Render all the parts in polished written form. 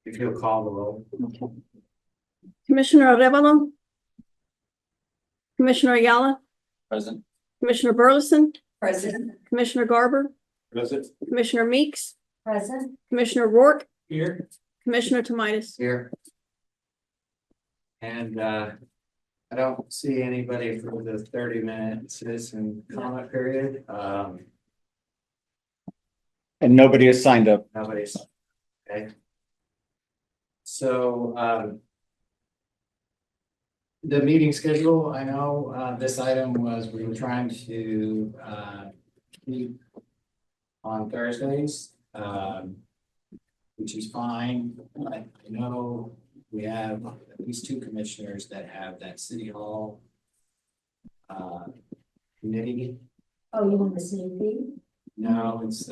If you'll call the roll. Okay. Commissioner Arevalo, Commissioner Ayala, Present. Commissioner Burleson, Present. Commissioner Garber, Present. Commissioner Meeks, Present. Commissioner Rourke, Here. Commissioner Tomitis. Here. And I don't see anybody for the 30-minute citizen comment period. And nobody has signed up. Nobody's, okay. So, the meeting schedule, I know, this item was, we were trying to, keep on Thursdays, which is fine. I know we have at least two commissioners that have that city hall committee. Oh, you want the same thing? No, it's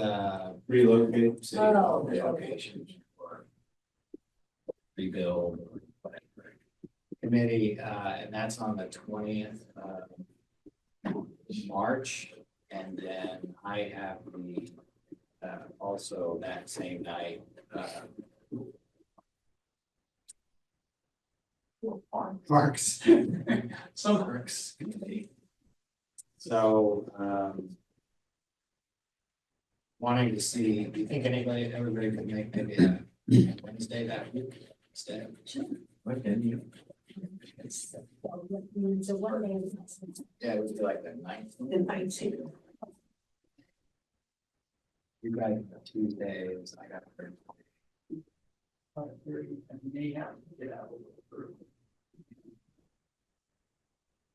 relocate city hall Oh. relocation or rebuild or whatever committee, and that's on the 20th of March. And then I have the also that same night Parks. Some Parks committee. So wanting to see, do you think everybody could make maybe a Wednesday that week instead of? What can you? So what day is it? Yeah, it would be like the 9th. The 19th. You guys have Tuesdays, I got Thursday.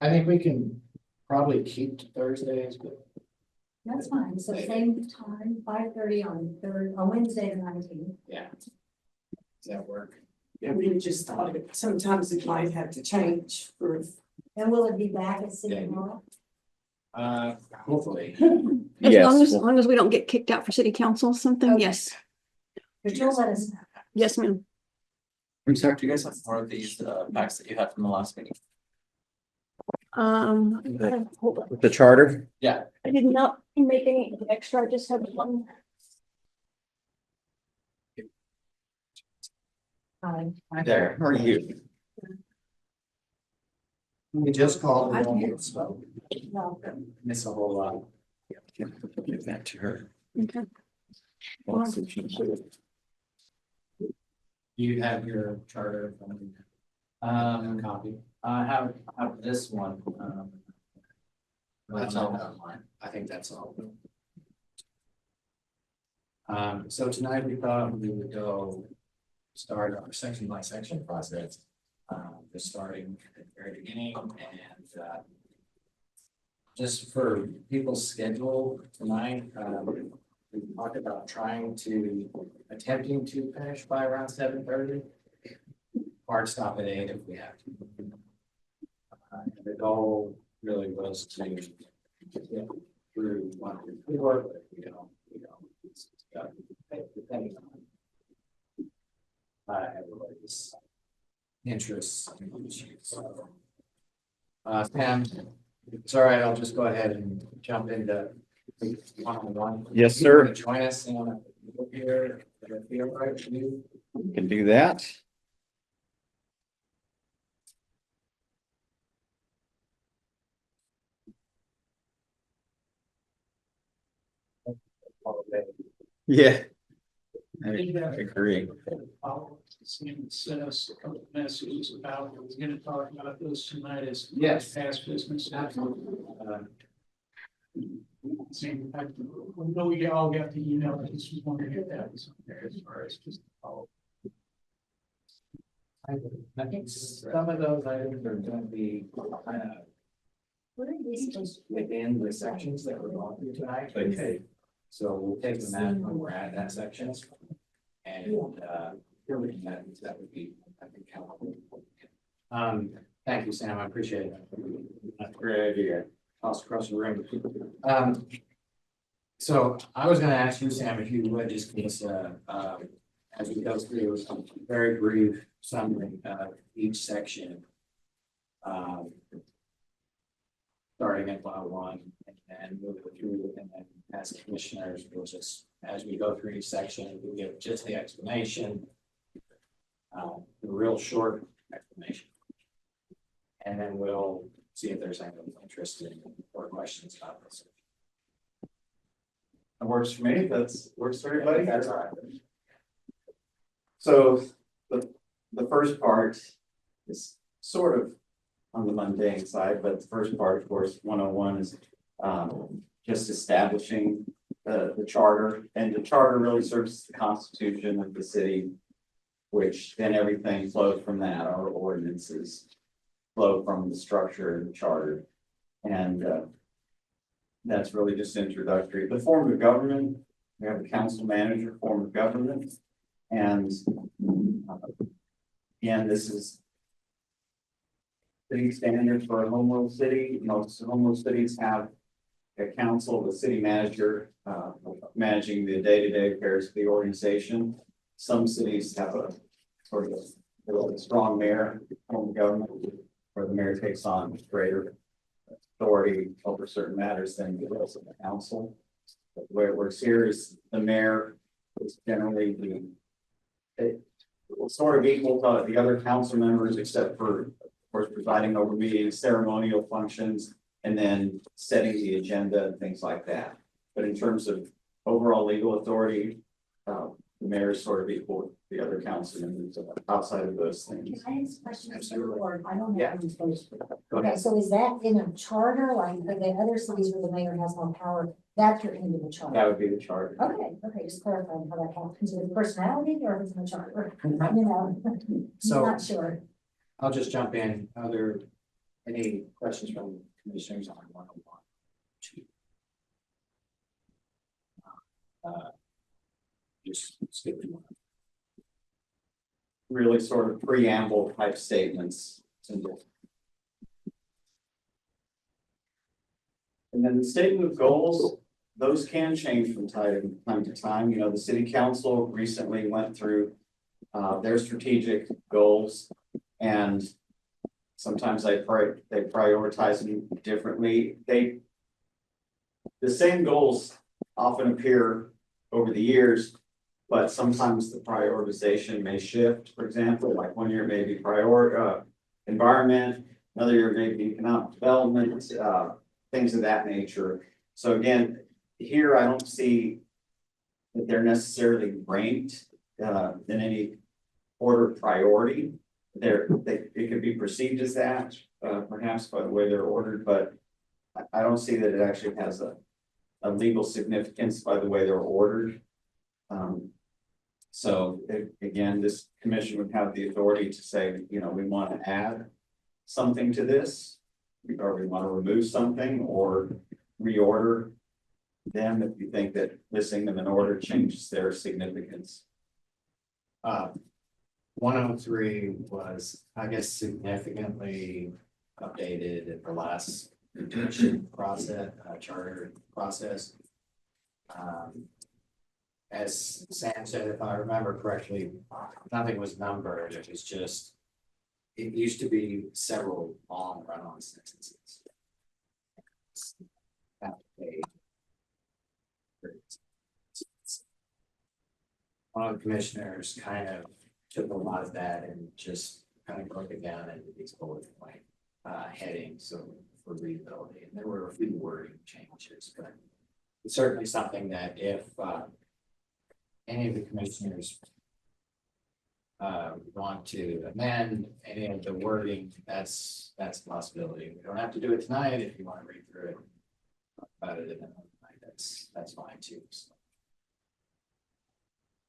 I think we can probably keep to Thursdays, but That's fine. So same time, 5:30 on Wednesday the 19th. yeah. Does that work? Yeah, we just thought it, sometimes it might have to change for, And will it be back at City Yeah. Hall? Hopefully, As long as we don't get kicked out for city council or something, Okay. yes, But you'll let us know. yes, ma'am. I'm sorry. Do you guys have more of these packs that you had from the last meeting? Hold on. With the charter? Yeah. I did not make any extra, I just had one. Hi. There, how are you? we just called. I the can- roll, so No. miss a whole lot. Give that to her. Okay. You have your charter from copy. I have this one. That's all online. I think that's all. So tonight we thought we would go start our section by section process. Just starting at the very beginning and just for people's schedule tonight, we talked about attempting to finish by around 7:30. Hard stop at 8 if we have to. The goal really was to get through 1 through 4, but if we don't. It's got to be depending on everybody's interests and issues. So, Pam, it's all right, I'll just go ahead and jump into one-on-one. Yes, You wanna sir. join us in here, feel right with you? You can do that. Yeah. I agree. Sent us a couple of messages about, I was gonna talk about those tonight as Yes. past business. Absolutely. Same, I know we all got the email, I just was wondering if that was on there as far as just. I think some of those items are gonna be kind of What are these supposed to be? within the sections that we're going through tonight. Okay. So we'll take them out when we're at that section. And that would be, I think, helpful. Thank you, Sam. I appreciate it. That's a great idea. Toss across the room. So I was gonna ask you, Sam, if you would just give us as we go through a very brief summary of each section. Starting at file 1 and move it through, and then as commissioners, we'll just, as we go through each section, we'll give just the explanation. a real short explanation. And then we'll see if there's any interest in or questions about this. That works for me. That's works for everybody. That's all right. So the first part is sort of on the mundane side, but the first part, of course, 101 is just establishing the charter, and the charter really serves the constitution of the city, which then everything flows from that. Our ordinances flow from the structure of the charter, and that's really just introductory. The form of government, we have a council manager form of government, and again, this is city standard for a home rule city. Most home rule cities have a council, the city manager, managing the day-to-day affairs of the organization. Some cities have a sort of a strong mayor form of government, where the mayor takes on greater authority over certain matters than the rest of the council. But where it works here is the mayor is generally sort of equal to the other council members, except for, of course, presiding over meetings, ceremonial functions, and then setting the agenda and things like that. But in terms of overall legal authority, the mayor is sort of equal with the other council members outside of those things. Can I ask questions? Absolutely. Or I don't Yeah. have any first. Go Okay, ahead. so is that in a charter, like the other cities where the mayor has more power, that's your end of the charter? That would be the charter. Okay, just clarifying how that happens with personality or if it's in the charter, you know, So- not sure. I'll just jump in. Are there any questions from commissioners on 101? Just skip to one. Really sort of preamble type statements. And then the statement of goals, those can change from time to time. You know, the city council recently went through their strategic goals, and sometimes they prioritize them differently. The same goals often appear over the years, but sometimes the prioritization may shift. For example, like one year may be environment, another year may be economic development, things of that nature. So again, here I don't see that they're necessarily ranked in any order of priority. It could be perceived as that, perhaps by the way they're ordered, but I don't see that it actually has a legal significance by the way they're ordered. So again, this commission would have the authority to say, you know, we want to add something to this, or we want to remove something or reorder them if you think that listing them in order changes their significance. 103 was, I guess, significantly updated at the last process, charter process. As Sam said, if I remember correctly, nothing was numbered. It was just, it used to be several long run-on sentences. One of the commissioners kind of took a lot of that and just kind of broke it down into these bullet point headings. So for readability, and there were a few wording changes, but it's certainly something that if any of the commissioners want to amend any of the wording, that's a possibility. We don't have to do it tonight. If you want to read through it, talk about it in another night, that's fine too. So.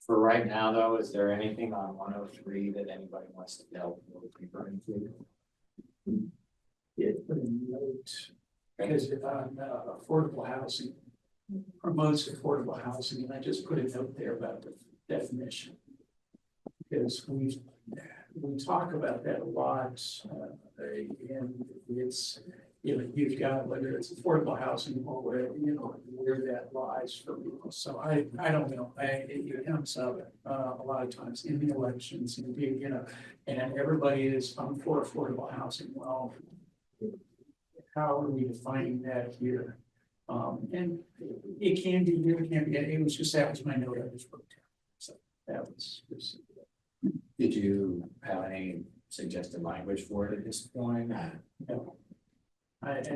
For right now, though, is there anything on 103 that anybody wants to delve a little deeper into? Yeah, put a note, because on affordable housing, promotes affordable housing, and I just put a note there about the definition. Because we talk about that a lot, and it's, you know, you've got whether it's affordable housing or where, you know, where that lies for people. So I don't know, it comes up a lot of times in the elections, and you know, and everybody is for affordable housing. Well, how are we defining that here? And it can be, it can be, it was just, that was my note I just wrote down. So that was just. Did you have any suggested language for it at this point? No. That,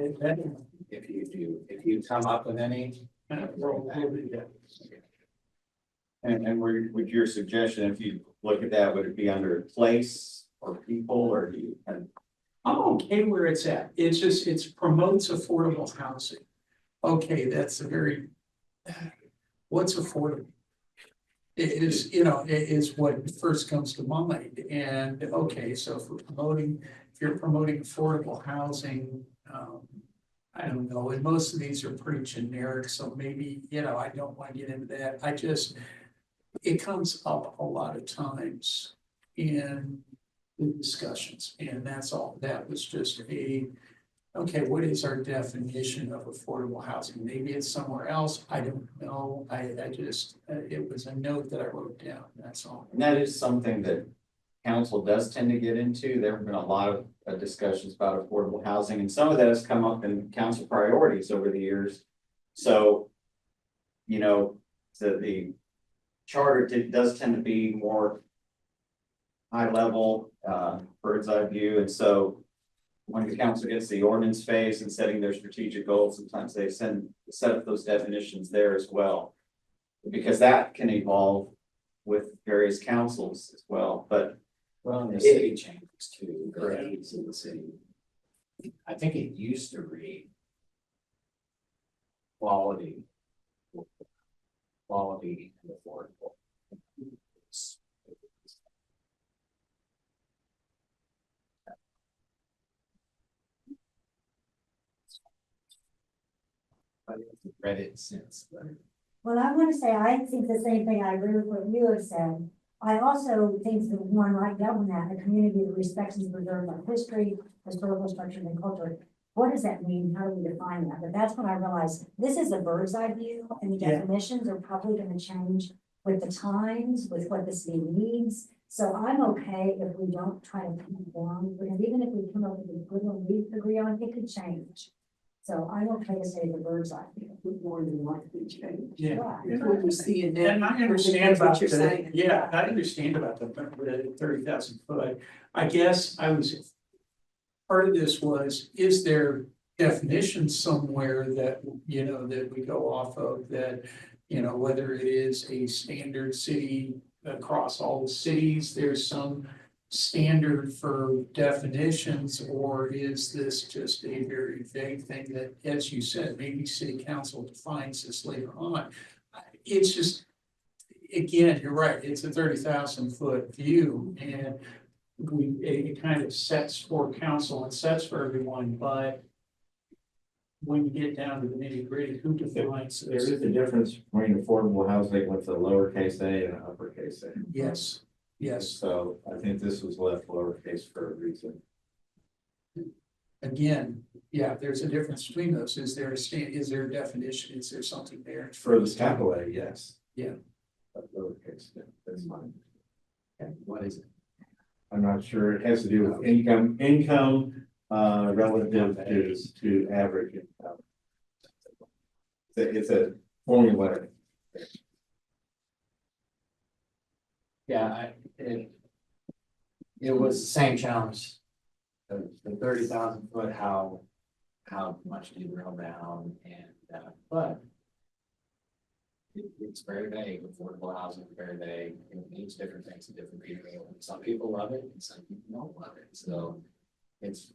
If you come up with any. we'll do that. And would your suggestion, if you look at that, would it be under place or people, or do you? I'm okay where it's at. It's just, it promotes affordable housing. Okay, that's a very, what's affordable? It is, you know, it is what first comes to mind. And, okay, so if you're promoting affordable housing, I don't know, and most of these are pretty generic, so maybe, you know, I don't want to get into that. It comes up a lot of times in the discussions, and that's all. That was just okay, what is our definition of affordable housing? Maybe it's somewhere else. I don't know. I just, it was a note that I wrote down. That's all. And that is something that council does tend to get into. There have been a lot of discussions about affordable housing, and some of that has come up in council priorities over the years. So, you know, the charter does tend to be more high level, bird's eye view, and so when the council gets the ordinance phase and setting their strategic goals, sometimes they set up those definitions there as well. Because that can evolve with various councils as well, but Well, and the city changes too, the needs of the city. I think it used to read. Quality. Quality and affordable. I haven't read it since, but. Well, I want to say, I think the same thing. I agree with what you have said. I also think that one might govern that, a community that respects and preserves our history, historical structures, and culture. What does that mean? How do we define that? But that's when I realized this is a bird's eye view, and the Yeah. definitions are probably going to change with the times, with what the city needs. So I'm okay if we don't try to pin it down, because even if we come up with a good one we agree on, it could change. So I'm okay to say the bird's eye view. More than likely change. Yeah. What we see in And I understand what about you're the, saying. yeah, I understand about the 30,000 foot. I guess part of this was, is there definition somewhere that, you know, that we go off of that, you know, whether it is a standard city across all the cities, there's some standard for definitions, or is this just a very vague thing that, as you said, maybe city council defines this later on? It's just, again, you're right, it's a 30,000 foot view, and it kind of sets for council and sets for everyone, but when you get down to the nitty gritty, who defines There this? is a difference between affordable housing with a lowercase a and an uppercase a. Yes, yes, So I think this was left lowercase for a reason. again, yeah, there's a difference between those. Is there a definition? Is there something there? For the capital A, yes. Yeah. But lowercase, yeah, that's fine. Okay, what is it? I'm not sure. It has to do with income, relative to average income. It's a formula. Yeah, it was the same challenge. The 30,000 foot, how much do you drill down and, but. It's very vague, affordable housing, is very vague, it means different things to different people, some people love it and some people don't love it, so it's.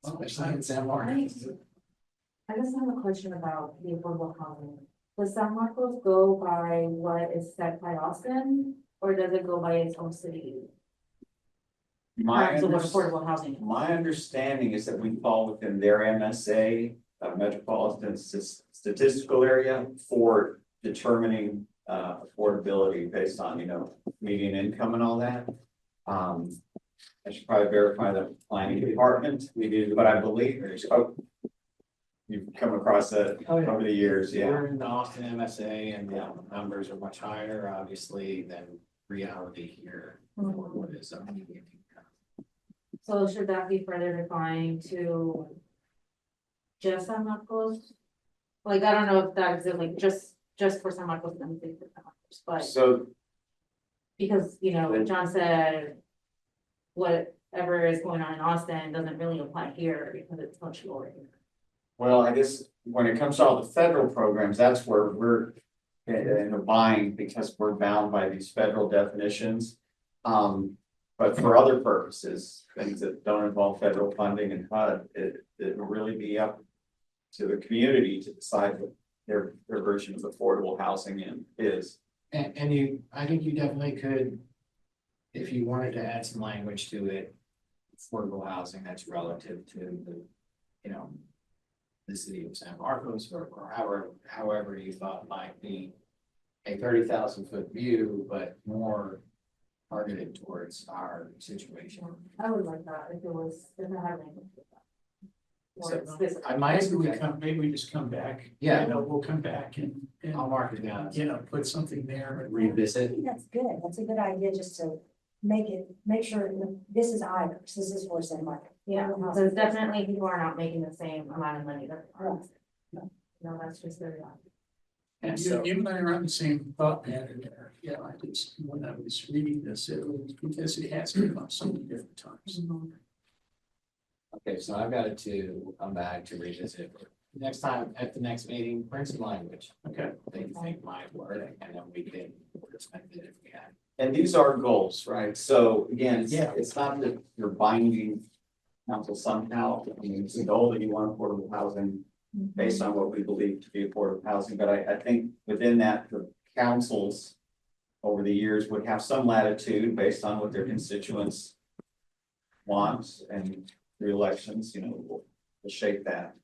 Especially in San Marcos. I just have a question about the affordable housing. Does San Marcos go by what is set by Austin, or does it go by its own city? So what affordable housing? My understanding is that we fall within their MSA, Metropolitan Statistical Area, for determining affordability based on, you know, median income and all that. I should probably verify the planning department, we do, but I believe, you've come across that over the years, yeah. We're in the Austin MSA and the numbers are much higher, obviously, than reality here. For what is our median income. So should that be further defined to just San Marcos? Like, I don't know if that is like just for San Marcos, but So Because, you know, John said. Whatever is going on in Austin doesn't really apply here because it's much lower. here. Well, I guess when it comes to all the federal programs, that's where we're in a bind because we're bound by these federal definitions. But for other purposes, things that don't involve federal funding and HUD, it will really be up to the community to decide what their version of affordable housing is. And I think you definitely could, if you wanted to add some language to it, affordable housing that's relative to the, you know, the city of San Marcos or however you thought might be a 30,000-foot view, but more targeted towards our situation. I would like that if it had language. with that. Or So, specific. I might, Maybe we just come back. Yeah. You know, we'll come back and, I'll mark it down, you know, put something there. I revisit. think that's good. That's a good idea, just to make sure that this is ours, this is for San Marcos. Yeah, because definitely people are not making the same amount of money that. Right. No, that's just their job. And you and I are on the same thought pattern there. Yeah, I just, when I was reading this, it was because it has come up so many different times. Okay, so I've got it to come back to revisit. Next time, at the next meeting, bring some language Okay. that you think might work, and then we can respect it if we can. And these are goals, right? So again, Yeah. it's not that you're binding council somehow. I mean, it's a goal that you want affordable housing based on what we believe to be affordable housing. But I think within that, the councils over the years would have some latitude based on what their constituents want, and through elections, you know, will shape that.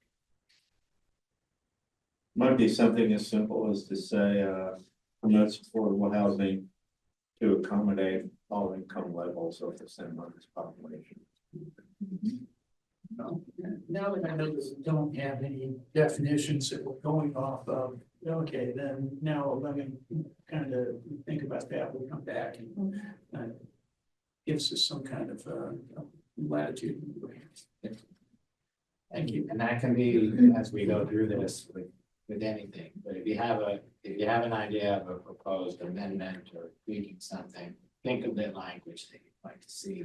Might be something as simple as to say, promotes affordable housing to accommodate all income levels of the San Marcos population. No, now that I know that we don't have any definitions that we're going off of, okay, then now let me kind of think about that. We'll come back and gives us some kind of latitude. Thank you. And that can be, as we go through this with anything, but if you have an idea of a proposed amendment or tweaking something, think of the language that you'd like to see,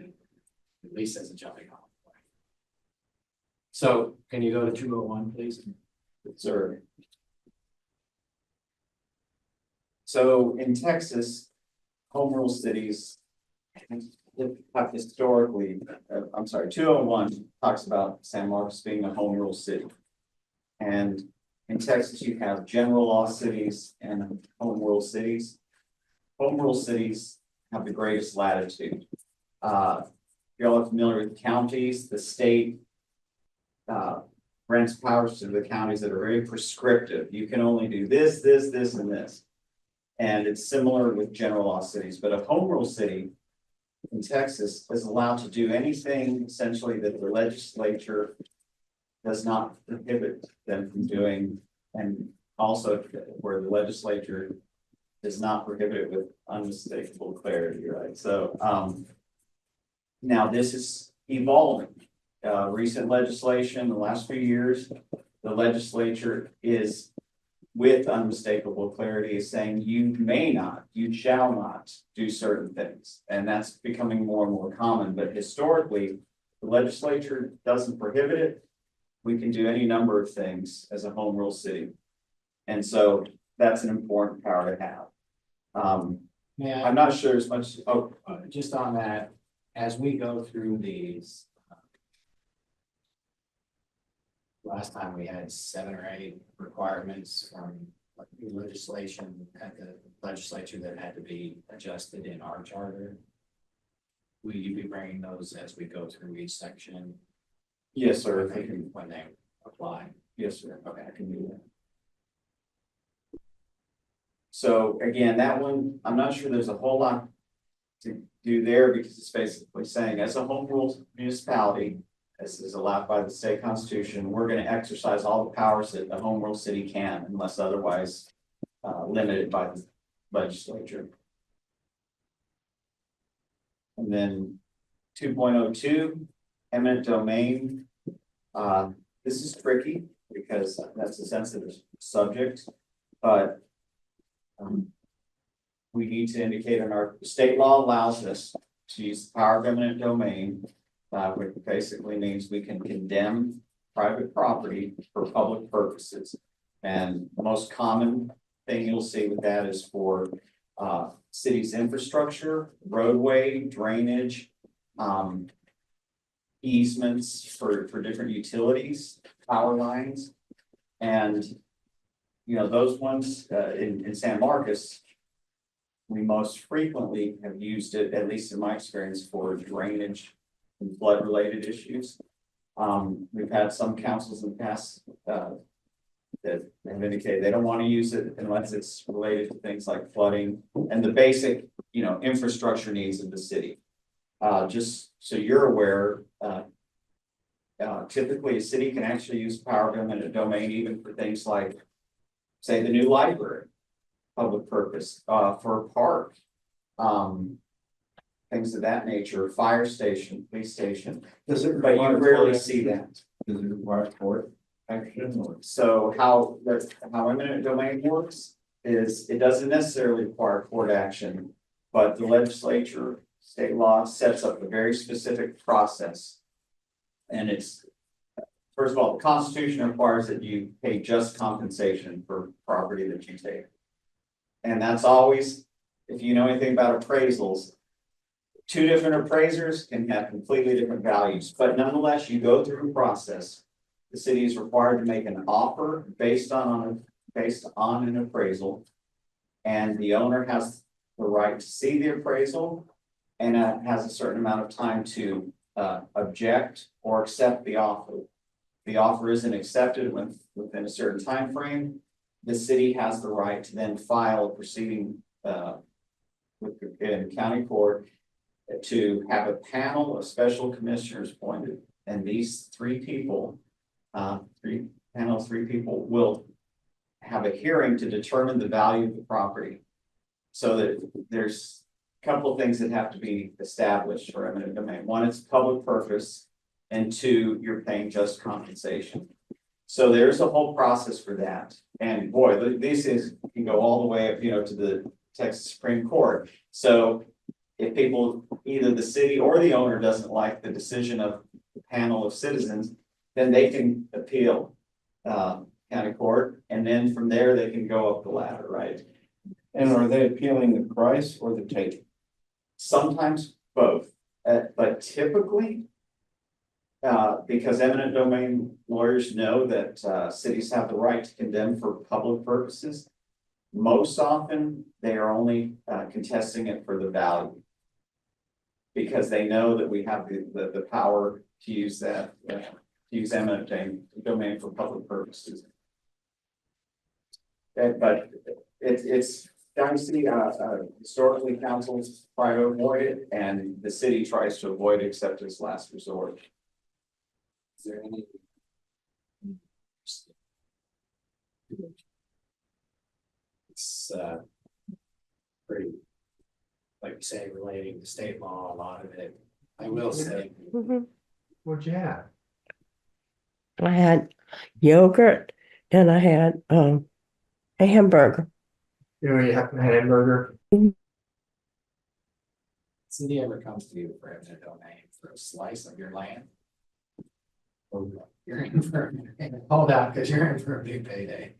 at least as a jumping off point. So can you go to 201, please? Sir. So in Texas, home rule cities have historically, I'm sorry, 201 talks about San Marcos being a home rule city. And in Texas, you have general law cities and home rule cities. Home rule cities have the greatest latitude. Y'all are familiar with counties, the state grants powers to the counties that are very prescriptive. You can only do this, this, this, and this. And it's similar with general law cities, but a home rule city in Texas is allowed to do anything essentially that the legislature does not prohibit them from doing, and also where the legislature does not prohibit it with unmistakable clarity, right? So now this is evolving. Recent legislation, the last few years, the legislature is with unmistakable clarity is saying you may not, you shall not do certain things. And that's becoming more and more common, but historically, the legislature doesn't prohibit it. We can do any number of things as a home rule city. And so that's an important power to have. Yeah, I'm not sure as much, just on that, as we go through these. Last time we had 7 or 8 requirements from legislation at the legislature that had to be adjusted in our charter. Will you be bringing those as we go through each section? yes, sir. When they apply? Yes, sir. Okay. I can do that. So again, that one, I'm not sure there's a whole lot to do there because it's basically saying as a home rule municipality, as is allowed by the state constitution, we're going to exercise all the powers that the home rule city can unless otherwise limited by the legislature. And then 2.02, eminent domain. This is tricky because that's a sensitive subject, but we need to indicate in our state law allows us to use the power of eminent domain. Which basically means we can condemn private property for public purposes. And the most common thing you'll see with that is for city's infrastructure, roadway, drainage, easements for different utilities, power lines. And, you know, those ones in San Marcos, we most frequently have used it, at least in my experience, for drainage and flood related issues. We've had some councils in the past that have indicated they don't want to use it unless it's related to things like flooding and the basic, you know, infrastructure needs of the city. Just so you're aware, typically a city can actually use power of eminent domain even for things like, say, the new library, public purpose, for a park, things of that nature, fire station, police station. Does it But you require rarely court see that. Does it require court action or? So how eminent domain works is it doesn't necessarily require court action, but the legislature, state law sets up a very specific process. And it's, first of all, the Constitution requires that you pay just compensation for property that you take. And that's always, if you know anything about appraisals, two different appraisers can have completely different values, but nonetheless, you go through a process. The city is required to make an offer based on an appraisal. And the owner has the right to see the appraisal and has a certain amount of time to object or accept the offer. The offer isn't accepted within a certain time frame. The city has the right to then file a proceeding in county court to have a panel of special commissioners appointed. And these three people will have a hearing to determine the value of the property. So that there's a couple of things that have to be established for eminent domain. One, it's public purpose, and two, you're paying just compensation. So there's a whole process for that. And boy, these things can go all the way up, you know, to the Texas Supreme Court. So if people, either the city or the owner doesn't like the decision of the panel of citizens, then they can appeal county court, and then from there they can go up the ladder, right? And are they appealing the price or the taking? Sometimes both, but typically, because eminent domain lawyers know that cities have the right to condemn for public purposes, most often they are only contesting it for the value. Because they know that we have the power to use that, to use eminent domain for public purposes. But it's dicey, historically councils try to avoid it, and the city tries to avoid it except as last resort. Is there any? It's pretty, like you say, relating to state law, a lot of it. I will say, What'd you have? I had yogurt and I had a hamburger. You know, you have to have a hamburger. city ever comes to you for eminent domain for a slice of your land, you're in for, hold out, because you're in for a big payday.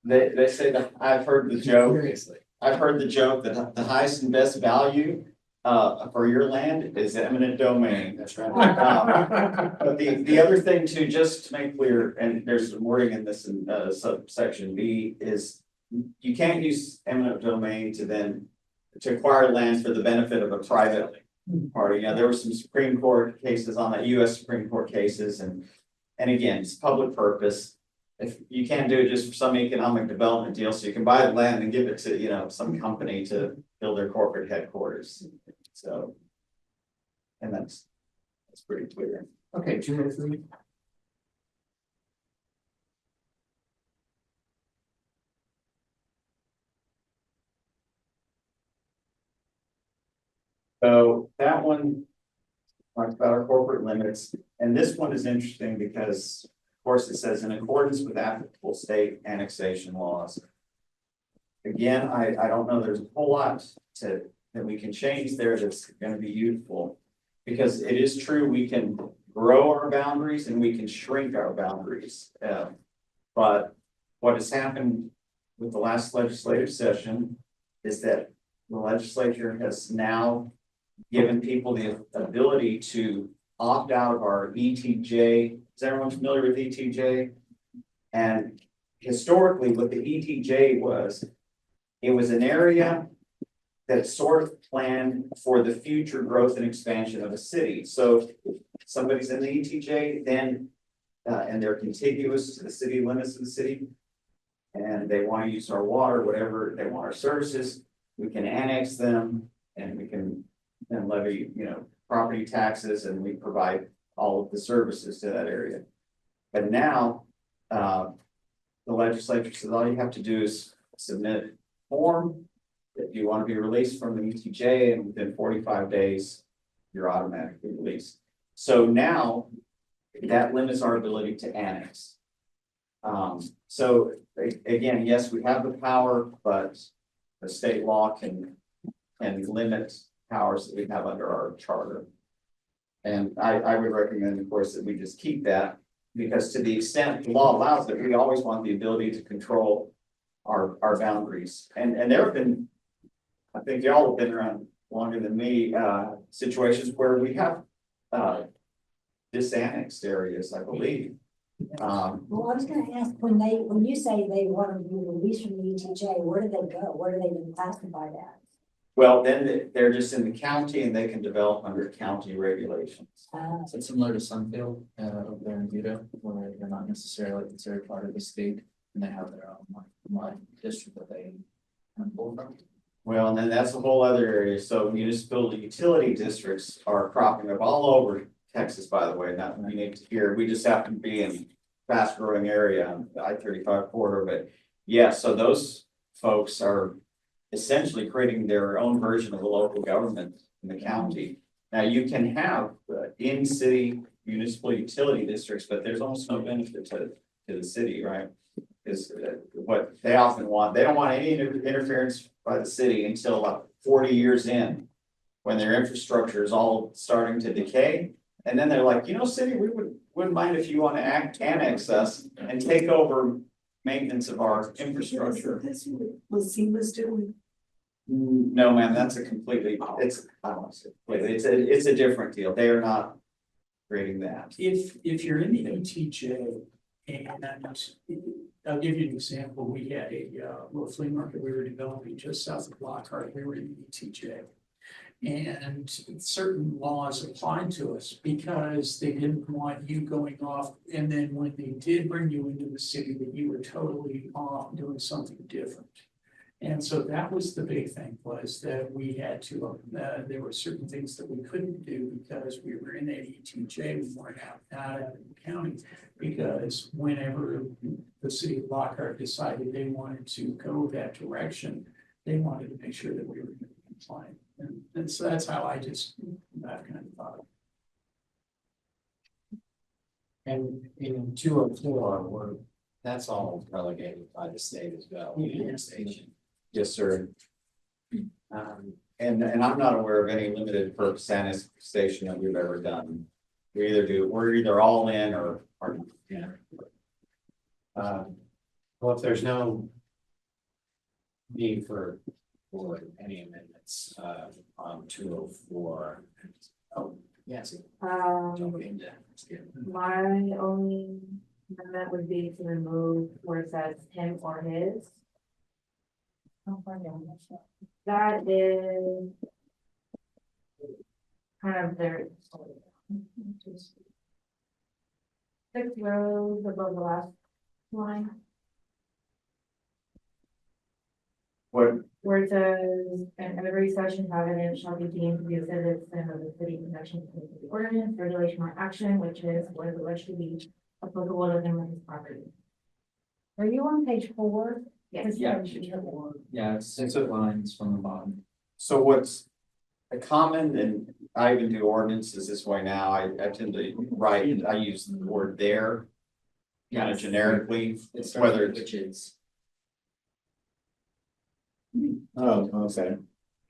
They say that, I've heard the joke. Seriously. I've heard the joke that the highest and best value for your land is eminent domain. That's right. But the other thing too, just to make clear, and there's some wording in this in subsection B, is you can't use eminent domain to acquire land for the benefit of a private party. Now, there were some Supreme Court cases on that, US Supreme Court cases, and again, it's public purpose. If you can't do it just for some economic development deal, so you can buy the land and give it to, you know, some company to build their corporate headquarters. So, and that's pretty clear. Okay, 2 minutes. So that one talks about our corporate limits, and this one is interesting because, of course, it says in accordance with applicable state annexation laws. Again, again, I don't know, there's a whole lot that we can change there that's gonna be useful. Because it is true, we can grow our boundaries and we can shrink our boundaries. But what has happened with the last legislative session is that the legislature has now given people the ability to opt out of our ETJ. Is everyone familiar with ETJ? And historically, what the ETJ was, it was an area that sort of planned for the future growth and expansion of a city. So if somebody's in the ETJ, then, and they're contiguous to the city limits of the city, and they want to use our water, whatever, they want our services, we can annex them and we can then levy, property taxes, and we provide all of the services to that area. But now, the legislature says all you have to do is submit a form. If you want to be released from the ETJ, and within 45 days, you're automatically released. So now that limits our ability to annex. So again, yes, we have the power, but the state law can limit powers that we have under our charter. And I would recommend, of course, that we just keep that, because to the extent the law allows it, we always want the ability to control our boundaries. And there have been, I think y'all have been around longer than me, situations where we have disannexed areas, I believe. Well, I was gonna ask, when you say they want to be released from the ETJ, where do they go? Where do they get classified as? Well, then they're just in the county and they can develop under county regulations. So it's similar to Sunfield, over there in Utah, where they're not necessarily considered part of the state, and they have their own like district that they kind of pull from. Well, and then that's a whole other area. So municipal utility districts are cropping up all over Texas, by the way, not unique to here. We just happen to be in fast growing area on the I-35 corridor, but yeah, so those folks are essentially creating their own version of a local government in the county. Now you can have in-city municipal utility districts, but there's almost no benefit to the city, right? Is what they often want. They don't want any interference by the city until about 40 years in, when their infrastructure is all starting to decay. And then they're like, city, we wouldn't mind if you want to annex us and take over maintenance of our infrastructure. That's what SEMA's doing. No, ma'am, that's a completely, I don't want to say completely, it's a different deal. They are not creating that. If you're in the ETJ, and I'll give you an example, we had a little flea market we were developing just south of Lockhart, we were in the ETJ. And certain laws applied to us because they didn't want you going off, and then when they did bring you into the city, that you were totally off doing something different. And so that was the big thing, was that we had to, there were certain things that we couldn't do because we were in that ETJ, we weren't out in the county. Because whenever the city of Lockhart decided they wanted to go that direction, they wanted to make sure that we were compliant. And so that's how that kind of thought. And in 204, that's all relegated by the state as well. Annexation. Yes, sir. And I'm not aware of any limited purpose annexation that we've ever done. We're either all in or Yeah. Well, if there's no need for any amendments on 204. Oh, yes. Jump into My only amendment would be to remove where it says him or his. That is kind of their 6 rows above the last line, what, where it says, in every session, evidence shall be deemed to be a citizen of the city in connection with the ordinance, regulation, or action, which is where the rest should be applicable to him and his property. Are you on page 4? Yes. Yeah. Yeah, it's 6 lines from the bottom. so what's a common, and I even do ordinances this way now, I tend to write, I use the word there. Kind of generically, It's whether which is. Oh, okay.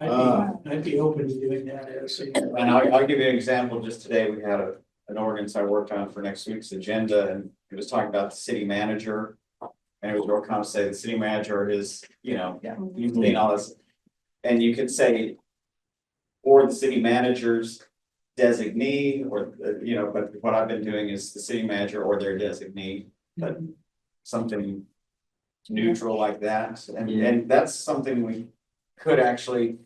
I'd be open to doing that as a. And I'll give you an example. Just today, we had an ordinance I worked on for next week's agenda, and it was talking about the city manager. And it was real common to say the city manager is, you know, usually all this. And you could say, or the city manager's designee, or, you know, but what I've been doing is the city manager or their designee, but something neutral like that. And that's something we could actually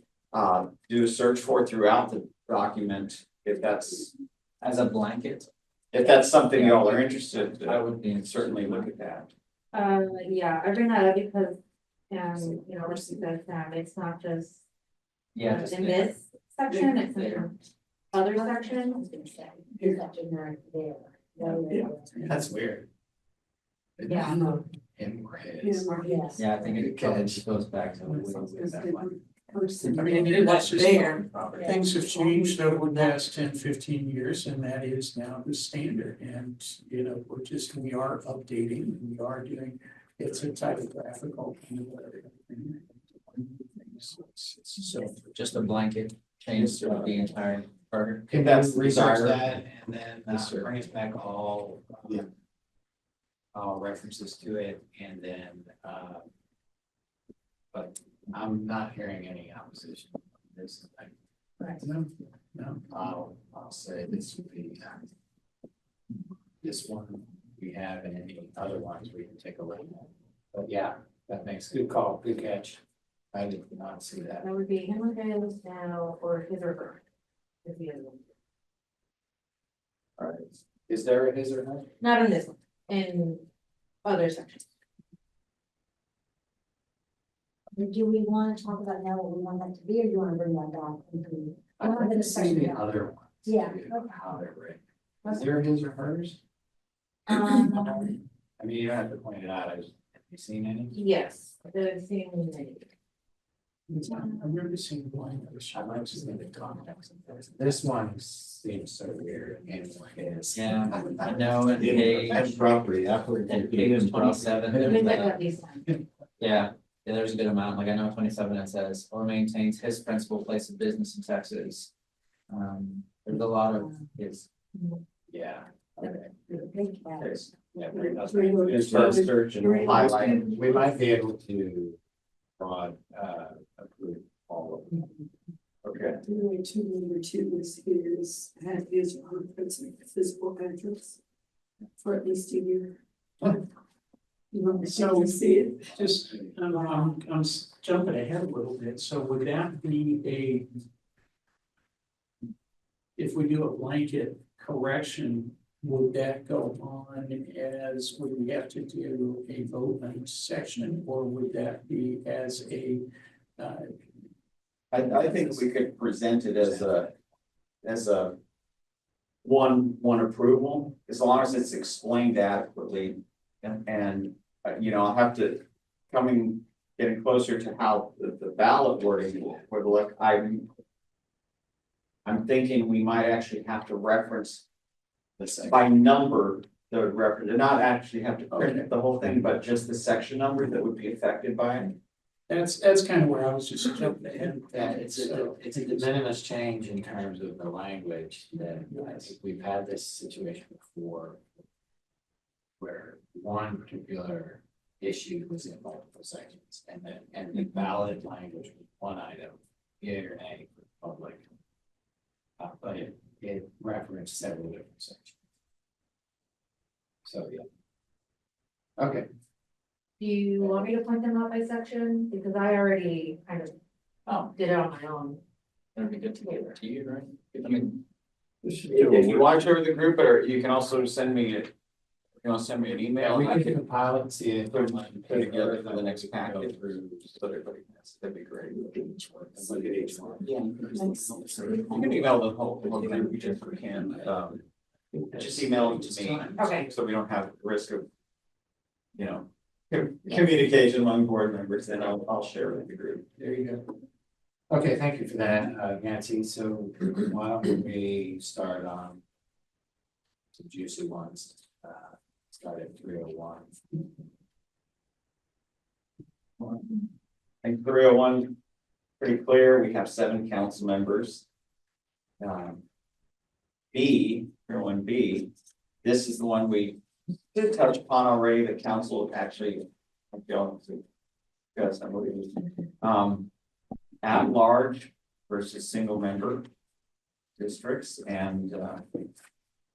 do a search for throughout the document, if that's, As a blanket, if that's something y'all are interested I in, would be certainly look at that. Yeah, I bring that up because, you know, Rusty says, it's not just yeah, just. in this section, it's in other sections. Is that generic there? Yeah. That's weird. Yeah. Him or his. Yes. Yeah, I think it goes back to. that one. I mean, it's just There. things have changed over the past 10, 15 years, and that is now the standard. And, you know, we are updating, we are doing, it's a typographical. So just a blanket change to the entire charter. Can That's you research desired. that and then Yes, sir. bring us back all. Yeah. All references to it and then, but I'm not hearing any opposition. to This, No, no. I'll say this would be. This one we have and any other ones we can take a look at. But yeah, that makes good call, good catch. I did not see that. That would be him or his now, or his or her. If you- All right. Is there a his or her? Not in this one, in other sections. Do we want to talk about now what we want that to be, or do you want to bring that back into? I'd like to see the other ones. Yeah, too, okay. How they're written. Is there a his or hers? Um, I mean, you don't have to point it out. Have you seen any? Yes, the same. I've never seen blind. I'd like to see the context of this. This one seems so weird and his. Yeah, I know, and page, property, and page 27, We there's looked that. at these ones. Yeah, there's a good amount, like I know 27, it says, or maintains his principal place of business in Texas. There's a lot of his. Yeah. Okay. big cat. There's- Yeah. It's first search and highlight. We might be able to broad, approve all of them. Okay. Number two is have his or her physical address for at least a year. You want me to see it? Just, I'm jumping ahead a little bit, so would that be if we do a blanket correction, would that go on as, would we have to do a vote on each section, or would that be as a, I think we could present it as a one approval, as long as it's explained adequately. And, you know, I'll have to, getting closer to how the ballot wording would look, I'm thinking we might actually have to reference by number, the reference, not actually have to print the whole thing, but just the section number that would be affected by it. that's kind of where I was just jumping ahead. Yeah, it's a de minimis change in terms of the language that I think we've had this situation before. Where one particular issue was in multiple sections and the valid language was one item, yea or nay for the public. But it referenced several different sections. So, yeah. Okay. Do you want me to point them out by section? Because I already kind of did it on my own. It'd be good to give it to you, right? I mean, If you want to share with the group, or you can also send me an Yeah, email, we and I can can compile it and see it. put it together for the next packet, so everybody has, that'd be great. Look at each one. Yeah. You can email the whole thing, we just can, just email it to me. Okay. So we don't have risk of, you know, communication among board members, then I'll share with the group. There you go. Okay, thank you for that, Nancy. So why don't we start on some juicy ones, start at 301. think 301, pretty clear, we have 7 council members. B, 301B, this is the one we did touch upon already, the council actually, I'm going to. Yes, I believe, at large versus single member districts and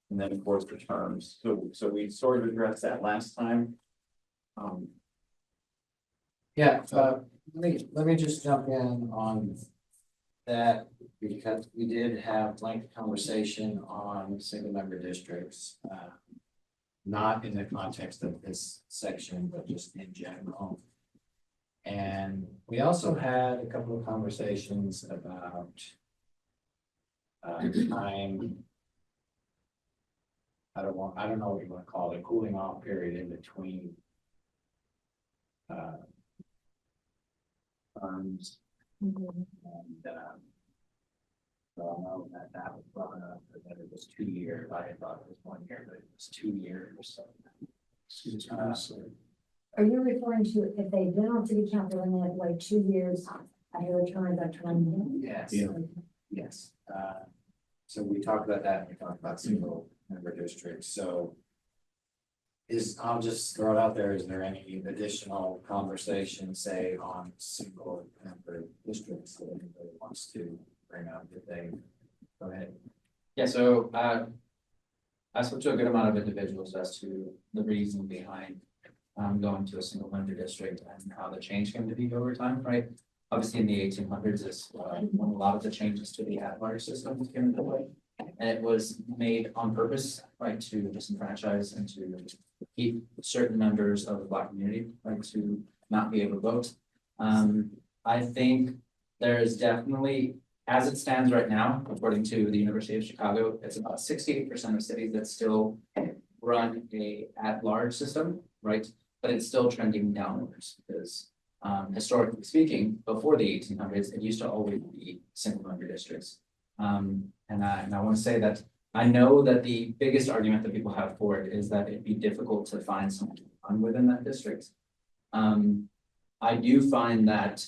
then of course the terms, so we sort of addressed that last time. Yeah, let me just jump in on that, because we did have lengthy conversation on single member districts. Not in the context of this section, but just in general. And we also had a couple of conversations about time. I don't know what you want to call it, cooling off period in between terms. And so I know that was brought up, that it was 2 years. I thought it was 1 year, but it was 2 years or so. Are you referring to if they've been on city council and they have like 2 years after their term is up to run? Yes. Yeah. Yes, so we talked about that, and we talked about single member districts, so. I'll just throw it out there, is there any additional conversation, say, on single member districts that anybody wants to bring up, that they, go ahead. Yeah, so I spoke to a good amount of individuals as to the reason behind going to a single member district and how the change came to be over time, right? Obviously, in the 1800s is when a lot of the changes to the at-large system came into play. And it was made on purpose, right, to disenfranchise and to keep certain members of the Black community, right, to not be able to vote. I think there is definitely, as it stands right now, according to the University of Chicago, it's about 68% of cities that still run a at-large system, right? But it's still trending downwards because historically speaking, before the 1800s, it used to always be single member districts. And I want to say that I know that the biggest argument that people have for it is that it'd be difficult to find someone to run within that district. I do find that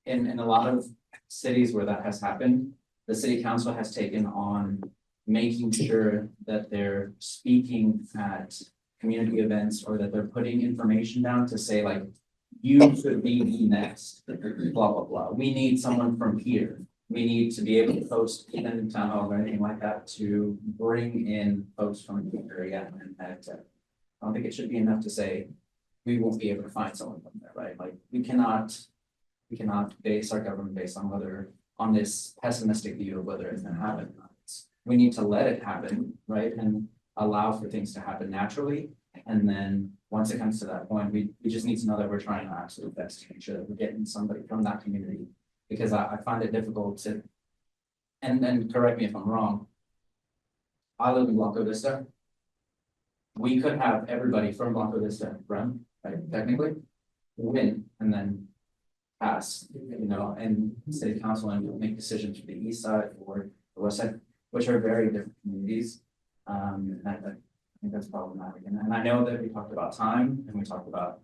in a lot of cities where that has happened, the city council has taken on making sure that they're speaking at community events or that they're putting information down to say like, you should be the next, blah, blah, blah. We need someone from here. We need to be able to post in town hall or anything like that to bring in folks from the area. And that I don't think it should be enough to say, we won't be able to find someone from there, right? Like we cannot base our government based on on this pessimistic view of whether it's gonna happen or not. We need to let it happen, right? And allow for things to happen naturally. And then once it comes to that point, we just need to know that we're trying our absolute best to make sure that we're getting somebody from that community. Because I find it difficult to, and correct me if I'm wrong. I live in Blanco Vista. We could have everybody from Blanco Vista run, right, technically, win, and then pass, and city council and make decisions for the east side or the west side, which are very different communities. And I think that's problematic. And I know that we talked about time and we talked about,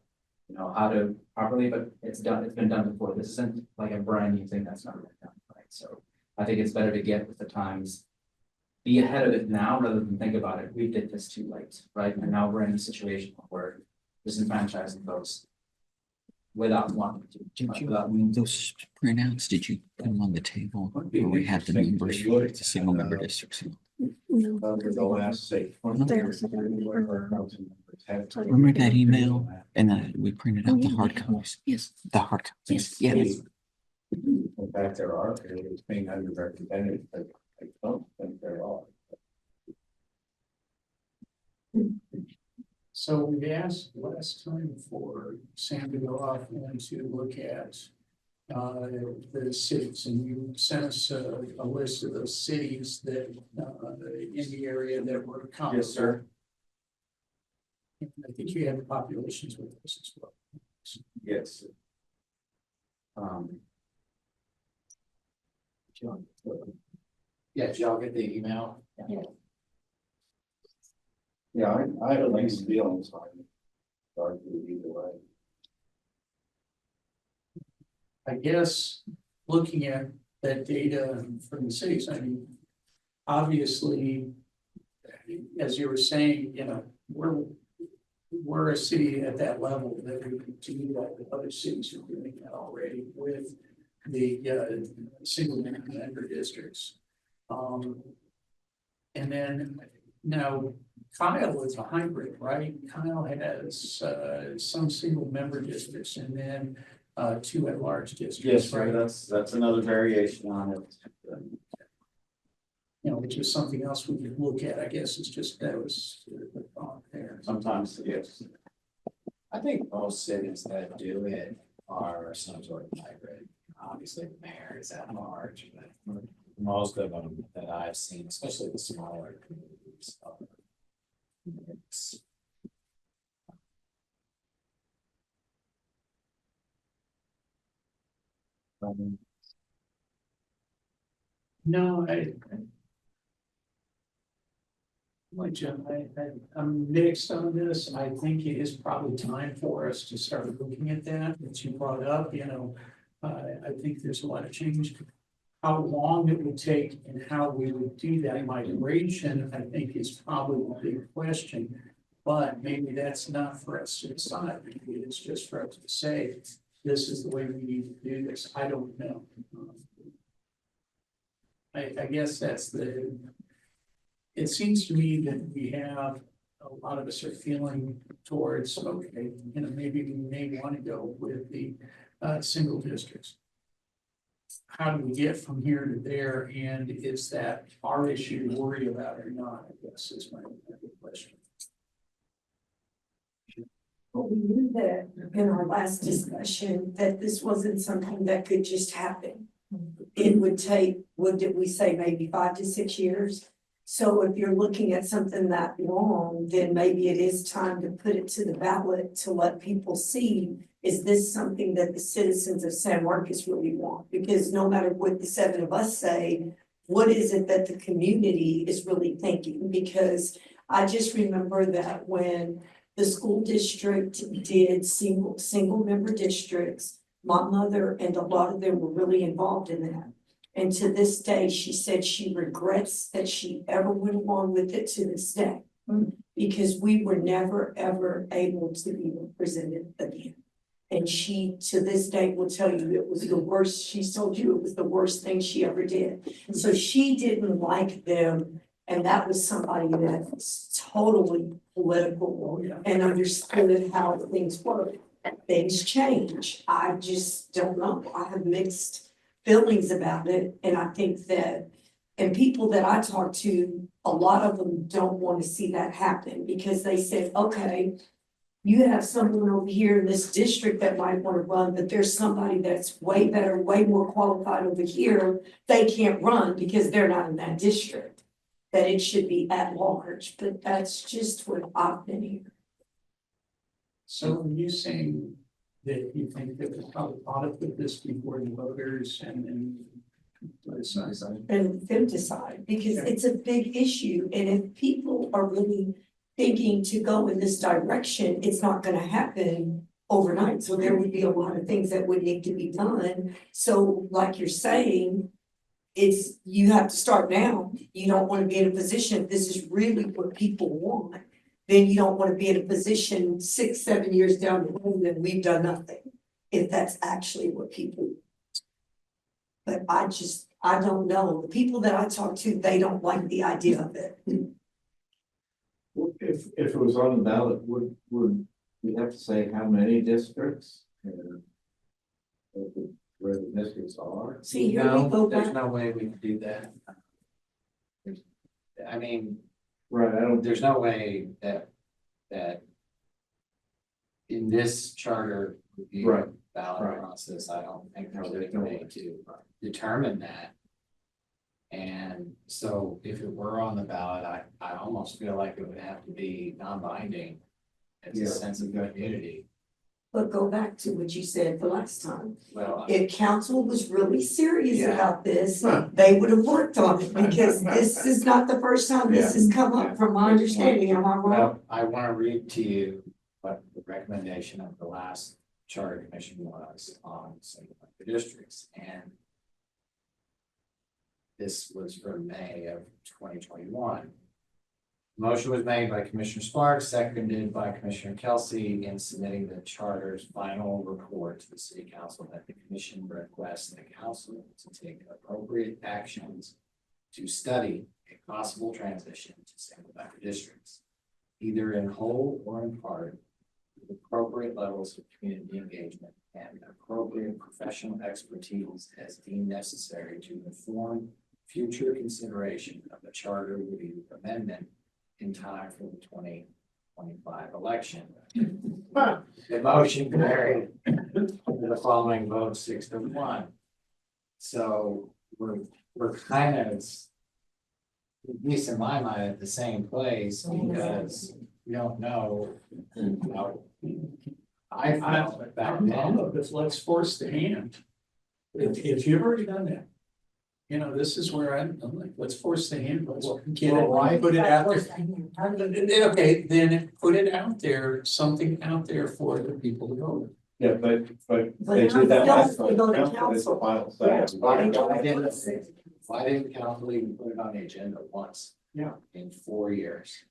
how to properly, but it's been done before. This isn't like a brand new thing that's not been done, right? So I think it's better to get with the times, be ahead of it now rather than think about it. We did this too late, right? And now we're in a situation where disenfranchising folks without wanting to. Did you, those printouts, did you put them on the table where we had the numbers for the single member districts? No. The last say. They also got an Remember that email? And we printed out the hard copies? Yes. The hard copies, yes. In fact, there are areas being underrepresented, but I don't think there are. So we asked last time for Sam to go off and to look at the cities, and you sent us a list of those cities that in the area that were comparable. Yes, sir. I think you have the populations with us as well. Yes. Yeah, did y'all get the email? Yeah, I have a nice feelings on it. Argue either way. I guess, looking at that data from the cities, I mean, obviously, as you were saying, you know, we're a city at that level that we can do that with other cities who are doing that already with the single member districts. And then now Kyle is a hybrid, right? Kyle has some single member districts and then 2 at-large districts. Yes, right? sir, that's another variation on it. You know, which is something else we could look at, I guess. It's just that was the thought there. Sometimes, yes. I think most cities that do it are some sort of hybrid. Obviously, the mayor is at large, but most of them that I've seen, especially the smaller communities. It's- No, like Jim, I'm mixed on this. I think it is probably time for us to start looking at that you brought up, you know. I think there's a lot of change. How long it would take and how we would do that migration, I think is probably a big question. But maybe that's not for us to decide. Maybe it's just for us to say, this is the way we need to do this. I don't know. I guess that's it seems to me that we have, a lot of us are feeling towards, okay, you know, maybe we may want to go with the single districts. How do we get from here to there? And is that our issue to worry about or not? I guess is my question. Well, we knew that in our last discussion, that this wasn't something that could just happen. It would take, what did we say, maybe 5 to 6 years? So if you're looking at something that long, then maybe it is time to put it to the ballot to let people see, is this something that the citizens of San Marcos really want? Because no matter what the 7 of us say, what is it that the community is really thinking? Because I just remember that when the school district did single member districts, my mother and a lot of them were really involved in that. And to this day, she said she regrets that she ever went along with it to this day. Because we were never, ever able to be represented again. And she, to this day, will tell you it was the worst, she told you it was the worst thing she ever did. So she didn't like them, and that was somebody that's totally political and understood how things work. Things change. I just don't know. I have mixed feelings about it, and I think that, and people that I talk to, a lot of them don't want to see that happen because they said, okay, you have someone over here in this district that might want to run, but there's somebody that's way better, way more qualified over here. They can't run because they're not in that district. That it should be at large, but that's just what I've been hearing. So are you saying that you think that we probably ought to put this before the voters and decide? And them decide, because it's a big issue, and if people are really thinking to go in this direction, it's not gonna happen overnight, so there would be a lot of things that would need to be done. So like you're saying, it's, you have to start now. You don't wanna be in a position, if this is really what people want, then you don't wanna be in a position 6, 7 years down the road and we've done nothing, if that's actually what people want. But I don't know. The people that I talk to, they don't like the idea of it. If it was on the ballot, would we have to say how many districts? Where the districts are? See, here we No, go there's back. no way we can do that. I mean, Right, I don't, there's no way that in this charter review Right, ballot right. process, I don't think there's any way to determine that. And so if it were on the ballot, I almost feel like it would have to be non-binding. It's Yeah. a sense of community. But go back to what you said the last time. Well, If council was really serious Yeah. about this, Huh. they would have worked on it, because this is not the first time this has come up, from my understanding, am I wrong? well, I want to read to you what the recommendation of the last charter commission was on single districts, and this was from May of 2021. Motion was made by Commissioner Sparks, seconded by Commissioner Kelsey in submitting the charter's final report to the city council that the commission requests the council to take appropriate actions to study a possible transition to single member districts, either in whole or in part, with appropriate levels of community engagement and appropriate professional expertise as deemed necessary to inform future consideration of the charter review amendment in time for the 2025 election. The motion carried the following vote 6-1. So we're kind of, at least in my mind, at the same place because we don't know. I felt back I'm then. of this, let's force the hand. If you've already done that. You know, this is where I'm like, let's force the hand, let's get it, why- put it out there. How do you- Okay, then put it out there, something out there for the people to go. Yeah, but But they did that now last we go to time. It's the council. final Yeah. say. Why didn't council even put it on the agenda once? Yeah. In 4 years.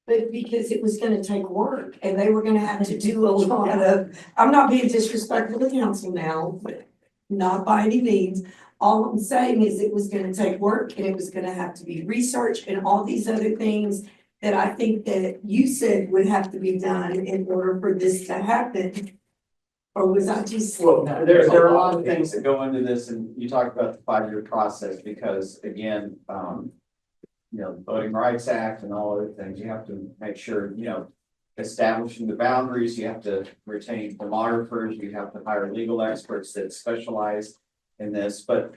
But because it was gonna take work and they were gonna have to do a lot of, I'm not being disrespectful to council now, but not by any means. All I'm saying is it was gonna take work and it was gonna have to be research and all these other things that I think that you said would have to be done in order for this to happen. Or was I just? Well, there are a lot of things that go into this, and you talk about the 5-year process, because again, the Voting Rights Act and all other things, you have to make sure, establishing the boundaries, you have to retain demographers, you have to hire legal experts that specialize in this, but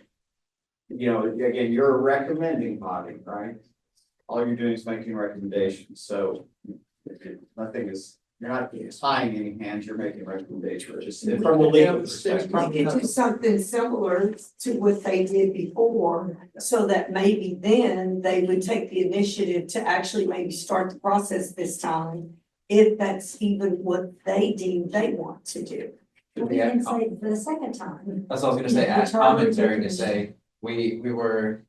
again, you're a recommending body, right? All you're doing is making recommendations, so nothing is, you're not tying any hands, you're making recommendations, just from the legal perspective. We could do something similar to what they did before, so that maybe then they would take the initiative to actually maybe start the process this time. If that's even what they deem they want to do. We didn't say for the second time. That's what I was gonna say, Yeah, add the charter commentary to review. say, we were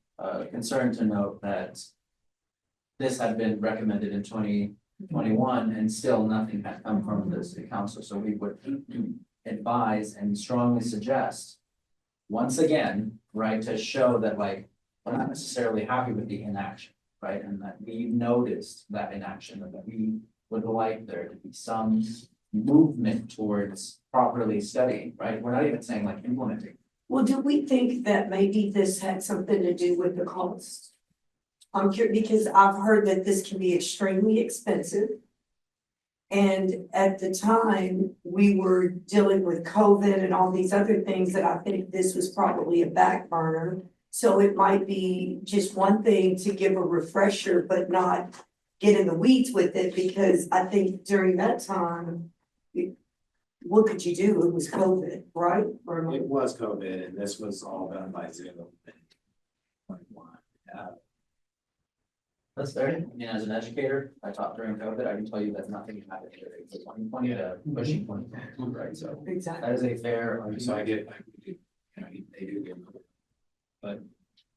concerned to note that this had been recommended in 2021 and still nothing had come from the city council, so we would advise and strongly suggest once again, right, to show that like, we're not necessarily happy with the inaction, right, and that we noticed that inaction, and that we would like there to be some movement towards properly studying, right? We're not even saying like implementing. Well, do we think that maybe this had something to do with the cost? I'm curious, because I've heard that this can be extremely expensive. And at the time, we were dealing with COVID and all these other things that I think this was probably a back burner. So it might be just one thing to give a refresher, but not get in the weeds with it, because I think during that time, what could you do? It was COVID, right? Or It was COVID and this was all done by Zoom. That's fair. I mean, as an educator, I taught during COVID, I can tell you that nothing happened during 2020 to pushing 2022, right? So exactly. that is a fair So I argument. get, they do get. But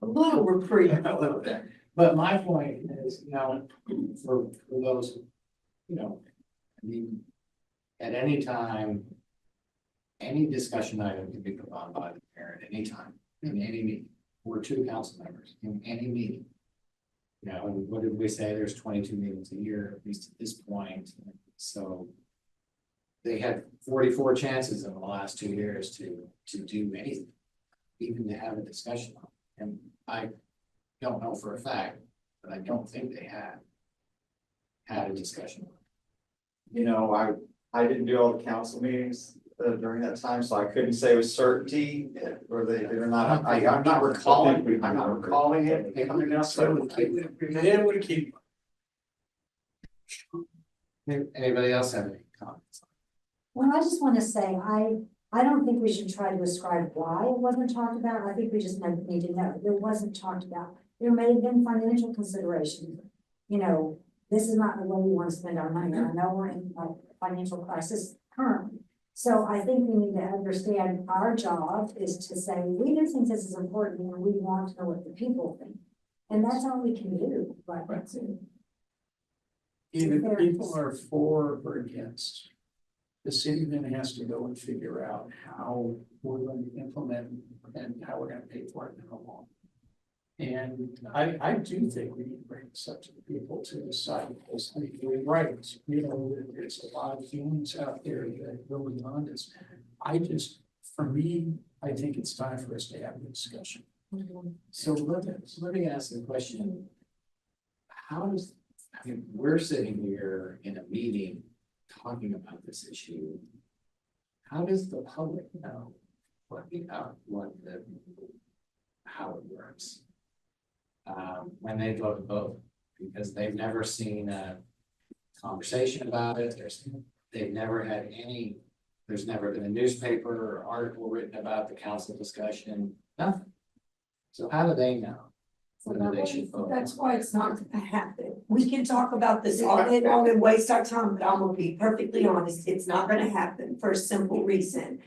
A little reprieve. a little bit, but my point is, for those, I mean, at any time, any discussion item can be put on by the parent anytime, in any meeting, or 2 council members, in any meeting. And what did we say? There's 22 meetings a year, at least at this point, so. They had 44 chances in the last 2 years to do anything, even to have a discussion on it. And I don't know for a fact, but I don't think they had a discussion. I didn't do all the council meetings during that time, so I couldn't say with certainty where they did or not. I'm not recalling it. It would keep. Anybody else have any comments? Well, I just want to say, I don't think we should try to ascribe why it wasn't talked about. I think we just need to know it wasn't talked about. There may have been financial considerations. This is not the way we want to spend our money. I know we're in a financial crisis currently. So I think we need to understand our job is to say, we do think this is important and we want to know what the people think. And that's all we can do, right? Even if people are for or against, the city then has to go and figure out how we're going to implement and how we're gonna pay for it and how long. And I do think we need to bring this up to the people to decide, because I think you're right, you know, there's a lot of feelings out there that go beyond this. For me, I think it's time for us to have a discussion. So let me ask the question. How does, I mean, we're sitting here in a meeting talking about this issue. How does the public know how it works? When they go to vote, because they've never seen a conversation about it, they've never had there's never been a newspaper or article written about the council discussion, nothing. So how do they know? Whether they should vote? That's why it's not gonna happen. We can talk about this all day long and waste our time, but I'm gonna be perfectly honest, it's not gonna happen for a simple reason.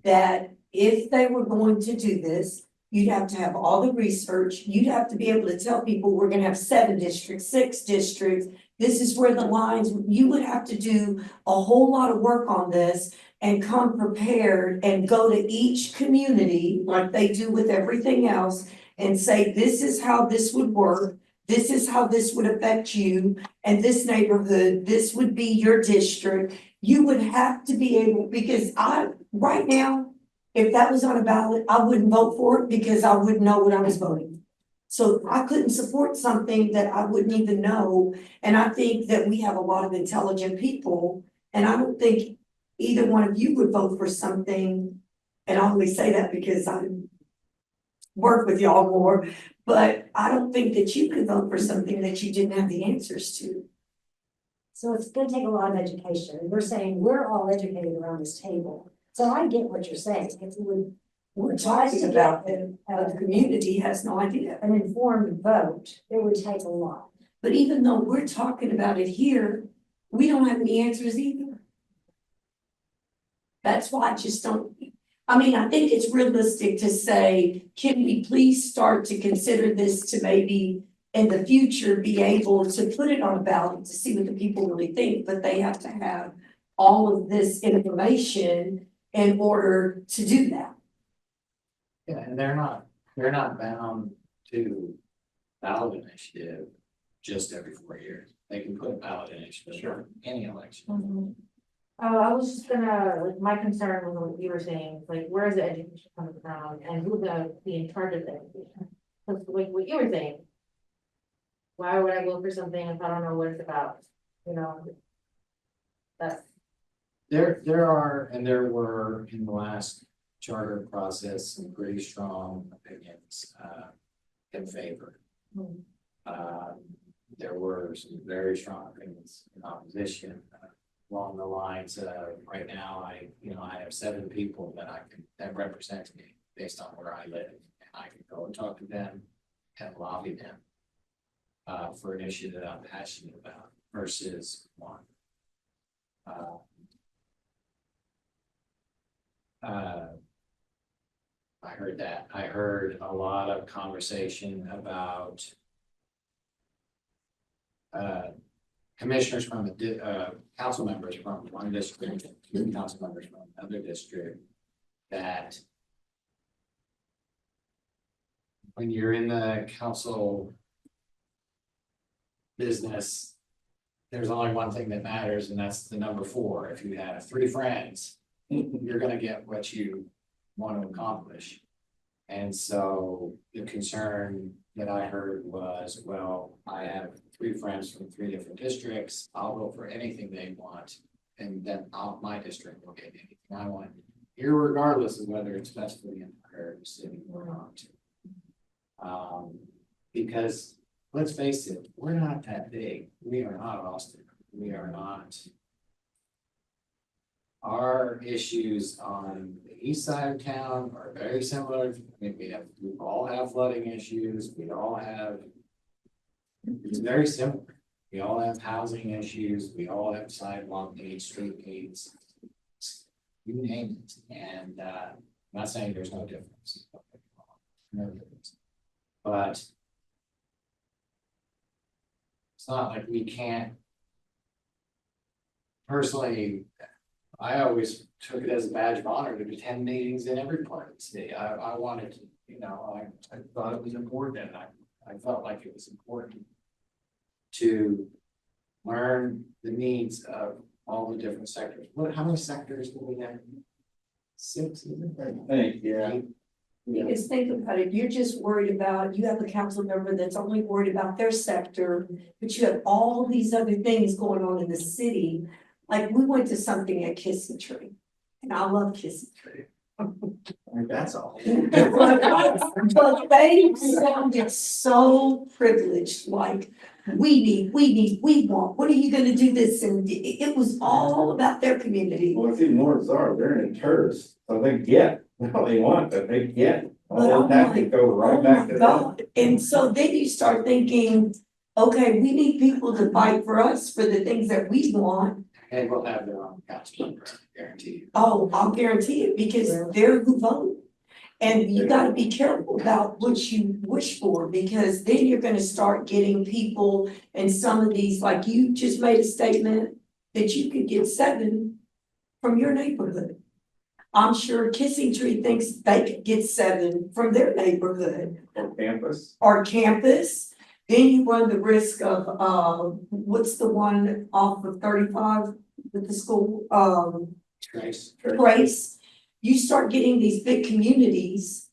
That if they were going to do this, you'd have to have all the research, you'd have to be able to tell people, we're gonna have 7 districts, 6 districts. This is where the lines, you would have to do a whole lot of work on this and come prepared and go to each community like they do with everything else and say, this is how this would work, this is how this would affect you and this neighborhood, this would be your district. You would have to be able, because right now, if that was on a ballot, I wouldn't vote for it because I wouldn't know what I was voting. So I couldn't support something that I wouldn't even know. And I think that we have a lot of intelligent people. And I don't think either one of you would vote for something. And I only say that because I work with y'all more, but I don't think that you could vote for something that you didn't have the answers to. So it's gonna take a lot of education. We're saying we're all educated around this table. So I get what you're saying. If we would. We're talking about it, the community has no idea. An informed vote, it would take a lot. But even though we're talking about it here, we don't have any answers either. That's why I just don't, I mean, I think it's realistic to say, can we please start to consider this to maybe in the future be able to put it on a ballot to see what the people really think, but they have to have all of this information in order to do that. Yeah, and they're not bound to ballot initiative just every 4 years. They can put a ballot initiative for any election. I was just gonna, like, my concern was what you were saying, like, where is the education coming from and who's gonna be in charge of the education? Cause like what you were saying. Why would I go for something if I don't know what it's about, you know? That's. There are, and there were in the last charter process, some pretty strong opinions, in favor. There were some very strong opinions in opposition, along the lines of, right now, I have 7 people that represent me based on where I live. And I can go and talk to them and lobby them, for an issue that I'm passionate about versus one. I heard that. I heard a lot of conversation about commissioners from council members from one district, 2 council members from another district, that when you're in the council business, there's only one thing that matters, and that's the number 4. If you have 3 friends, you're gonna get what you want to accomplish. And so the concern that I heard was, well, I have 3 friends from 3 different districts. I'll vote for anything they want, and then my district will get anything I want, irregardless of whether it's best for the entire city or not. Because let's face it, we're not that big. We are not Austin. We are not. Our issues on the east side of town are very similar. I mean, we all have flooding issues. It's very similar. We all have housing issues. We all have sidewalk needs, street needs. you name it, and, I'm not saying there's no difference. No difference. But it's not like we can't. Personally, I always took it as a badge of honor to attend meetings in every part of the city. I wanted to, you know, I thought it was important, and I felt like it was important to learn the needs of all the different sectors. How many sectors do we have? 6, isn't it? I think, yeah. Because think about it, you're just worried about, you have a council member that's only worried about their sector, but you have all these other things going on in the city. Like, we went to something at Kissing Tree, and I love Kissing Tree. That's all. But they sounded so privileged, like, we want, what are you gonna do this? And it was all about their community. Well, if you North are, they're in tourists, so they get what they want, but they get. But All I'm that like, could go right oh back my to them. God. And so then you start thinking, okay, we need people to fight for us for the things that we want. And we'll have their own council member, I guarantee you. Oh, I'll guarantee it, because they're who vote. And you gotta be careful about what you wish for, because then you're gonna start getting people and some of these, like you just made a statement that you could get 7 from your neighborhood. I'm sure Kissing Tree thinks they could get 7 from their neighborhood Or campus. or campus. Then you run the risk of, what's the one off of 35 with the school, Trace. Grace? You start getting these big communities,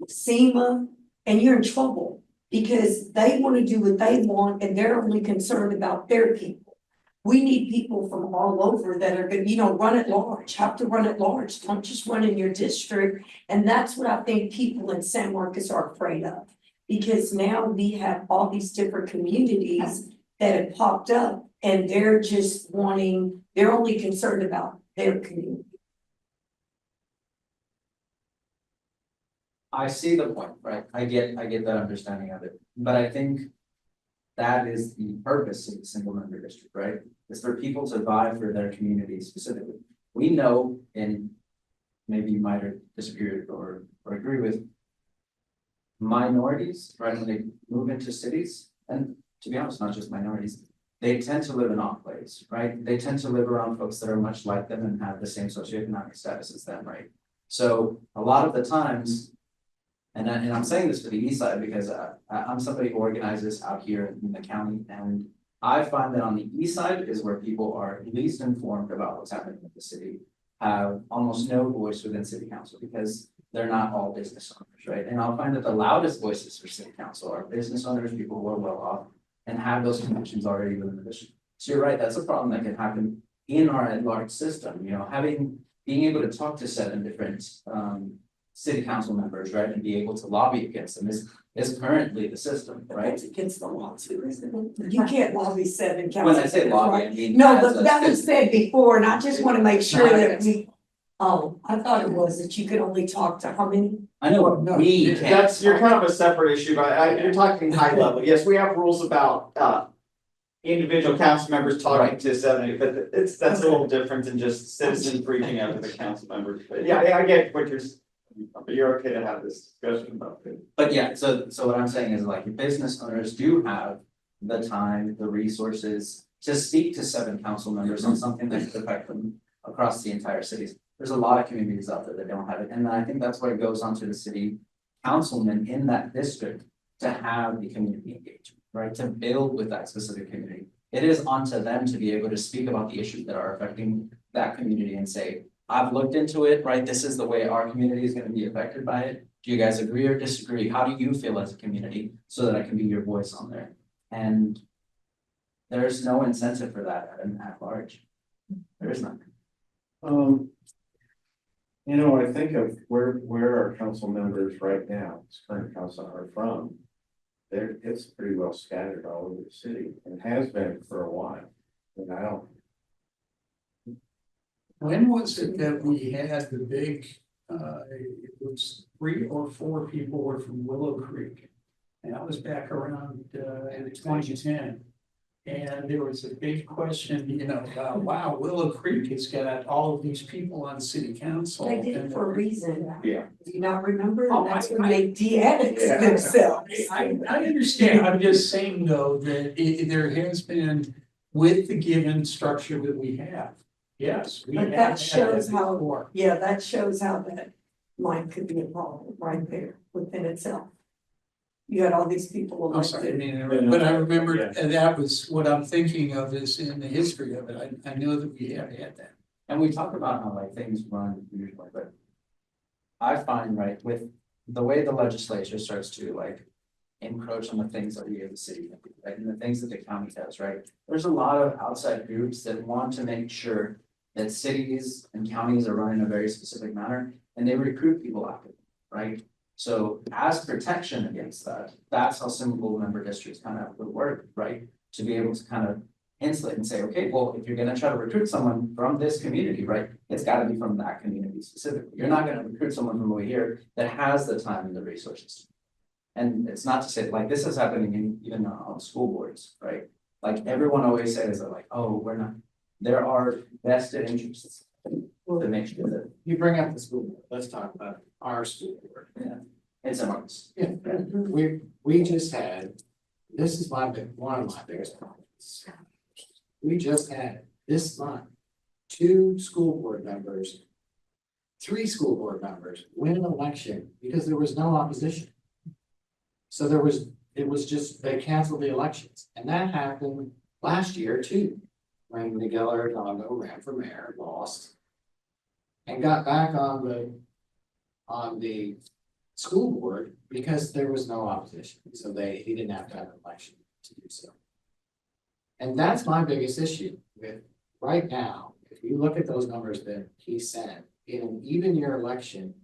SEMA, and you're in trouble because they want to do what they want and they're only concerned about their people. We need people from all over that are good, run at large, have to run at large, don't just run in your district. And that's what I think people in San Marcos are afraid of. Because now we have all these different communities that have popped up and they're just they're only concerned about their community. I see the point, right? I get that understanding of it, but I think that is the purpose of the single member district, right? It's for people to vie for their community specifically. We know, and maybe you might disagree or agree with, minorities, right, when they move into cities, and to be honest, not just minorities, they tend to live in enclaves, right? They tend to live around folks that are much like them and have the same socioeconomic status as them, right? So a lot of the times, and I'm saying this for the east side because I'm somebody who organizes out here in the county, and I find that on the east side is where people are least informed about what's happening with the city, have almost no voice within city council because they're not all business owners, right? And I'll find that the loudest voices for city council are business owners, people who are well off and have those connections already within the district. So you're right, that's a problem that can happen in our at-large system, being able to talk to 7 different city council members, right, and be able to lobby against them is currently the system, right? It's against the law too, isn't it? You can't lobby 7 council. When I say members, lobby, right? I mean. No, as but a that was citizen. said before, and I just want to make sure No, I that I thought it was that you could only talk to how many? I know we can't. You're kind of a separate issue, but you're talking high level. Yes, we have rules about individual council members talking to 70, but that's a little different than just citizens reaching out to the council members. But yeah, I get what but you're okay to have this discussion about it. But yeah, so what I'm saying is like business owners do have the time, the resources to speak to 7 council members on something that could affect them across the entire cities. There's a lot of communities out there that don't have it. And I think that's where it goes on to the city councilman in that district to have the community engagement, right? To build with that specific community. It is onto them to be able to speak about the issues that are affecting that community and say, I've looked into it, right? This is the way our community is going to be affected by it. Do you guys agree or disagree? How do you feel as a community so that I can be your voice on there? And there's no incentive for that at large. There is none. I think of where our council members right now, current council are from. It's pretty well scattered all over the city and has been for a while. And I don't. When was it that we had the big, it was 3 or 4 people were from Willow Creek? And that was back around in 2010. And there was a big question, you know, about, wow, Willow Creek has got all of these people on city council. They did it for a reason. Yeah. Do you not remember? Oh, And that's I- when they de-annexed Yeah. themselves. I understand, I'm just saying though, that there has been, with the given structure that we have, yes. we But have that had shows how- before. Yeah, that shows how that line could be a problem right there within itself. You had all these people I'm sorry, I elected. mean, but I remember Yeah. that was what I'm thinking of is in the history of it, I know that we have had that. And we talk about how like things run usually, but I find right with the way the legislature starts to like encroach on the things that we as a city, can do, right, and the things that the county does, right? There's a lot of outside groups that want to make sure that cities and counties are run in a very specific manner, and they recruit people after them, right? So as protection against that, that's how single member districts kind of would work, right? To be able to kind of insulate and say, okay, well, if you're gonna try to recruit someone from this community, right? It's gotta be from that community specifically. You're not gonna recruit someone from over here that has the time and the resources. And it's not to say, like, this is happening in even on school boards, right? Like, everyone always says that like, oh, we're not, there are vested interests to make sure that You bring up the school board, let's talk about our school board. it's amongst. Yeah, we just had, this is one of my biggest problems. We just had this month, 2 school board members, 3 school board members win an election because there was no opposition. So it was just, they canceled the elections, and that happened last year too. When Miguel Arredondo ran for mayor, lost. And got back on the school board because there was no opposition, so he didn't have to have an election to do so. And that's my biggest issue with right now, if you look at those numbers that he sent, in an even year election,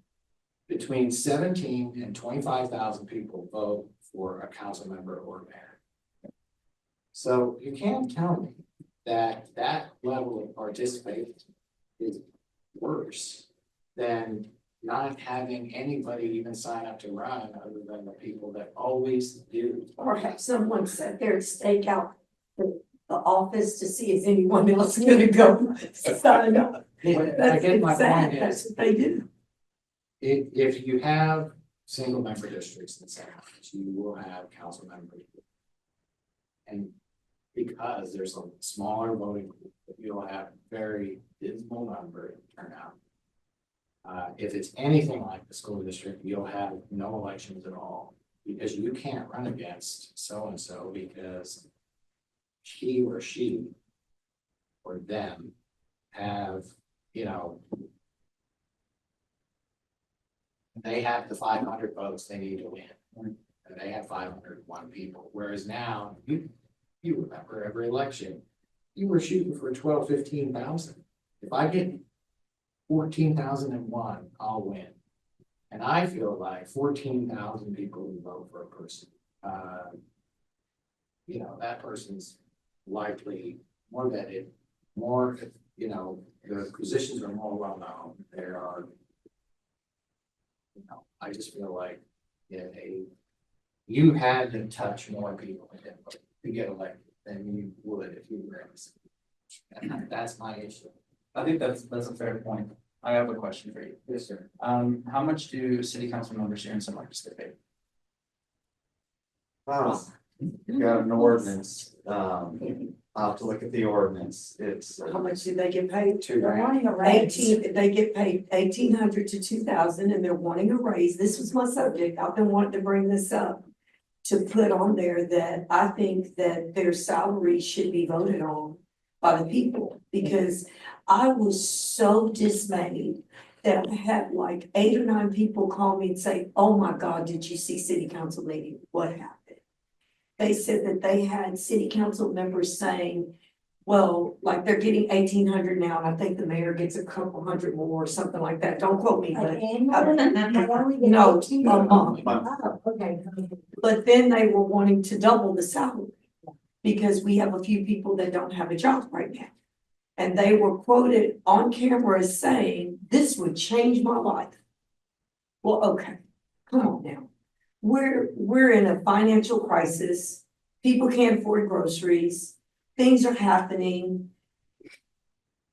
between 17 and 25,000 people vote for a council member or mayor. So you can't tell me that that level of participation is worse than not having anybody even sign up to run other than the people that always do. Or have someone sit there and stake out the office to see is anyone else gonna go sign up. I That's get my sad, point that's is, what they do. if you have single member districts in some counties, you will have council members. And because there's a smaller voting group, you'll have very dismal number turnout. If it's anything like the school district, you'll have no elections at all, because you can't run against so-and-so because he or she or them have, they have the 500 votes they need to win. And they have 501 people, whereas now, you remember every election, you were shooting for 12, 15,000. If I get 14,001, I'll win. And I feel like 14,000 people who vote for a person. That person's likely more vetted, more, the positions are more well known. There are, I just feel like, you had to touch more people to get elected than you would if you were in the city. And that's my issue. I think that's a fair point. I have a question for you. Yes, sir. How much do city council members here in San Marcos get paid? You got an ordinance, I'll have to look at the ordinance, it's. How much do they get paid? $2 They're grand. wanting a raise. 18, they get paid 1,800 to 2,000 and they're wanting a raise. This was my subject. I've been wanting to bring this up. To put on there that I think that their salary should be voted on by the people. Because I was so dismayed that I had like 8 or 9 people call me and say, oh my God, did you see city council meeting? What happened? They said that they had city council members saying, well, like they're getting 1,800 now, and I think the mayor gets a couple hundred more or something like that. Don't quote me, Like but annually, they only get no, 18. a month. Oh, okay. But then they were wanting to double the salary because we have a few people that don't have a job right now. And they were quoted on camera as saying, this would change my life. Well, okay, come on now. We're in a financial crisis. People can't afford groceries. things are happening.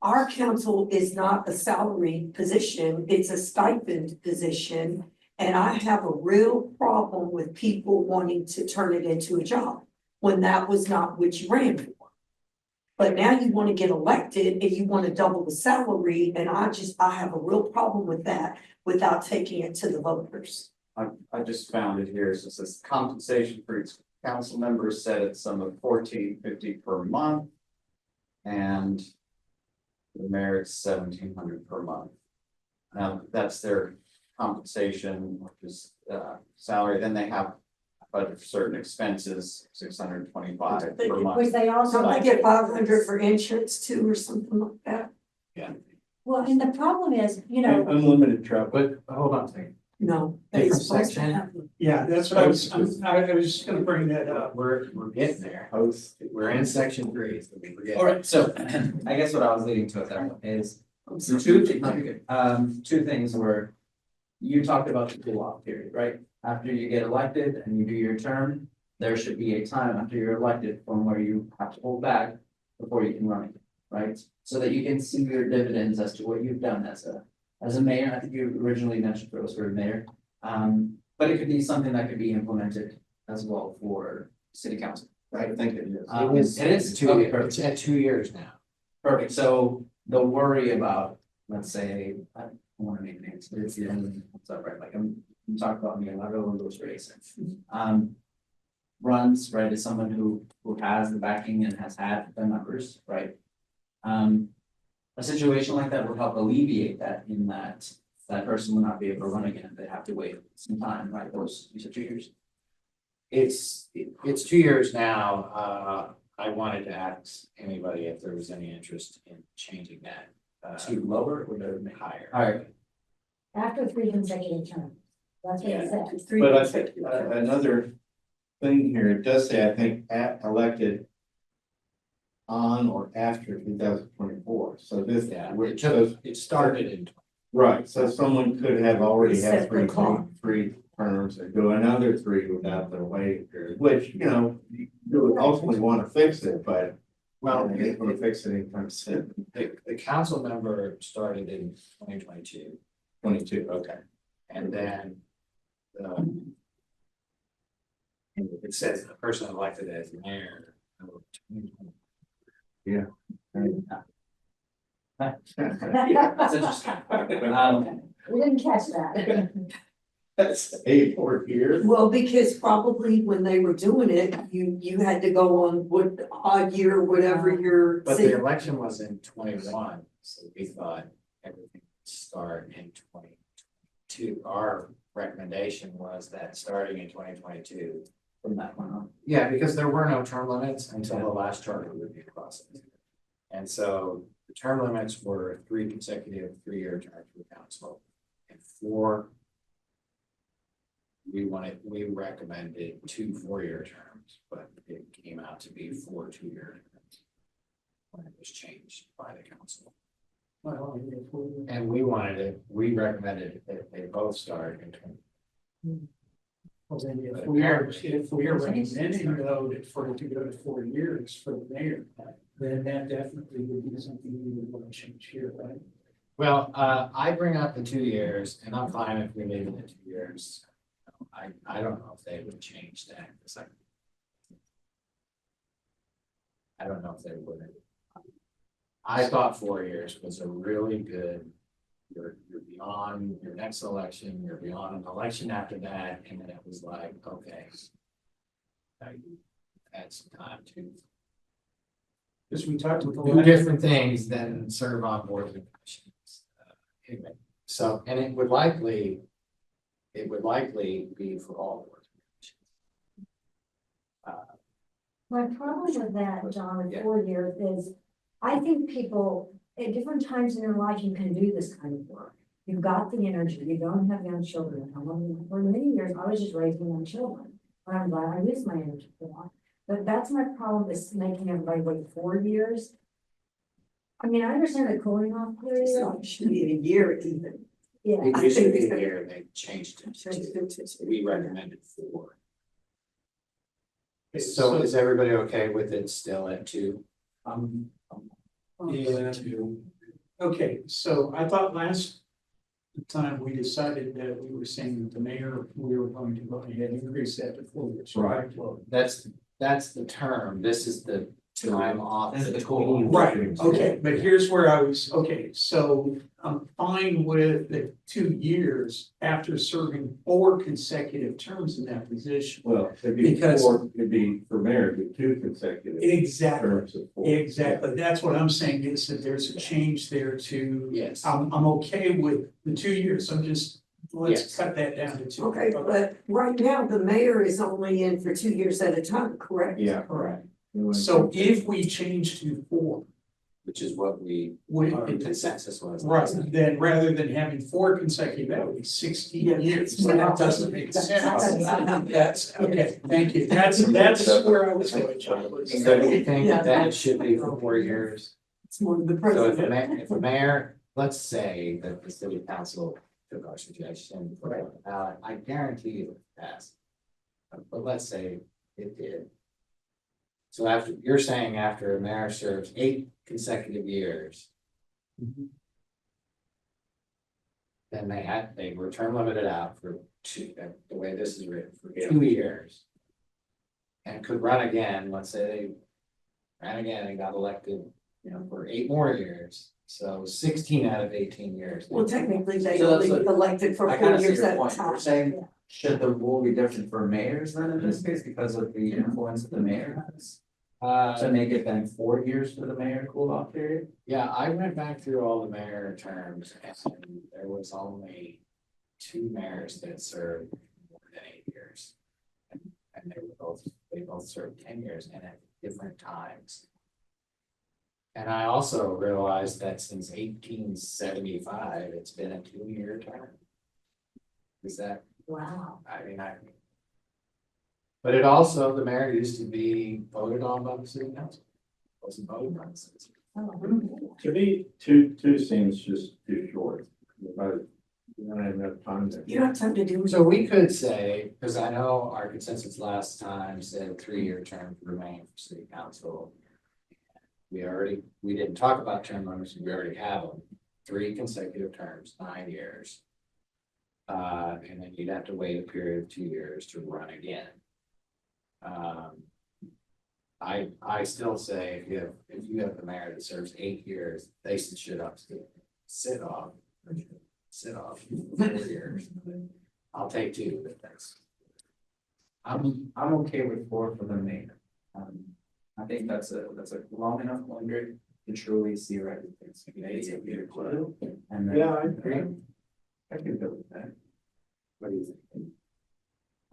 Our council is not a salaried position, it's a stipend position. And I have a real problem with people wanting to turn it into a job when that was not what you ran for. But now you want to get elected and you want to double the salary, and I have a real problem with that without taking it to the voters. I just found it here, so it says compensation for each council member set at sum of $14.50 per month. And the mayor is $1,700 per month. Now, that's their compensation, which is salary, then they have budget for certain expenses, $625 per month. Which they also. Don't I get 500 for insurance too, or something like that? Well, and the problem is, you know, Unlimited travel. But hold on a second. No. Different it's supposed to section. happen. Yeah, that's what I was just gonna bring that up. We're getting there. We're in section 3. So we're getting- All right, so I guess what I was leading to at that point is, so two things were, you talked about the cool off period, right? After you get elected and you do your term, there should be a time after you're elected from where you have to hold back before you can run again, right? So that you can see your dividends as to what you've done as a mayor. I think you originally mentioned Rose for mayor. But it could be something that could be implemented as well for city council. I think it is. It is Two, okay, it's perfect. at 2 years now. Perfect, so the worry about, let's say, I don't wanna make names, but it's the only, what's up, right, like, I'm talking about me, I'm not going to those races. Runs, right, is someone who has the backing and has had the numbers, right? A situation like that would help alleviate that in that person will not be able to run again, they have to wait some time, right, those, you said 2 years? It's 2 years now. I wanted to ask anybody if there was any interest in changing that. To lower or to to higher. Alright, after 3 consecutive terms. That's what it said. But I think another thing here, it does say, I think, elected on or after 2024. So this, Yeah, which it shows, started in. right, so someone could have already had Set the clock. three terms and go another 3 without the waiting period, which, you know, you would ultimately want to fix it, but Well, you ain't gonna fix it anytime soon. the council member started in 2022. 22, okay. And then. It says the person elected as mayor. Yeah. that's interesting. We didn't catch that. That's 8 more years. Well, because probably when they were doing it, you had to go on what odd year, whatever your. But the election was in 21, so we thought everything would start in 2022. Our recommendation was that starting in 2022. From that one on. Yeah, because there were no term limits until the last charter review process. And so the term limits were 3 consecutive 3-year terms for council and 4. We recommended 2 4-year terms, but it came out to be 4 2-year terms. When it was changed by the council. Well, And we recommended that they both start in 20. then if we are recommending though that for it to go to 4 years for the mayor, then that definitely would be something we would want to change here, right? Well, I bring up the 2 years and I'm fine if we leave it at 2 years. I don't know if they would change that. I don't know if they would. I thought 4 years was a really good. You're beyond your next election, you're beyond an election after that, and then it was like, okay. Add some time to Because we talked with the. do different things than serve on boards and commissions. Anyway, so, and it would likely be for all boards. and commissions. My problem with that, John, with Yeah. 4 years is, I think people, at different times in their life, you can do this kind of work. You've got the energy, you don't have young children at home. For many years, I was just raising young children. And I'm glad I used my energy for that. But that's my problem, is making everybody wait 4 years. I mean, I understand the cooling off period. So it should be a year even. Yeah, It I used to think be it's- here, they changed it to, we recommended 4. So is everybody okay with it still at 2? Yeah. Okay, so I thought last time we decided that we were saying that the mayor, we were going to go ahead and increase that to 4 years. Right. Well, That's the term. This is the time off. That's the between. right, okay, but here's where I was, okay, so I'm fine with the 2 years after serving 4 consecutive terms in that position. Well, it'd be Because- it'd be for mayor, it'd be 2 consecutive Exactly, terms of 4. exactly, that's what I'm saying, is that there's a change there to. Yes. I'm okay with the 2 years, I'm just, let's Yes. cut that down to 2. Okay, but right now, the mayor is only in for 2 years at a time, correct? Yeah. Correct. So if we change to 4, Which is what our consensus was. right, then rather than having 4 consecutive, that would be 16 Yeah. years, so that doesn't make sense. That's- That's, okay, thank you, that's where I was going, John. So do you think Yeah. that it should be for 4 years? It's more the So president. if the mayor, let's say that the city council took our suggestion, put it on the ballot, I guarantee it would pass. But let's say it did. So you're saying after a mayor serves 8 consecutive years. Then they were term limited out for 2, the way this is written, for 2 years. And could run again, let's say they ran again and got elected, for 8 more years. So 16 out of 18 years. Well, technically, they So only that's elected for I 4 kind of see years your at a point. time. We're saying, should the rule be different for mayors then in this case because of the influence that the mayor has? To make it then 4 years for the mayor cool off period? Yeah, I went back through all the mayor terms and there was only 2 mayors that served more than 8 years. And they both served 10 years and at different times. And I also realized that since 1875, it's been a 2-year term. Is that, Wow. but it also, the mayor used to be voted on by the city council. Wasn't voted on the city. To me, 2 seems just too short. But you don't have enough time there. You don't have time to do. So we could say, because I know our consensus last time said 3-year term to remain for city council. We didn't talk about term limits, we already have them, 3 consecutive terms, 9 years. And then you'd have to wait a period of 2 years to run again. I still say if you have the mayor that serves 8 years, they should sit off 4 years. I'll take 2, but that's. I'm okay with 4 for the mayor. I think that's a long enough window to truly see where everything's made, get a clue. And then. Yeah, I can go with that. What do you think?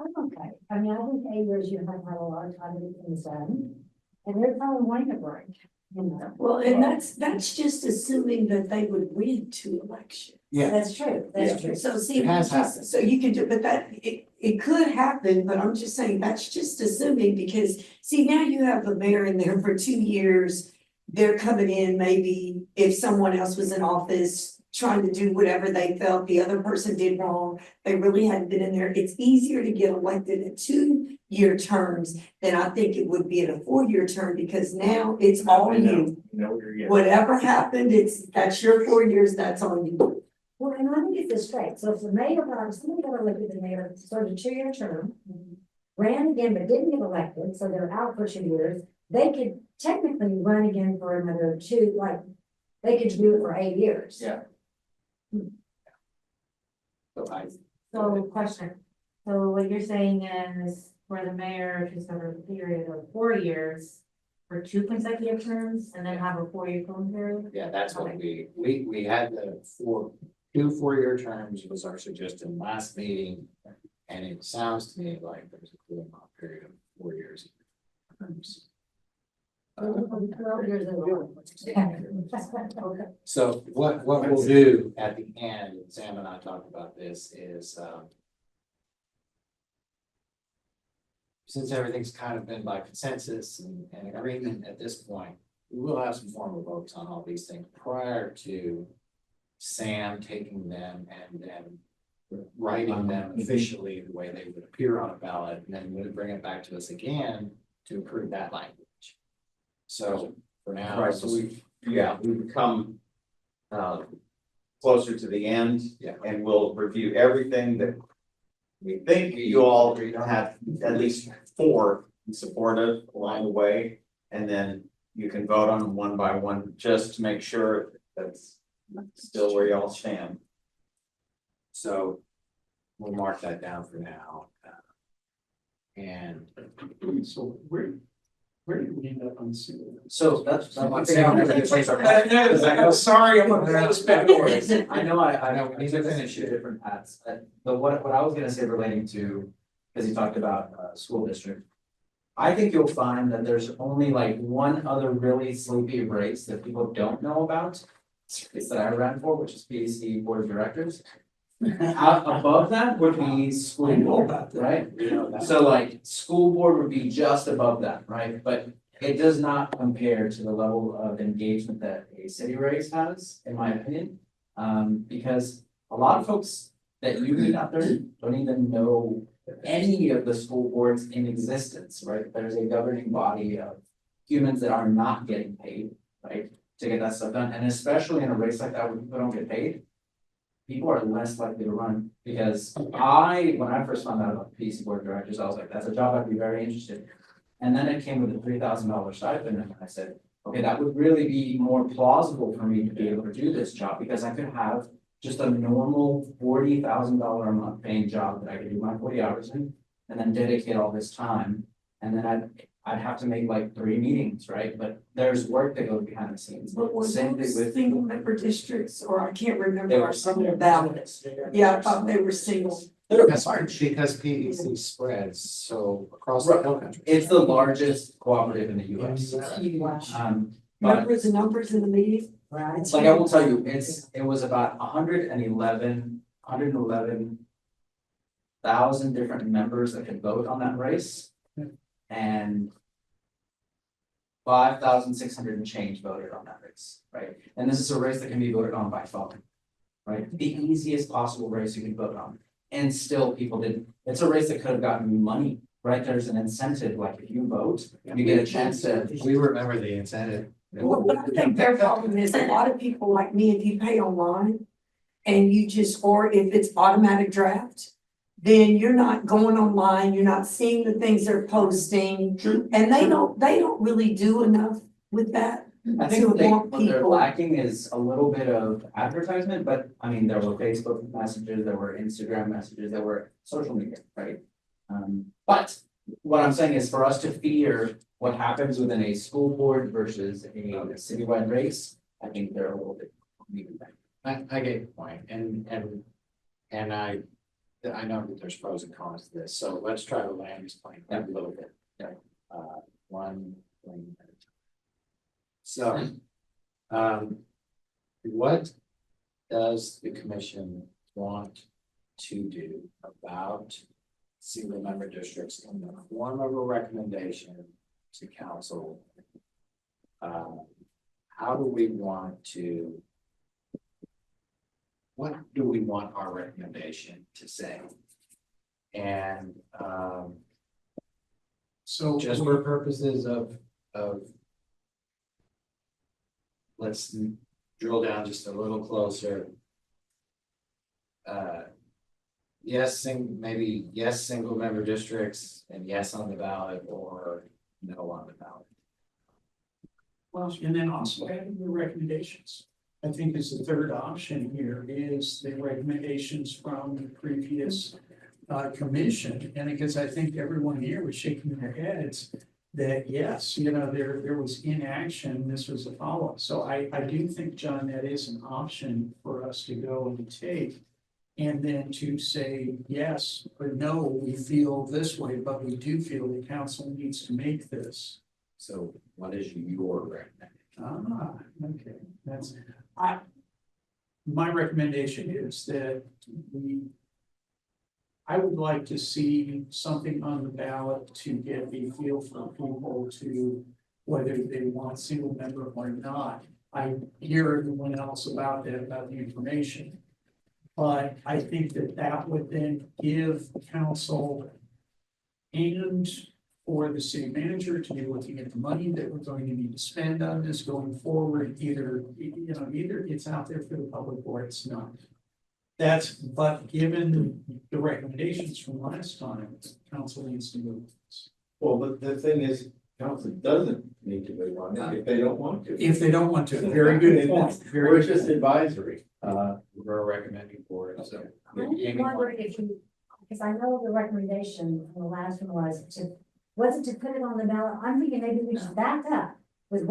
I'm okay. I mean, I think 8 years, you have had a lot of time to get things done. And they're probably wanting a break, Well, and that's just assuming that they would win 2 elections. Yeah. That's true, that's true. So see, It has happened. so you can do, but it could happen, but I'm just saying, that's just assuming, because see, now you have the mayor in there for 2 years. They're coming in, maybe if someone else was in office trying to do whatever they felt the other person did wrong, they really hadn't been in there. It's easier to get elected in 2-year terms than I think it would be in a 4-year term, because now it's all I know, you. you know where you're getting. Whatever happened, that's your 4 years, that's all you. Well, and I think it's this straight. So if the mayor, somebody got elected, the mayor served a 2-year term, ran again but didn't get elected, so they're out for 2 years, they could technically run again for another 2, like, they could do it for 8 years. Yeah. So question, so what you're saying is for the mayor to serve a period of 4 years for 2 consecutive terms and then have a 4-year cooling period? Yeah, that's what we had the 2 4-year terms was our suggestion last meeting. And it sounds to me like there's a cooling off period of 4 years. 12 years in a row. Okay. So what we'll do at the end, and Sam and I talked about this, is since everything's kind of been by consensus and agreement at this point, we will have some formal votes on all these things prior to Sam taking them and then writing them officially the way they would appear on a ballot, and then we'll bring it back to us again to approve that language. So for now. Right, so we become closer to the end. Yeah. And we'll review everything that we think you all have at least 4 supportive along the way. And then you can vote on them one by one, just to make sure that's still where y'all stand. So we'll mark that down for now. And So where did we end up on single? So that's one thing. Sorry, I'm a I know, I know, these are finish two different paths, but what I was gonna say relating to, because you talked about, school district. I think you'll find that there's only like one other really sleepy race that people don't know about. It's that I ran for, which is PDC Board of Directors. Above that would be school board, right? So like, school board would be just above that, right? But it does not compare to the level of engagement that a city race has, in my opinion. Because a lot of folks that you meet out there don't even know any of the school boards in existence, right? There's a governing body of humans that are not getting paid, right? To get that stuff done, and especially in a race like that where people don't get paid. People are less likely to run, because when I first found out about the PC Board of Directors, I was like, that's a job I'd be very interested in. And then it came with a $3,000 stipend, and I said, okay, that would really be more plausible for me to be able to do this job, because I could have just a normal $40,000 a month paying job that I could do my 40 hours in, and then dedicate all this time. And then I'd have to make like 3 meetings, right? But there's work that goes behind the scenes. But was Same thing those with. single member districts, or I can't They remember, were or something about it? Yeah, I thought they were single. that's hard because PDC spreads so across the whole country. It's the largest cooperative in the US. But Remember the numbers in the meeting? Right. it's like, I will tell you, it was about 111,000 different members that could vote on that race. And 5,600 and change voted on that race, right? And this is a race that can be voted on by phone, right? The easiest possible race you can vote on. And still people didn't. It's a race that could have gotten you money, right? There's an incentive, like if you vote, you get a chance to. We remember the incentive. Well, but I think their problem is a lot of people like me, if you pay online and you just, or if it's automatic draft, then you're not going online, you're not seeing the things they're posting. And they don't really do enough with that. I think what they're lacking is a little bit of advertisement, but I mean, there were Facebook messages, there were Instagram messages, there were social media, right? But what I'm saying is for us to fear what happens within a school board versus a citywide race, I think they're a little bit. I get your point, and I know that there's pros and cons to this, so let's try to land this plane a little bit. Yeah. One plane at a time. So, what does the commission want to do about single member districts in the form of a recommendation to council? How do we want to? What do we want our recommendation to say? And So just for purposes of let's drill down just a little closer. Yes, maybe yes, single member districts, and yes on the ballot, or no on the ballot. Well, and then also adding the recommendations. I think is the third option here is the recommendations from the previous commission. And because I think everyone here was shaking their heads that yes, there was inaction, this was a follow-up. So I do think, John, that is an option for us to go and take. And then to say yes or no, we feel this way, but we do feel the council needs to make this. So what is your recommendation? Okay, my recommendation is that I would like to see something on the ballot to get a feel for people to whether they want single member or not. I hear everyone else about that, about the information. But I think that would then give council and for the city manager to be looking at the money that we're going to need to spend on this going forward, either it's out there for the public or it's not. But given the recommendations from last time, council needs to move this. Well, but the thing is, council doesn't need to move on it if they don't want to. If they don't want to, very good point, We're very just good. advisory. We're recommending for it, so. I'm just wondering if you, because I know the recommendation from the last one was it to put it on the ballot? I'm thinking maybe we should back up with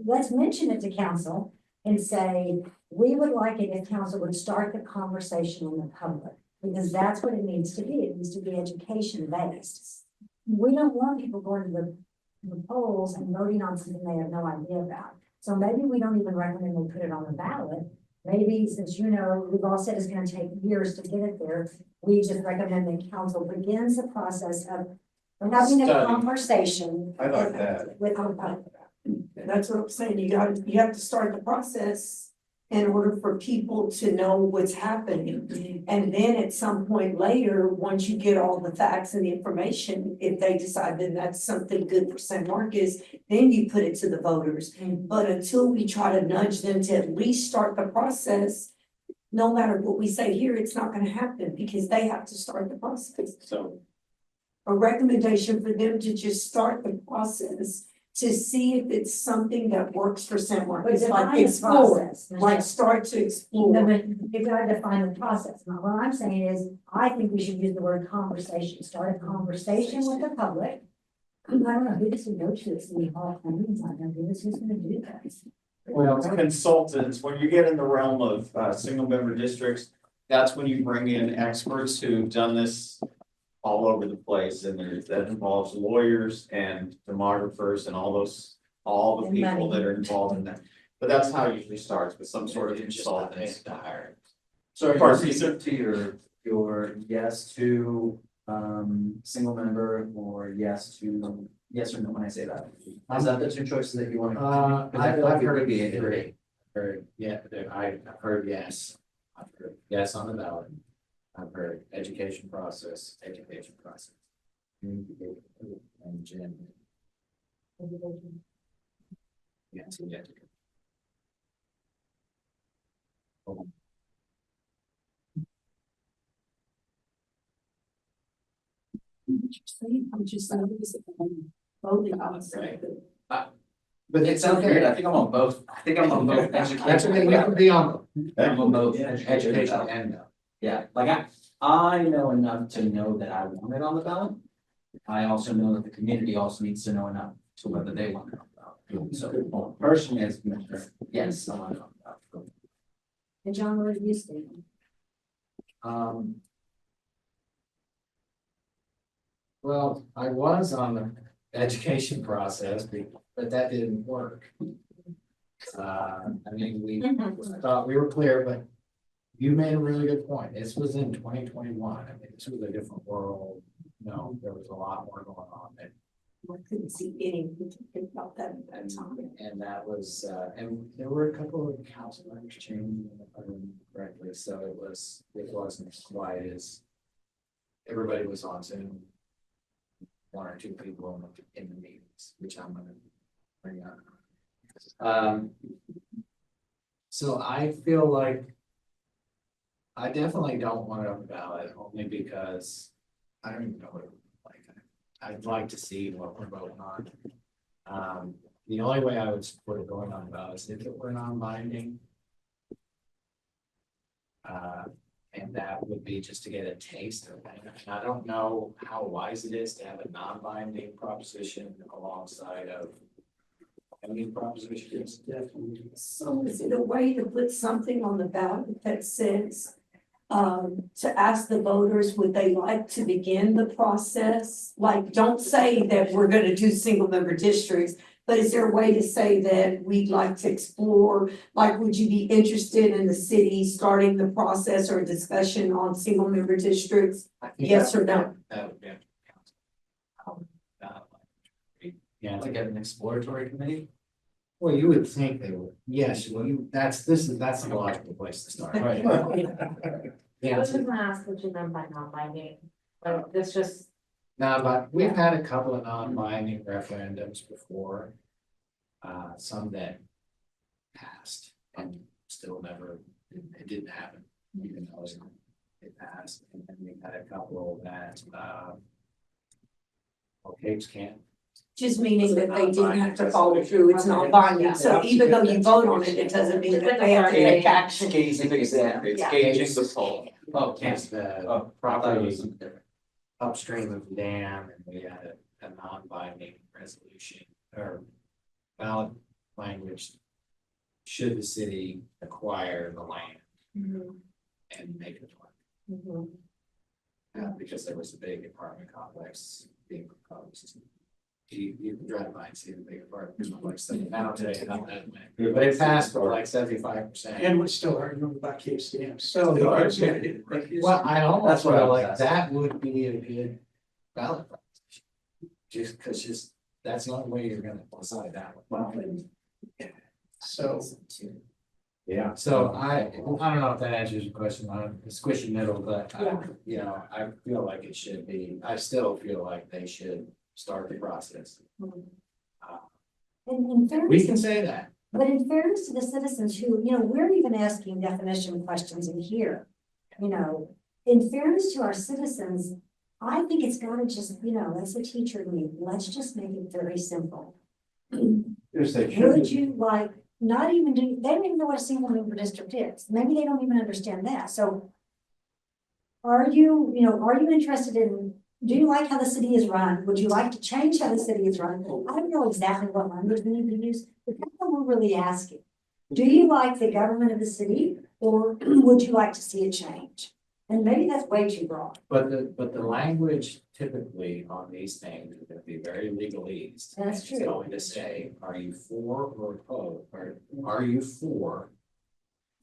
let's mention it to council and say, we would like it if council would start the conversation on the public, because that's what it needs to be. It needs to be education based. We don't want people going to the polls and voting on something they have no idea about. So maybe we don't even recommend we put it on the ballot. Maybe since we've all said it's gonna take years to get it there, we just recommend that council begins the process of having a Study. conversation. I like that. With the public. That's what I'm saying, you have to start the process in order for people to know what's happening. And then at some point later, once you get all the facts and the information, if they decide that that's something good for San Marcos, then you put it to the voters. But until we try to nudge them to at least start the process, no matter what we say here, it's not gonna happen because they have to start the process. So, A recommendation for them to just start the process to see if it's something that works for San Marcos, But like define the explore, process. like start to No, explore. but you've got to define the process. Now, what I'm saying is, I think we should use the word conversation, start a conversation with the public. I don't know who this would go to, it's the hall, I mean, it's not gonna do this, who's gonna do this? Well, consultants, when you get in the realm of single member districts, that's when you bring in experts who've done this all over the place, and that involves lawyers and demographers and all the And people money. that are involved in that. But that's how it usually starts, with some sort of It's just not consultants. paying to hire. So Pardon me, to your yes to, single member or yes or no when I say that? Is that the two choices that you want? I've heard three. I've heard yes. I've heard yes on the ballot. I've heard education process. And Jen. Yes, yeah. I'm just voting on Right. But it sounds weird, I think I'm on both, education. That's okay, you can be on I'm on both. education and no. Yeah, like I know enough to know that I want it on the ballot. I also know that the community also needs to know enough to whether they want it on the ballot. So personally, as commissioner, yes, I want it on the ballot. And John, where do you stand? Well, I was on the education process, but that didn't work. I mean, I thought we were clear, but you made a really good point. This was in 2021. I mean, this was a different world. No, there was a lot more going on there. I couldn't see anything about that at that time. And that was, and there were a couple of council members changing, if I remember correctly, so it wasn't as quiet as everybody was on Zoom. One or two people in the meetings, which I'm gonna bring up. So I feel like I definitely don't want it on the ballot, only because I don't even know what it would look like. I'd like to see what we're voting on. The only way I would support it going on the ballot is if it were non-binding. And that would be just to get a taste of it. And I don't know how wise it is to have a non-binding proposition alongside of any propositions. Definitely. So is it a way to put something on the ballot that says, to ask the voters, would they like to begin the process? Like, don't say that we're gonna do single member districts, but is there a way to say that we'd like to explore? Like, would you be interested in the city starting the process or discussion on single member districts? I think Yes that or no? That would be. Yeah, Like an exploratory committee? well, you would think they would, yes, well, that's the logical place to start, right? I Yeah, was just gonna ask what you meant by non-binding, like this just No, but we've had a couple of non-binding referendums before. Some that passed and still never, it didn't happen, even though it passed. And then we've had a couple that, well, Cape's Camp. Just meaning that they didn't have to follow through, it's not binding, so even though you vote on it, it doesn't mean that they have to take action. Gauging exam, it's Yeah. gauging the poll. Oh, It's the property upstream of the dam, and we had a non-binding resolution or ballot language. Should the city acquire the land and make it work? Because there was a big apartment complex being proposed. You can drive by and see the big apartment complex, so now today, not that way, but it passed for like 75%. And we're still arguing about Cape Stamps, so. Still Well, I almost That's what I feel was like asking. that would be a good ballot proposition. Just, that's the only way you're gonna decide that one. So, Yeah. So I don't know if that answers your question on the squishy middle, but you know, I feel like it should be, I still feel like they should start the process. In We fairness, can say that. but in fairness to the citizens who, we're even asking definition questions in here. In fairness to our citizens, I think it's gotta just, as a teacher in me, let's just make it very simple. Yes, they Would should. you like, not even do, they don't even know what a single member district is, maybe they don't even understand that, so. Are you interested in, do you like how the city is run? Would you like to change how the city is run? I don't know exactly what language we need to use, but that's what we're really asking. Do you like the government of the city, or would you like to see it change? And maybe that's way too broad. But the language typically on these things is gonna be very legalese. That's It's true. going to say, are you for or opposed, or are you for?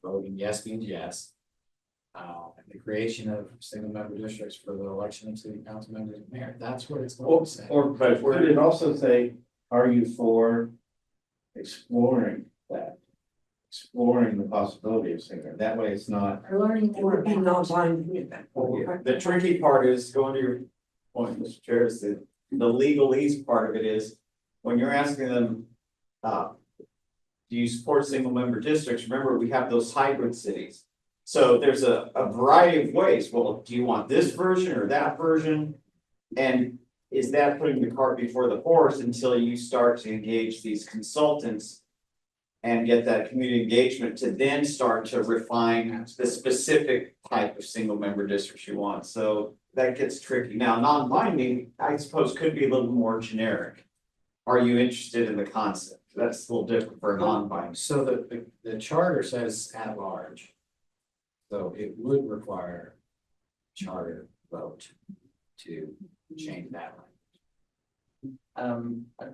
Voting yes means yes. The creation of single member districts for the election of city council members and mayor, that's what it's going to say. But would it also say, are you for exploring that? Exploring the possibility of single, that way it's not. Or learning It more would be about. non-binding at that point. The tricky part is going to your point, Mr. Chair, is the legalese part of it is when you're asking them, do you support single member districts? Remember, we have those hybrid cities. So there's a variety of ways. Well, do you want this version or that version? And is that putting the cart before the horse until you start to engage these consultants and get that community engagement to then start to refine the specific type of single member districts you want? So that gets tricky. Now, non-binding, I suppose, could be a little more generic. Are you interested in the concept? That's a little different for a non-binding. So the charter says at large. So it would require charter vote to change that.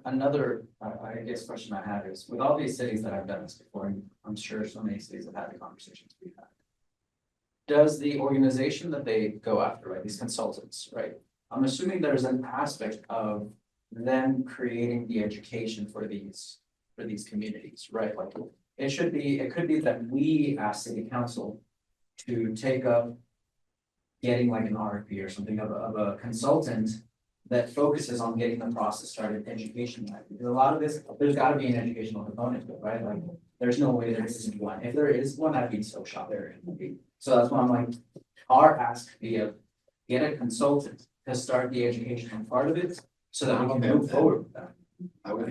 Another, I guess question I have is, with all these cities that I've done this before, and I'm sure so many cities have had the conversations we've had. Does the organization that they go after, right, these consultants, right? I'm assuming there's an aspect of them creating the education for these communities, right? Like, it could be that we ask city council to take up getting like an RFP or something of a consultant that focuses on getting the process started education. Because a lot of this, there's gotta be an educational component to it, right? Like, there's no way there isn't one. If there is one, I'd be so shocked there. So that's why I'm like, our ask could be get a consultant to start the educational part of it, so that we can move forward with that. I would.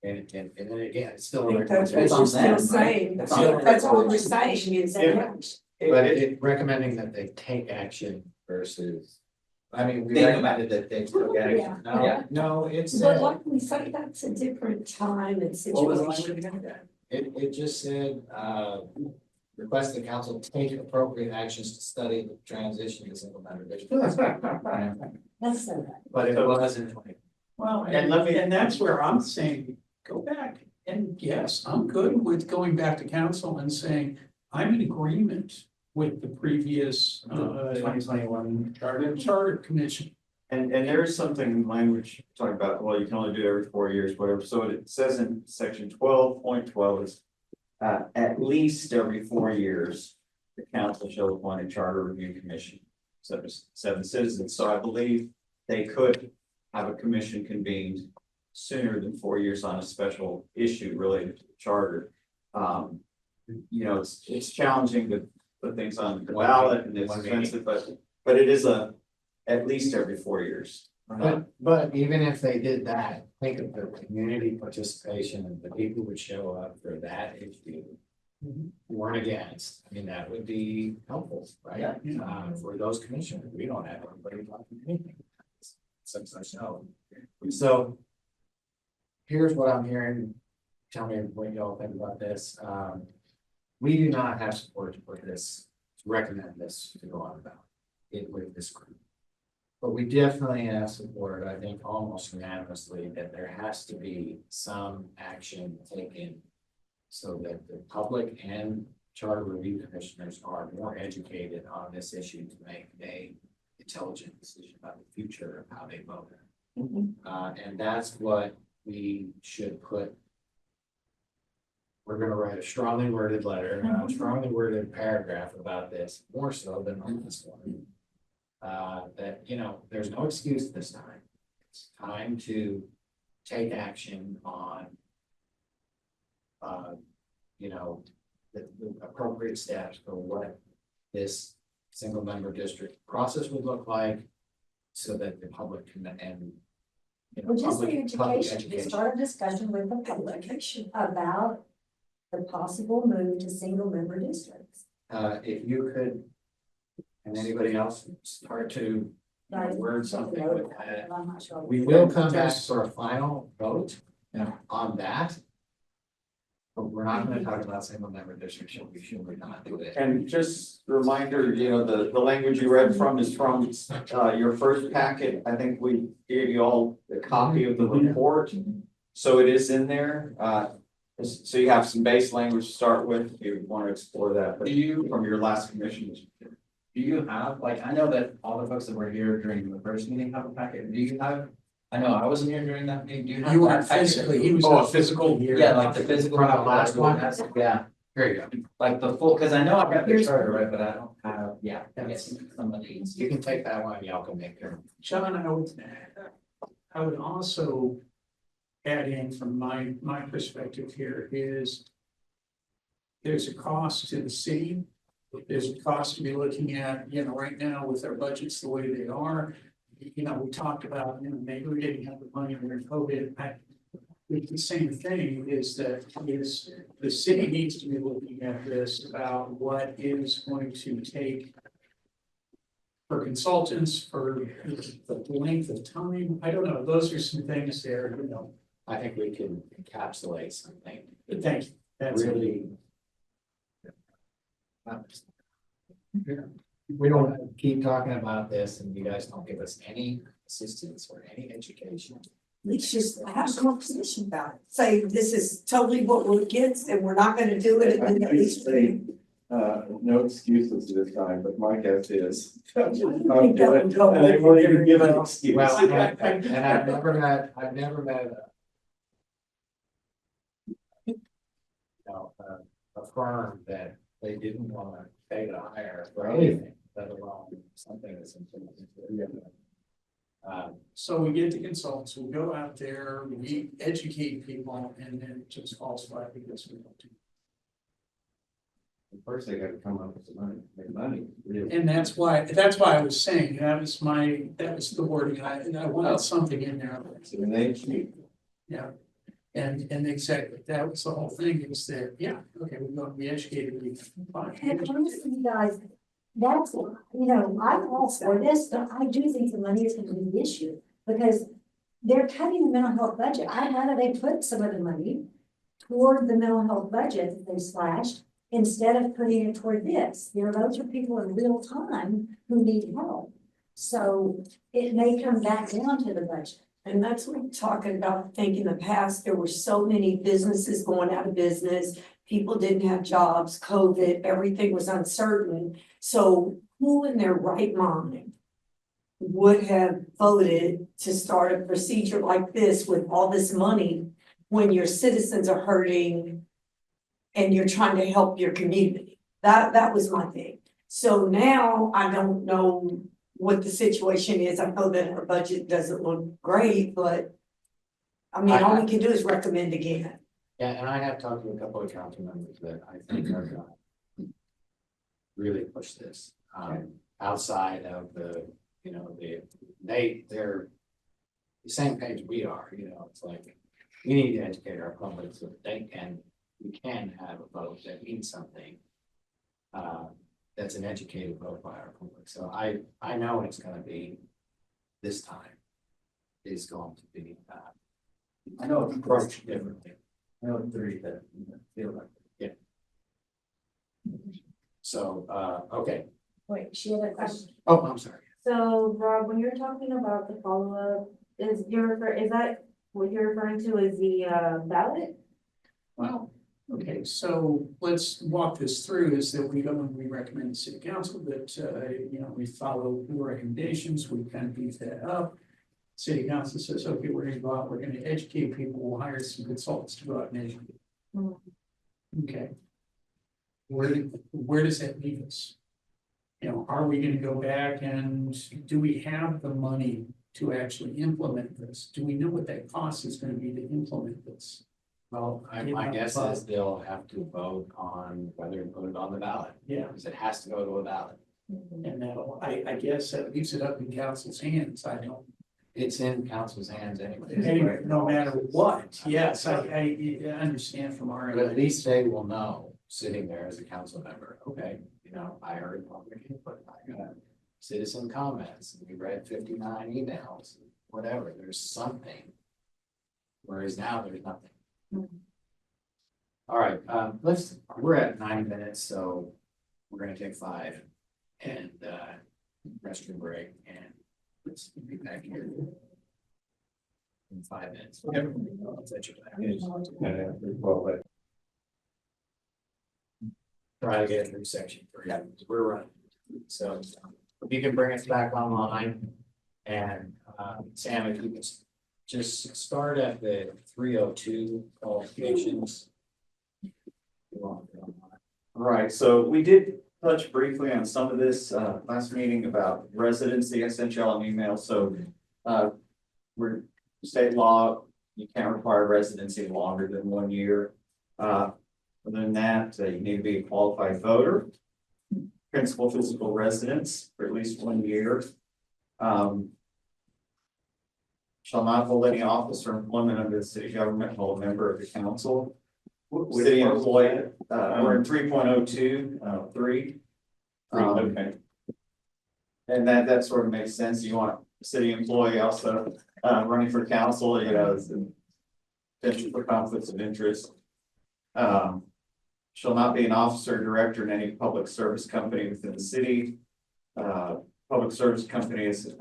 And then again, it's still. I think that's what It's on we're still them, right? saying, It's on them. that's what we're saying is that. But it recommending that they take action versus, I mean, we Think recommended that they took action. Yeah. No, it's. But like we say, that's a different time and What was the situation. language again? It just said, request the council take appropriate actions to study the transition to single member districts. That's so bad. But it wasn't. well, And let me- and that's where I'm saying, go back. And yes, I'm good with going back to council and saying, I'm in agreement with the previous, 2021 charter commission. And there is something in language talking about, well, you can only do it every 4 years, whatever. So it says in section 12.12 is at least every 4 years, the council shall appoint a charter review commission. So there's 7 citizens. So I believe they could have a commission convened sooner than 4 years on a special issue related to the charter. You know, it's challenging to put things on the ballot and it's One meeting. expensive, but it is at least every 4 years. But even if they did that, think of the community participation and the people who would show up for that issue. Weren't against, I mean, that would be helpful, right? For those commissioners, we don't have anybody talking anything. Since I know. So. Here's what I'm hearing. Tell me what y'all think about this. We do not have support to put this, to recommend this to go on about it with this group. But we definitely have support, I think almost unanimously, that there has to be some action taken. So that the public and charter review commissioners are more educated on this issue to make an intelligent decision about the future of how they vote. And that's what we should put. We're gonna write a strongly worded letter, a strongly worded paragraph about this, more so than on this one. That, you know, there's no excuse this time. It's time to take action on you know, the appropriate steps for what this single member district process would look like. So that the public can, and. You know, Well, just the public education, to start a discussion with the public about the possible move to single member districts. If you could, and anybody else start to word something with that. I'm not sure. We will come back for a final vote on that. But we're not gonna talk about single member districts, we should not do it. And just a reminder, you know, the language you read from is from your first packet. I think we gave you all a copy of the report. So it is in there. So you have some base language to start with if you want to explore that, but from your last commission. Do you have, like, I know that all the folks that were here during the first meeting have a packet, do you have? I know I wasn't here during that meeting, do you have? You weren't that packet? physically, he was Oh, a physical here. Yeah, like the physical. From the last one? Yeah, Here you go. like the full, cause I know I've got the charter, right, but I don't have, yeah, yes, somebody. You can take that one, y'all can make it. John, I would also add in from my perspective here is there's a cost to the city. There's a cost to be looking at, you know, right now with our budgets the way they are. You know, we talked about, you know, maybe we didn't have the money during COVID. It's the same thing is that the city needs to be looking at this about what is going to take for consultants, for the length of time. I don't know. Those are some things there, you know. I think we can encapsulate something. But thank you. That's Really. We don't keep talking about this and you guys don't give us any assistance or any education. Let's just have a conversation about it. Say, this is totally what we're against and we're not gonna do it. And then at least No excuses this time, but my guess is. think that would go And they won't even give an excuse. Well, and I've never met a firm that they didn't want to pay to hire for anything, let alone something that's important. so we get the consultants, we go out there, we educate people, and then it just falls flat because we don't do. First, they gotta come up with the money, make money. really. And that's why I was saying, that was the wording, and I wanted something in there. And they keep. Yeah, and exactly, that was the whole thing, is that, yeah, okay, we're going to be educated, we fine. And honestly, you guys, that's, you know, I'm all for this, but I do think the money is gonna be the issue. Because they're cutting the mental health budget. I'd rather they put some of the money toward the mental health budget that they slashed, instead of putting it toward this. You know, those are people in real time who need help. So it may come back down to the budget. And that's what I'm talking about. I think in the past, there were so many businesses going out of business. People didn't have jobs, COVID, everything was uncertain. So who in their right mind would have voted to start a procedure like this with all this money when your citizens are hurting and you're trying to help your community? That was my thing. So now I don't know what the situation is. I know that our budget doesn't look great, but I mean, all we can do is recommend again. Yeah, and I have talked to a couple of council members that I think are gonna really push this, outside of the, you know, they're the same page we are, you know, it's like, we need to educate our public so that we can have a vote that means something. That's an educated vote by our public, so I know it's gonna be, this time is going to be, I know it's approached differently. I know three that feel like, yeah. So, okay, Wait, she had a question. oh, I'm sorry. So Rob, when you're talking about the follow-up, is that what you're referring to as the ballot? Well, okay, so let's walk this through is that we go and we recommend to city council that, you know, we follow the recommendations, we kind of beef that up. City council says, okay, we're gonna go out, we're gonna educate people, we'll hire some consultants to go out and educate. Mhm. Okay. Where does that leave us? You know, are we gonna go back and do we have the money to actually implement this? Do we know what that cost is gonna be to implement this? Well, my guess is they'll have to vote on whether to put it on the ballot, Yeah, because it has to go to a ballot. and that'll, I guess that leaves it up in council's hands. I don't. It's in council's hands anyway. Anyway, no matter what, yes, I understand from our. But at least they will know, sitting there as a council member, okay, you know, I heard public input, I got citizen comments, we read 59 emails, whatever, there's something. Whereas now there's nothing. All right, we're at 9 minutes, so we're gonna take 5 and restroom break, and let's be back here in 5 minutes. I'll set you back. Try to get through section 3. We're running. So if you can bring us back online, and Sam, if you can just start at the 302 qualifications. All right, so we did touch briefly on some of this last meeting about residency. I sent y'all an email, so we're state law, you can't require residency longer than 1 year. Other than that, you need to be a qualified voter, principal physical residence for at least 1 year. Shall not hold any office or employment under the city government, hold a member of the council. City employee, we're in 3.02, 3. Okay. And that sort of makes sense. You want a city employee also running for council, you know, potential for conflicts of interest. Shall not be an officer or director in any public service company within the city. Public service company is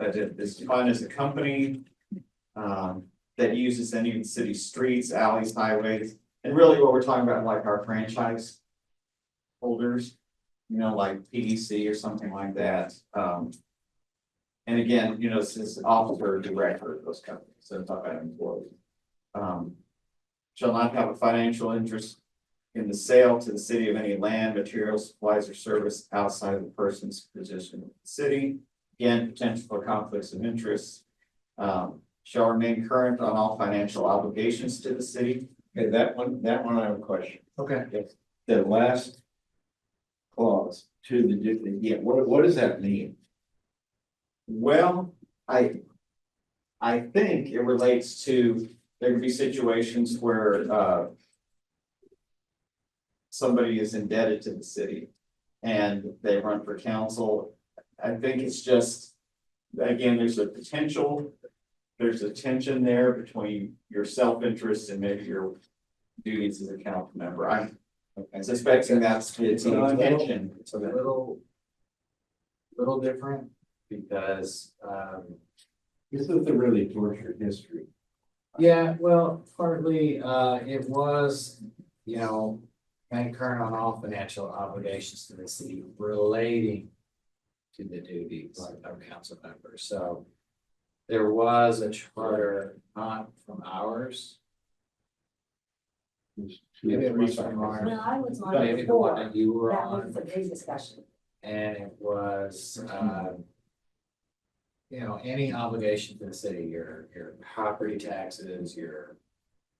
defined as a company that uses any of the city streets, alleys, highways, and really what we're talking about, like our franchise holders, you know, like PDC or something like that. And again, you know, this is officer or director of those companies, so I'm talking about employees. Shall not have a financial interest in the sale to the city of any land, materials, supplies, or service outside of the person's position in the city. Again, potential for conflicts of interest. Shall remain current on all financial obligations to the city. Okay, that one I have a question. Okay. The last clause to yeah, what does that mean? Well, I think it relates to, there can be situations where somebody is indebted to the city and they run for council. I think it's just, again, there's a tension there between your self-interest and maybe your duties as a council member. I'm suspecting that's the intention. It's a little different because This is a really tortured history. yeah, well, partly it was, you know, remain current on all financial obligations to the city relating to the duties of council members. So there was a charter, not from ours. Maybe it was from ours. When I was on Maybe the one before, that you were that on, was a big discussion. and it was any obligation to the city, your property taxes, your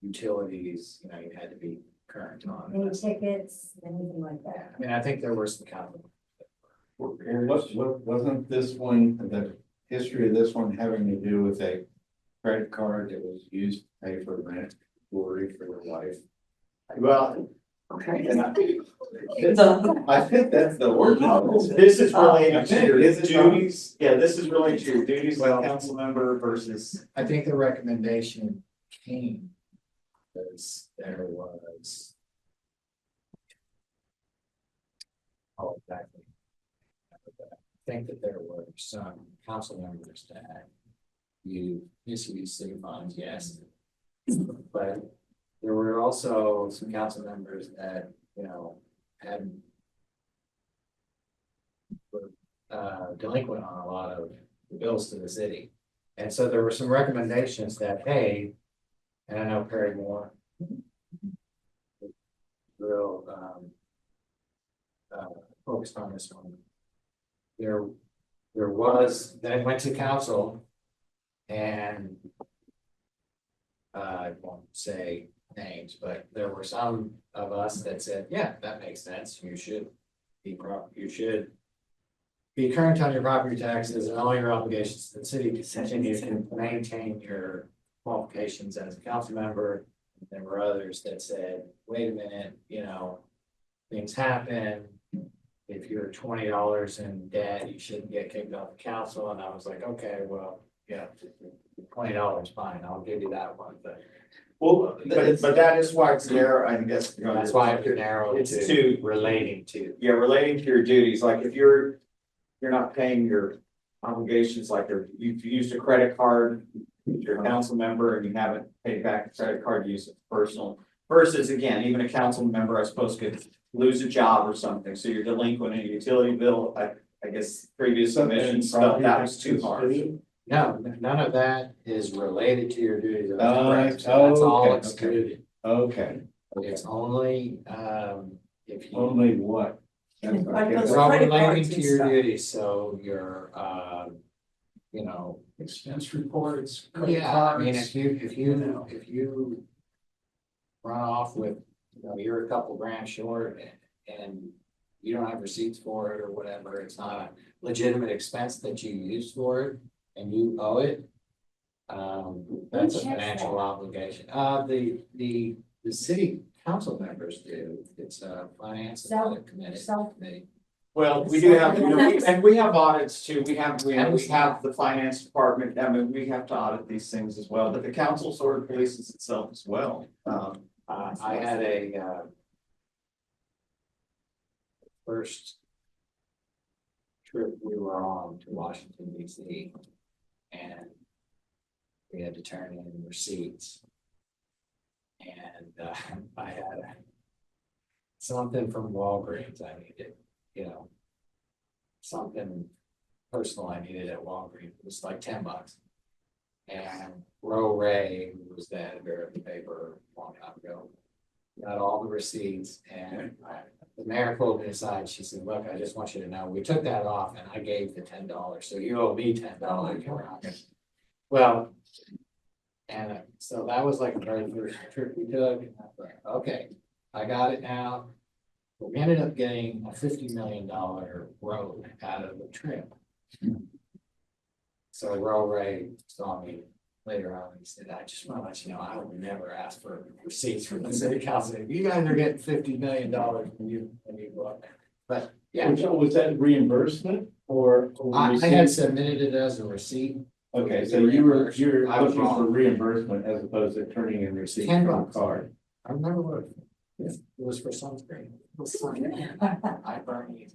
utilities, you had to be current on. Any tickets, anything like that. I mean, I think there were some Wasn't this one, the history of this one having to do with a credit card that was used to pay for rent, jewelry for your wife? Well, Okay. I think that's the ordinance. This is related to your duties. Yeah, this is related to your duties as a council member versus. I think the recommendation came because there was. Oh, exactly. I think that there were some council members that you misuse city funds, yes. But there were also some council members that, had were delinquent on a lot of the bills to the city. And so there were some recommendations that, hey, and I know Perry Moore real focused on this one. There was, then it went to council and I won't say names, but there were some of us that said, yeah, that makes sense. You should be current on your property taxes and all your obligations to the city to continue to maintain your qualifications as a council member. There were others that said, wait a minute, things happen. If you're $20 in debt, you shouldn't get kicked off the council. And I was like, okay, well, yeah, $20, fine, I'll give you that one, but. Well, but that is why it's narrow, I guess. That's why it's narrow It's to to, relating to. yeah, relating to your duties, like if you're not paying your obligations, like if you've used a credit card, you're a council member and you haven't paid back the credit card use, it's personal. Versus again, even a council member, I suppose, could lose a job or something, so you're delinquent in a utility bill, I guess previous submissions felt that was too harsh. No, none of that is related to your duties. That's okay, all okay. excluded. Okay, It's only, if you. only what? That's what I Like get. those Well, credit relating cards to and your stuff. duties, so your, Expense reports. credit yeah, I mean, cards. if you run off with, you're a couple grand short and you don't have receipts for it or whatever, it's not a legitimate expense that you use for it and you owe it. That's a checks financial that? obligation. The city council members do. It's a finance and audit committee. Self- Well, we do have, and we have audits too, we have the finance department, I mean, we have to audit these things as well, but the council sort of polices itself as well. I had a first trip we were on to Washington DC. And we had to turn in receipts. And I had something from Walgreens I needed, something personal I needed at Walgreens. It was like $10. And Ro Ray, who was the editor of the paper a long time ago, got all the receipts and the mayor pulled me aside. She said, look, I just want you to know, we took that off and I gave the $10. So you owe me $10. Well, and so that was like the very first trip we took. And I thought, okay, I got it now. But we ended up getting a $50 million road out of the trip. So Ro Ray saw me later on, he said, I just want to let you know, I would never ask for receipts from the city council. You guys are getting $50 million when you go up there. But yeah, Was that reimbursement or? I had submitted it as a receipt. Okay, so you're I was looking for wrong. reimbursement as opposed to turning in receipts $10. from a card. I remember what it was for sunscreen. It was sun. I burned it.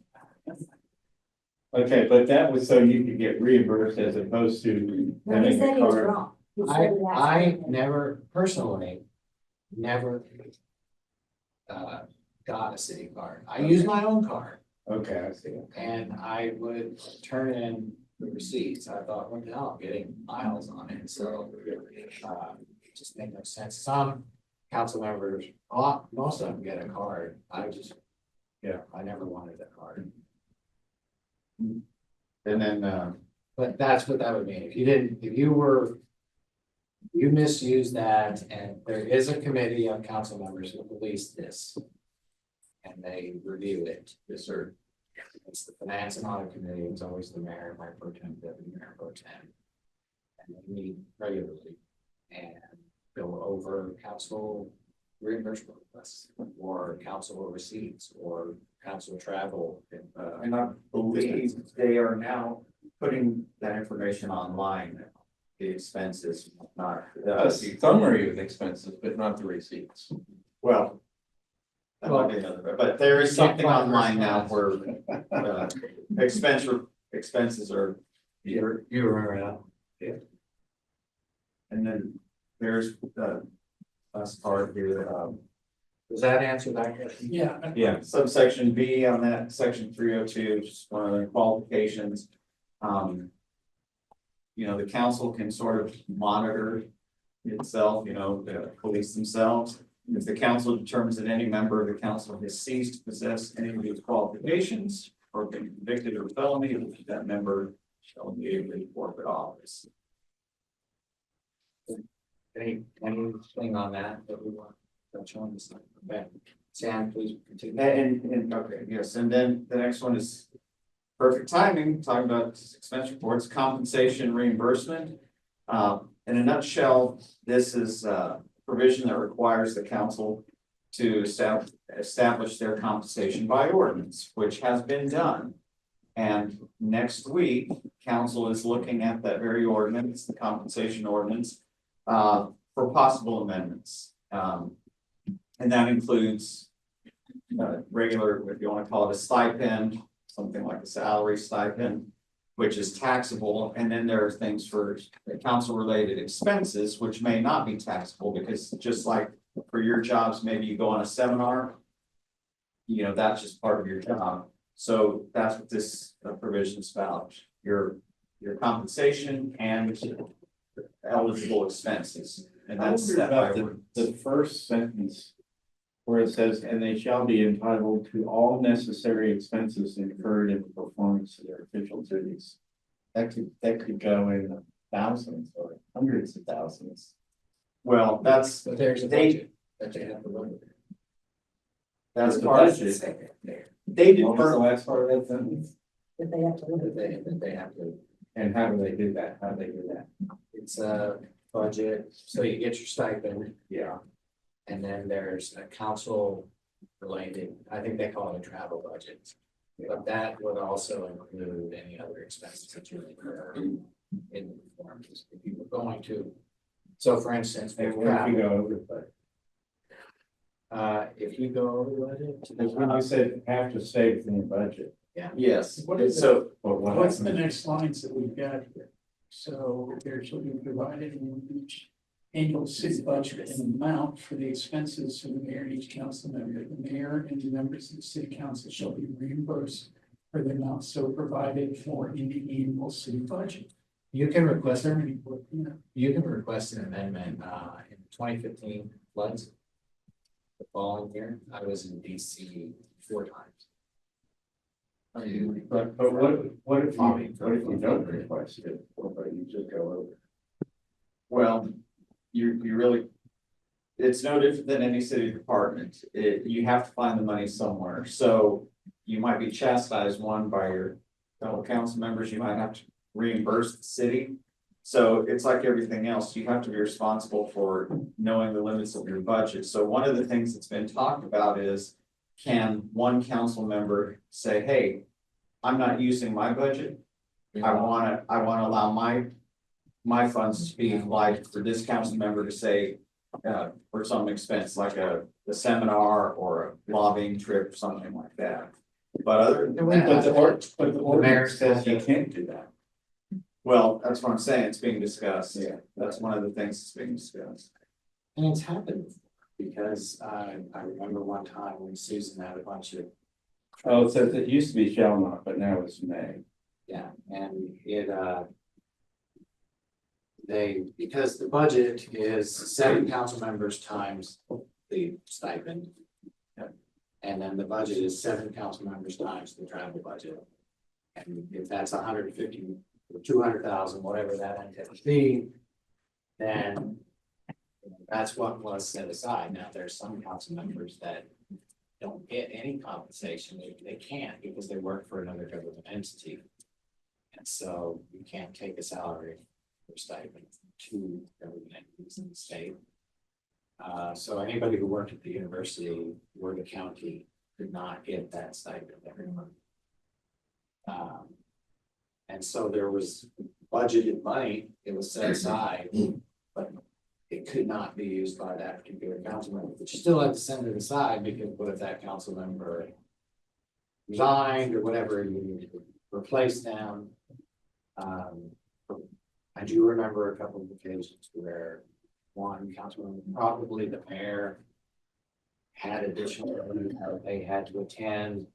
Okay, but that was so you could get reimbursed as opposed to No, he having said a he was card. wrong. He said I that's- never personally, never got a city card. I use my own card Okay, I see. and I would turn in the receipts. I thought, what the hell, I'm getting miles on it, so it just made no sense. Some council members, most of them get a card. I never wanted a card. And then, But that's what that would mean. If you didn't, if you were. You misused that, and there is a committee of council members who police this. And they review it. Yes, sir. It's the finance and audit committee. It's always the mayor, vice pro tem, deputy mayor pro tem. And they meet regularly and go over council reimbursement requests or council receipts or council travel. And I believe they are now putting that information online, the expenses, not. A summary of expenses, but not the receipts. Well. That might be another, but there is something online now where, expenses are. You remember that? And then there's the last part here, Does that answer that question? Yeah. yeah, subsection B on that, section 302, just one of the qualifications. You know, the council can sort of monitor itself, you know, the police themselves. If the council determines that any member of the council has ceased to possess any of these qualifications or been convicted of a felony, that member shall immediately forfeit office. Anything on that we want to touch on this? Okay, Sam, please continue. And okay, yes, and then the next one is perfect timing, talking about expense reports, compensation reimbursement. In a nutshell, this is a provision that requires the council to establish their compensation by ordinance, which has been done. And next week, council is looking at that very ordinance, the compensation ordinance, for possible amendments. And that includes regular, if you want to call it a stipend, something like a salary stipend, which is taxable. And then there are things for council related expenses, which may not be taxable, because just like for your jobs, maybe you go on a seminar, you know, that's just part of your job. So that's what this provision is about, your compensation and eligible expenses. And I that's wonder set by about ordinance. the first sentence where it says, and they shall be entitled to all necessary expenses incurred in the performance of their official duties. That could go in thousands or hundreds of thousands. Well, that's, But there's a budget that they have to run with. that's The part of budget. it. They What was the defer, last part of that sentence? That they have to live That they have to, And how do they do that? How do they do that? it's a budget, so you get your stipend. Yeah. And then there's a council related, I think they call it a travel budget. But that would also include any other expenses that you incur in the performance. If you were going to, so for instance, And with what if you travel, go over, but if you go over budget. because when you said have to stay within the budget, yes, What is so, but what What's the happens? next lines that we've got here? So there shall be provided in each annual city budget an amount for the expenses for the mayor and each council member. The mayor and the members of the city council shall be reimbursed for the amount so provided for in the annual city budget. You can request, Is there any, you can request an amendment, in 2015 floods. The following year, I was in DC 4 times. But what if you don't request it, but you just go over? well, you really. It's no different than any city department. You have to find the money somewhere. So you might be chastised, one, by your fellow council members. You might have to reimburse the city. So it's like everything else. You have to be responsible for knowing the limits of your budget. So one of the things that's been talked about is, can one council member say, hey, I'm not using my budget. I wanna allow my funds to be applied for this council member to say, for some expense, like a seminar or a lobbying trip, something like that. But other than But that, the ordinance says you can't do that. well, that's what I'm saying. It's being discussed. Yeah, that's one of the things that's being discussed. And it's happened because I remember one time when Susan had a bunch of. Oh, it says it used to be shall not, but now it's may. Yeah, and it, because the budget is 7 council members times the stipend. And then the budget is 7 council members times the travel budget. And if that's 150 or 200,000, whatever that ended up being, then that's what was set aside. Now, there's some council members that don't get any compensation. They can't because they work for another government entity. And so you can't take a salary or stipend to government entities in the state. So anybody who worked at the university or the county did not get that stipend every month. And so there was budgeted money, it was set aside, but it could not be used by that particular council member, but you still have to send it aside because what if that council member resigned or whatever, you need to replace them. I do remember a couple of occasions where one councilman, probably the mayor, had additional revenue that they had to attend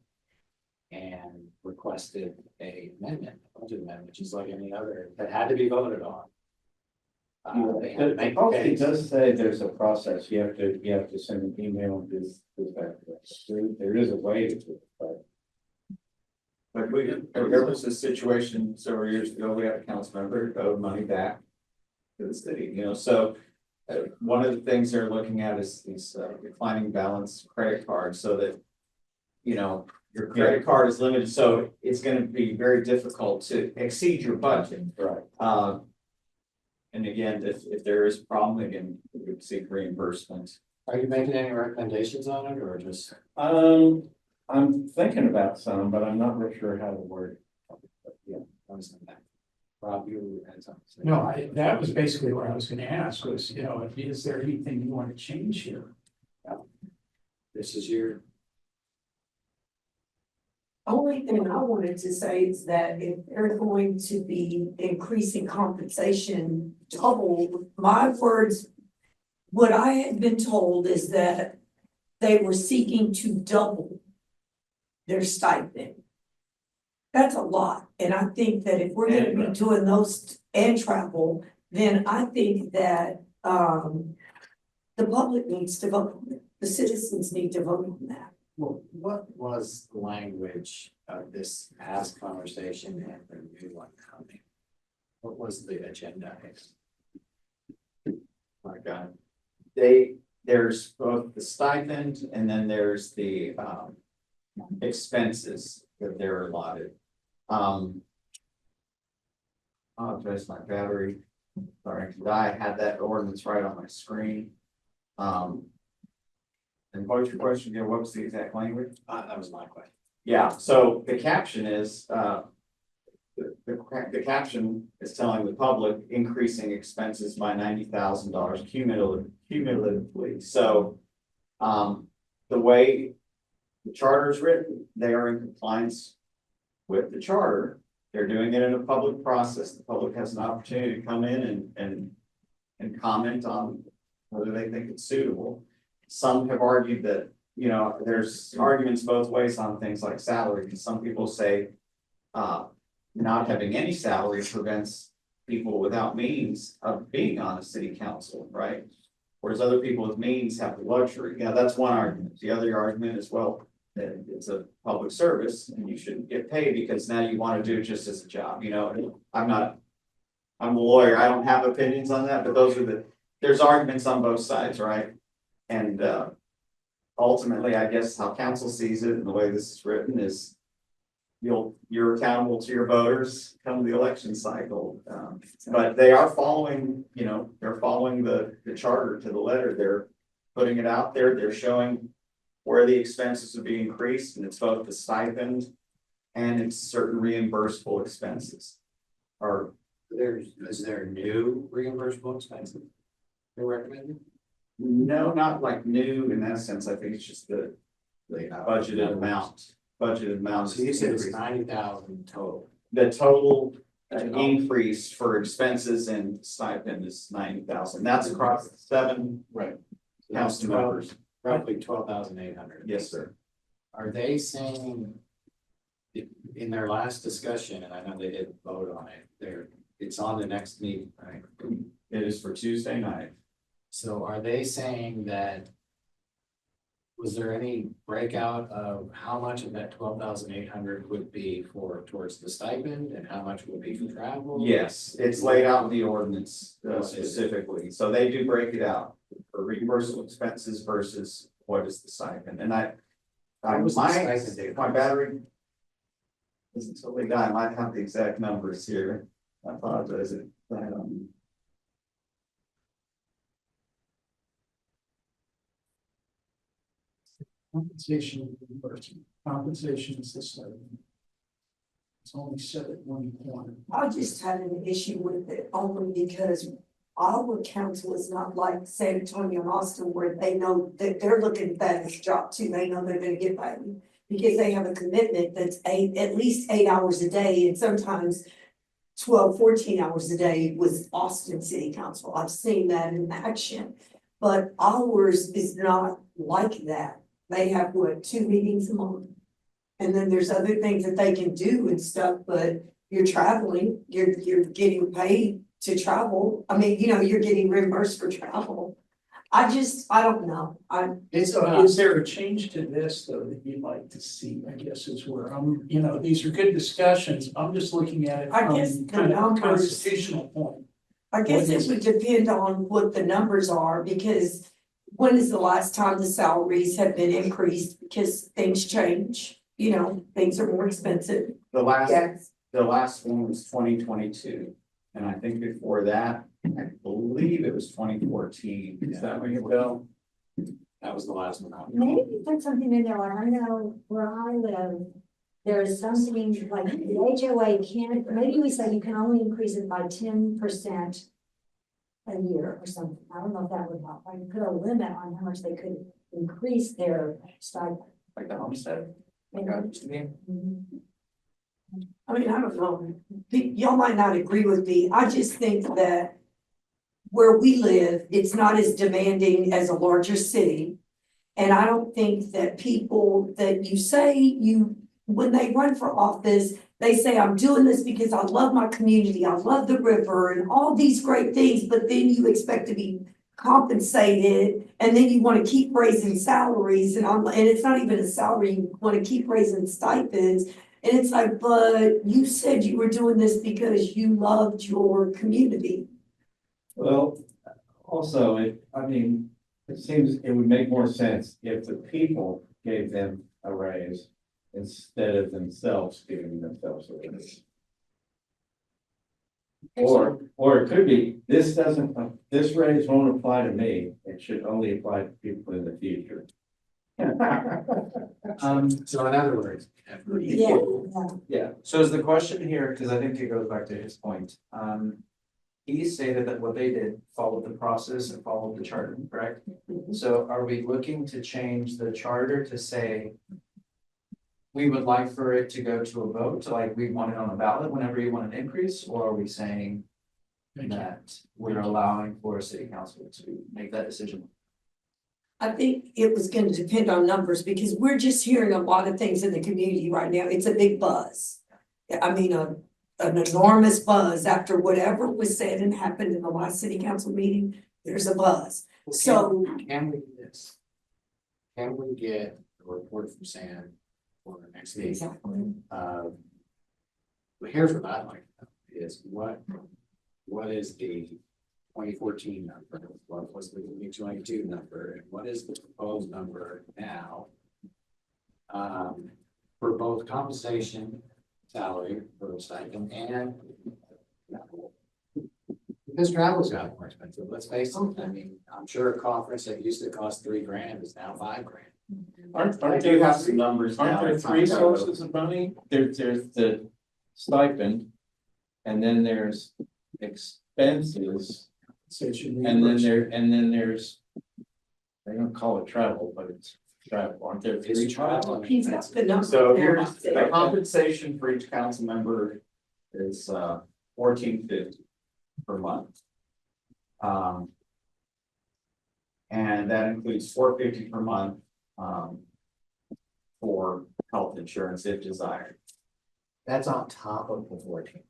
and requested a amendment, a budget amendment, which is like any other, that had to be voted on. They had to The make the policy case. does say there's a process, you have to send an email and this back. There is a way to do it, but. But there was a situation several years ago, we had a council member owed money back to the city, you know, so. One of the things they're looking at is these declining balance credit cards so that. You know, your credit card is limited, so it's gonna be very difficult to exceed your budget. Right. And again, if there is a problem, again, we would seek reimbursement. Are you making any recommendations on it or just? I'm thinking about some, but I'm not real sure how to word it. But yeah. Rob, you had something to say? No, that was basically what I was gonna ask was, is there anything you want to change here? This is your, Only thing I wanted to say is that if they're going to be increasing compensation double, my words. What I had been told is that they were seeking to double their stipend. That's a lot, and I think that if we're gonna be doing those and travel, then I think that the public needs to vote on it. The citizens need to vote on that. well, what was the language of this past conversation and the new one coming? What was the agenda? My God. There's both the stipend and then there's the expenses that they're allotted. Oh, there's my battery. Sorry, I had that ordinance right on my screen. And what was your question again? What was the exact language? That was my question. Yeah, so the caption is, the caption is telling the public increasing expenses by $90,000 cumulatively. So, the way the charter is written, they are in compliance with the charter. They're doing it in a public process. The public has an opportunity to come in and comment on whether they think it's suitable. Some have argued that, there's arguments both ways on things like salary, because some people say, not having any salary prevents people without means of being on a city council, right? Whereas other people with means have the luxury. Yeah, that's one argument. The other argument is, well, that it's a public service and you shouldn't get paid because now you want to do it just as a job, I'm a lawyer, I don't have opinions on that, but there's arguments on both sides, right? And ultimately, I guess how council sees it and the way this is written is you're accountable to your voters come the election cycle. But they are following, they're following the charter to the letter. They're putting it out there. They're showing where the expenses would be increased, and it's both the stipend and it's certain reimbursable expenses. Is there new reimbursable expenses they're recommending? No, not like new in that sense. I think it's just the budgeted amount. So you said it's 90,000 total. The total increase for expenses and stipend is 90,000. That's across 7 Right. council members. Roughly 12,800. Yes, sir. Are they saying in their last discussion, and I know they didn't vote on it, it's on the next meeting, right? It is for Tuesday night. So are they saying that Was there any breakout of how much of that 12,800 would be towards the stipend and how much would be for travel? Yes, it's laid out in the ordinance specifically, so they do break it out for reimbursable expenses versus what is the stipend, and What was the stipend, Dave? my battery. Isn't totally done, I might have the exact numbers here, I apologize if that, Compensation reimbursement, compensation is the same. It's only set at 1 point. I just had an issue with it only because our council is not like San Antonio and Austin where they know that they're looking at that as a job too. They know they're gonna get paid. Because they have a commitment that's at least 8 hours a day and sometimes 12, 14 hours a day with Austin City Council. I've seen that in action. But ours is not like that. They have what, 2 meetings a month? And then there's other things that they can do and stuff, but you're traveling, you're getting paid to travel. I mean, you're getting reimbursed for travel. I don't know. Is there a change to this though that you'd like to see? I guess is where these are good discussions. I'm just looking at it I from guess the kind of a numbers- constitutional point. I guess it would depend on what the numbers are, because when is the last time the salaries have been increased? Because things change, things are more expensive. the last, Yes. the last one was 2022, and I think before that, I believe it was 2014, is that ring a bell? That was the last one. Maybe put something in there, like I know where I live, there's something like the HOA can't, maybe we say you can only increase it by 10% a year or something. I don't know if that would help. I can put a limit on how much they could increase their stipend. Like the homestead, like I used to be. I mean, I don't know. Y'all might not agree with me. I just think that where we live, it's not as demanding as a larger city. And I don't think that people that you say when they run for office, they say, I'm doing this because I love my community, I love the river and all these great things, but then you expect to be compensated and then you want to keep raising salaries and it's not even a salary, you want to keep raising stipends. And it's like, but you said you were doing this because you loved your community. Well, also, it seems it would make more sense if the people gave them a raise instead of themselves giving themselves a raise. Or it could be, this raise won't apply to me, it should only apply to people in the future. So in other words. Yeah. So is the question here, because I think it goes back to his point, he stated that what they did followed the process and followed the charter, correct? So are we looking to change the charter to say we would like for it to go to a vote, like we want it on a ballot whenever you want an increase, or are we saying that we're allowing for a city council to make that decision? I think it was going to depend on numbers because we're just hearing a lot of things in the community right now. It's a big buzz. I mean, an enormous buzz after whatever was said and happened in the last city council meeting. There's a buzz. So Can we do this? Can we get a report from Sam for next week? exactly. Here's what I'd like to know is what is the 2014 number? What was the 2022 number? And what is the proposed number now? For both compensation, salary for the stipend and because travel's got more expensive, let's face it. I mean, I'm sure a conference that used to cost $3,000 is now $5,000. I do have some numbers now. Aren't there three sources of money? There's the stipend, and then there's expenses, and then there's, they don't call it travel, but it's travel. Aren't there three travel? He's got the number So there. the compensation for each council member is $14.50 per month. And that includes $4.50 per month for health insurance if desired. That's on top of the 14.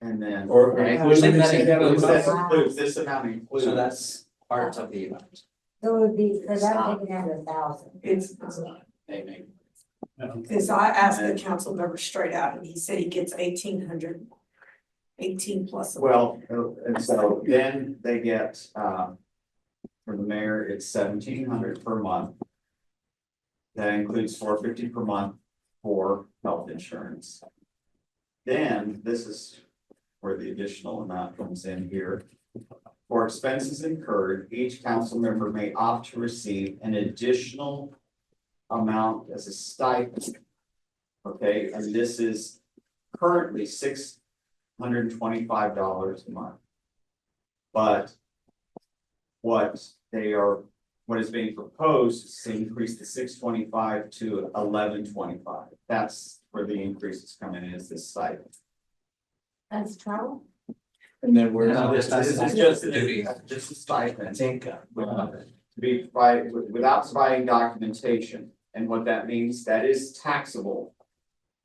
And then. Or- Right. Which And is- that includes- This amount includes. So that's part of the amount. So it would be, because I'm taking out 1,000. It's, They make. because I asked the council member straight out and he said he gets 1,800. 18 plus. Well, and so then they get, for the mayor, it's 1,700 per month. That includes $450 per month for health insurance. Then, this is where the additional amount comes in here. For expenses incurred, each council member may opt to receive an additional amount as a stipend. Okay, and this is currently $625 a month. But what is being proposed is to increase the 625 to 1125. That's where the increase is coming in, is this stipend. That's travel? And then we're. No, This is just a stipend. It's income. To be provided without providing documentation, and what that means, that is taxable.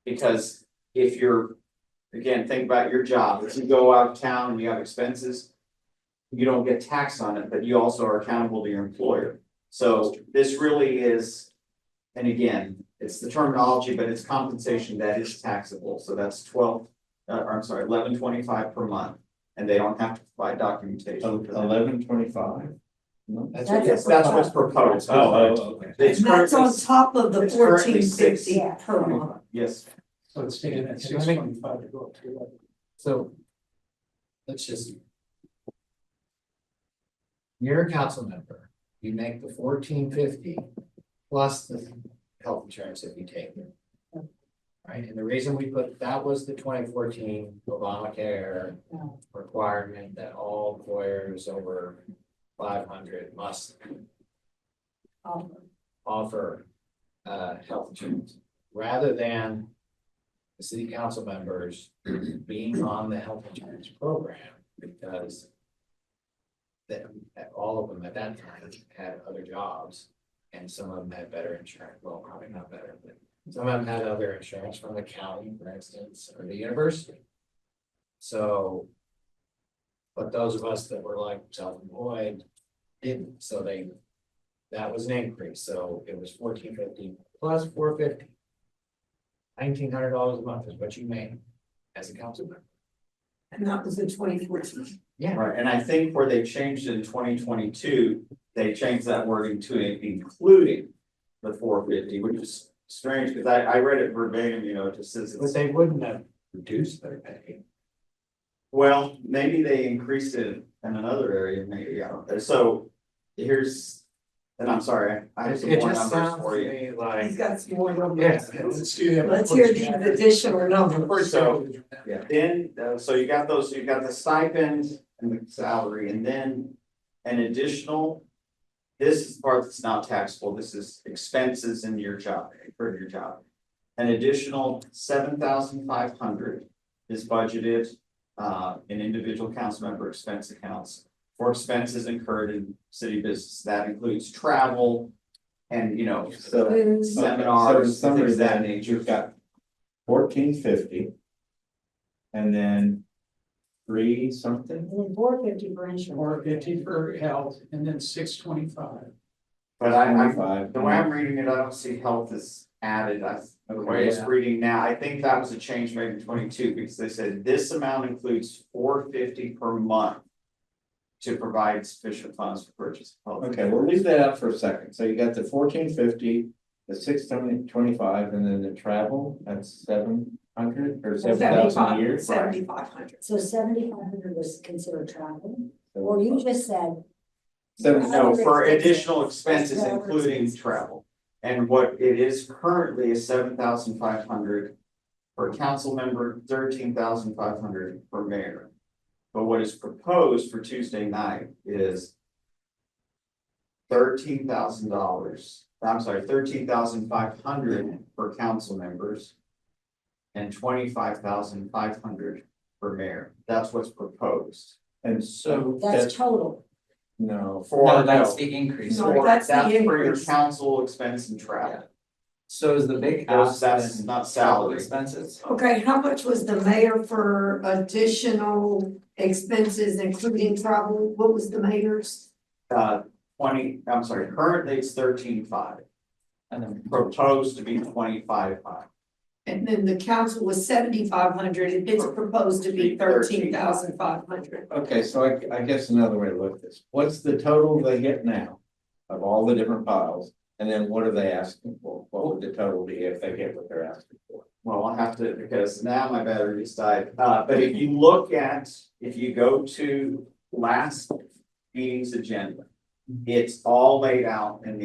Because if you're, again, think about your job, if you go out of town and you have expenses, you don't get taxed on it, but you also are accountable to your employer. So this really is, and again, it's the terminology, but it's compensation that is taxable, so that's 1125 per month. And they don't have to provide documentation. 1125. Yes, that's what's proposed. Okay. It's And that's on currently, top of the it's currently 1450 6. per month. yes, So it's taking that 625 to go up to 11. So. Let's just. You're a council member, you make the 1450 plus the health insurance if you take it. Right, and the reason we put, that was the 2014 Obamacare requirement that all employers over 500 must offer health insurance, rather than the city council members being on the health insurance program, because all of them at that time had other jobs, and some of them had better insurance, well, probably not better, but some of them had other insurance from the county, for instance, or the university. So, but those of us that were like self-employed didn't, so that was an increase, so it was 1450 plus 450. $1,900 a month is what you made as a council member. And that was in 2014. Yeah. right, and I think where they changed in 2022, they changed that wording to including the 450, which is strange, because I read it verbatim, it just says. But they wouldn't have reduced their pay. Well, maybe they increased it in another area, maybe, I don't know, so here's, and I'm sorry, I have some It more just numbers sounds for to you. me He's like, got some more numbers. yes, Let's do that. Let's hear these additional numbers. So, yeah, then, so you got those, you got the stipend and the salary, and then an additional. This is the part that's not taxable, this is expenses in your job, for your job. An additional 7,500 is budgeted in individual council member expense accounts for expenses incurred in city business. That includes travel and, So seminars, summary things of that then, nature. you've got 1450. And then 3 something. And then 450 for insurance. 450 for health and then 625. But I, 25. the way I'm reading it, I don't see health is added, the way it's Yeah. reading now, I think that was a change made in 22, because they said this amount includes 450 per month. To provide sufficient funds for purchase of health. Okay, we'll leave that out for a second. So you got the 1450, the 625, and then the travel, that's 700 or 7,000 a year. 7,500. So 7,500 was considered travel, or you just said. No, for Other additional expenses, expenses. including travel. And what it is currently is 7,500 for council member, 13,500 for mayor. But what is proposed for Tuesday night is $13,000, I'm sorry, 13,500 for council members. And 25,500 for mayor. That's what's proposed. And so That's total. no. No, that's the increase. No, For- that's the for your increase. council expense and travel. So is the big Those- ask that's then not travel salary. expenses? Okay, how much was the mayor for additional expenses, including travel? What was the mayor's? currently it's 13.5, And then proposed to be 25.5. And then the council was 7,500 and it's proposed to be 13,500. Okay, so I guess another way to look at this, what's the total they get now of all the different piles? And then what are they asking for? What would the total be if they get what they're asking for? Well, I'll have to, because now my battery just died. But if you go to last meeting's agenda, it's all laid out in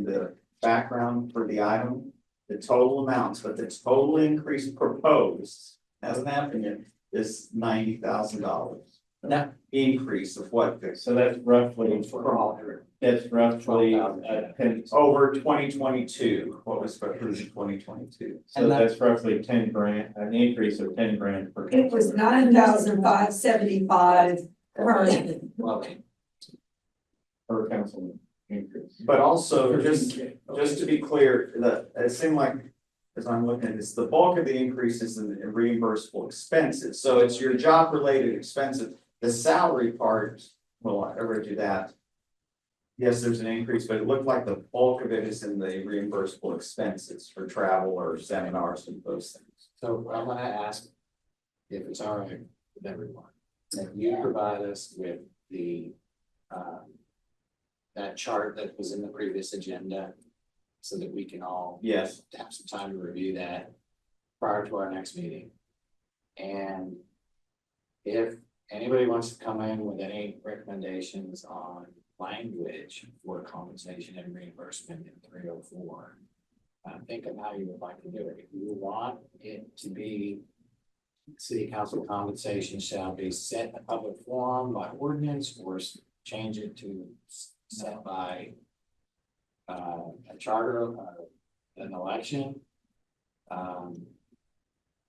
the background for the item, the total amounts, but the total increase proposed, hasn't happened yet, is $90,000. Now- Increase of what? So that's roughly, that's roughly, Over 2022, what was approved in 2022. so And that's roughly 10 grand, an increase of 10 grand per. It was 9,575 currently. Per councilman increase. But also, just to be clear, it seemed like, as I'm looking at this, the bulk of the increases in reimbursable expenses, so it's your job related expenses. The salary part, well, I read you that. Yes, there's an increase, but it looked like the bulk of it is in the reimbursable expenses for travel or seminars and those things. So I'm gonna ask if it's all right with everyone, that you provide us with the, that chart that was in the previous agenda, so that we can all Yes, have some time to review that prior to our next meeting. And if anybody wants to come in with any recommendations on language for compensation and reimbursement in 304, think of how you would like to do it. If you want it to be city council compensation shall be set in a public forum by ordinance, or change it to set by a charter, an election,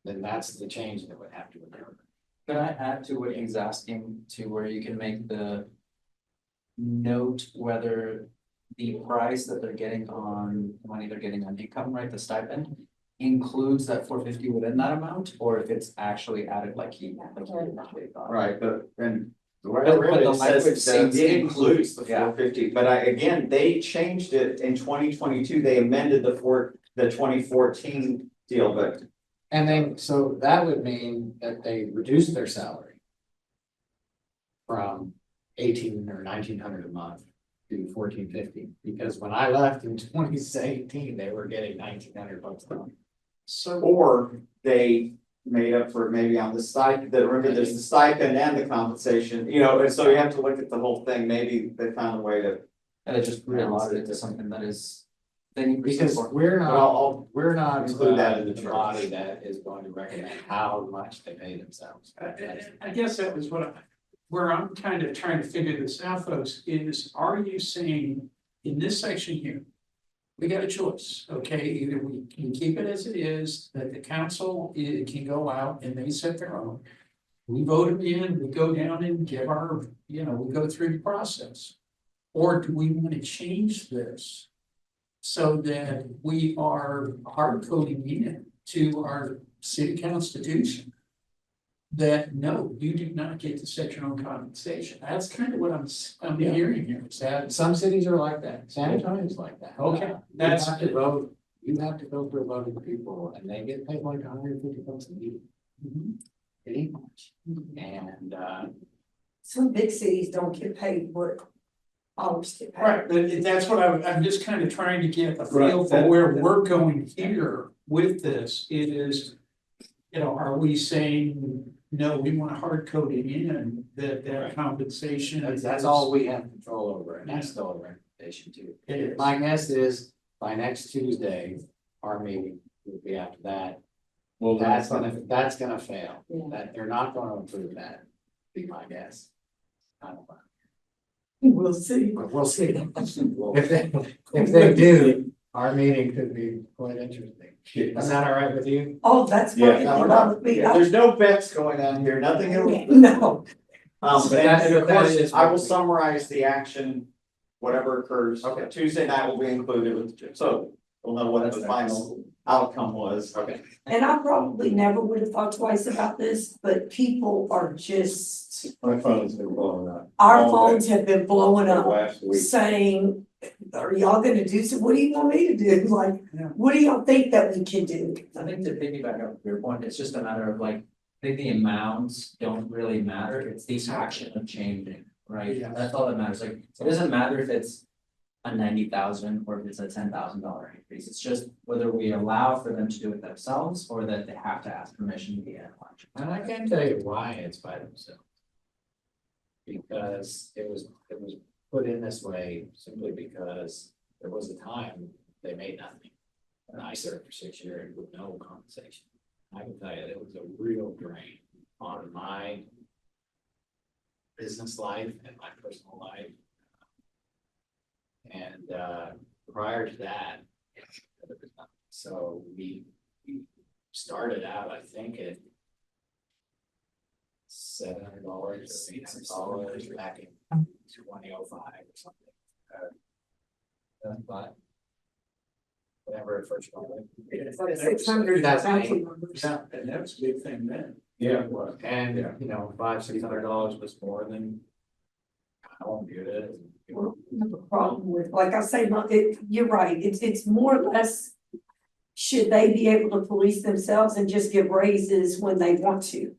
then that's the change that would have to occur. Can I add to what he's asking to where you can make the note whether the price that they're getting on money they're getting on income, right, the stipend includes that 450 within that amount, or if it's actually added like he thought. right, but and the way I But read the it language says that seems it to includes the include, yeah. 450, but again, they changed it in 2022, they amended the 2014 deal, but. And then, so that would mean that they reduced their salary from 1,800 or 1,900 a month to 1,450, because when I left in 2018, they were getting 1,900 bucks a month. So Or they made up for maybe on the stipend, remember there's the stipend and the compensation, and so you have to look at the whole thing, maybe they found a way to. And it just realized it to something that is. Then Because we're But not, I'll we're not include that in the the chart. body that is going to recommend how much they pay themselves. I guess that was where I'm kind of trying to figure this out, folks, is are you saying in this section here, we got a choice, okay, either we can keep it as it is, that the council can go out and they set their own. We vote them in, we go down and give our, we go through the process. Or do we want to change this so that we are hard coding in to our city constitution? That no, you do not get to set your own compensation. That's kind of what I'm hearing here. Is that, Some cities are like that, San Antonio's like that. Okay, You that's- have to vote, you have to go through a vote of the people, and they get paid like 150 bucks a meeting. It ain't much, and, Some big cities don't get paid what ours get paid. right, but that's what I'm just kind of trying to get a feel Right, for where we're going here with this is, are we saying, no, we want to hard code it in that Right. compensation. that's all we have control over, and that's still a recommendation too. It is. My guess is, by next Tuesday, our meeting will be after that, Well, that's gonna fail, Yeah. that they're not gonna approve that, be my guess. I don't know. We'll see. But we'll see. If they do, our meeting could be quite interesting. Is that all right with you? Oh, that's Yeah. perfectly fine with me. There's no bets going on here, nothing. No, And of course, That is- I will summarize the action, whatever occurs. Okay. Tuesday night will be included with, so we'll know what the final outcome was. Okay. And I probably never would have thought twice about this, but people are just, My phone's been blowing up. our All phones day. have been blowing up. Last week. Saying, are y'all gonna do some, what do you want me to do? Like, Yeah. what do y'all think that we can do? I think to piggyback up your point, it's just a matter of like, I think the amounts don't really matter, it's the action of changing, right? Yeah. That's all that matters, like, it doesn't matter if it's a 90,000 or if it's a $10,000 increase, it's just whether we allow for them to do it themselves or that they have to ask permission to be at lunch. And I can tell you why it's by themselves. Because it was put in this way simply because there was a time they made nothing. And I served for 6 years with no compensation. I can tell you, it was a real drain on my business life and my personal life. And prior to that, there was nothing. So we started out, I think, at $700 or $800 back in 2005 or something. But whatever it first started. Yeah, and that was a big thing then. Yeah, it was. And, you know, $500-600 was more than I won't do it. Well, I have a problem with, like I say, you're right, it's more or less. Should they be able to police themselves and just give raises when they want to?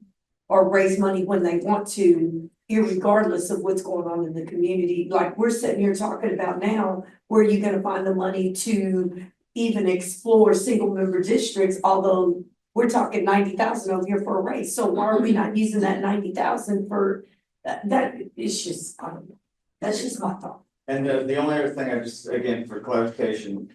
Or raise money when they want to, irregardless of what's going on in the community, like we're sitting here talking about now, where are you gonna find the money to even explore single member districts, although we're talking 90,000 over here for a raise, so why are we not using that 90,000 for, that is just, I don't know, that's just my thought. And the only other thing I just, again, for clarification.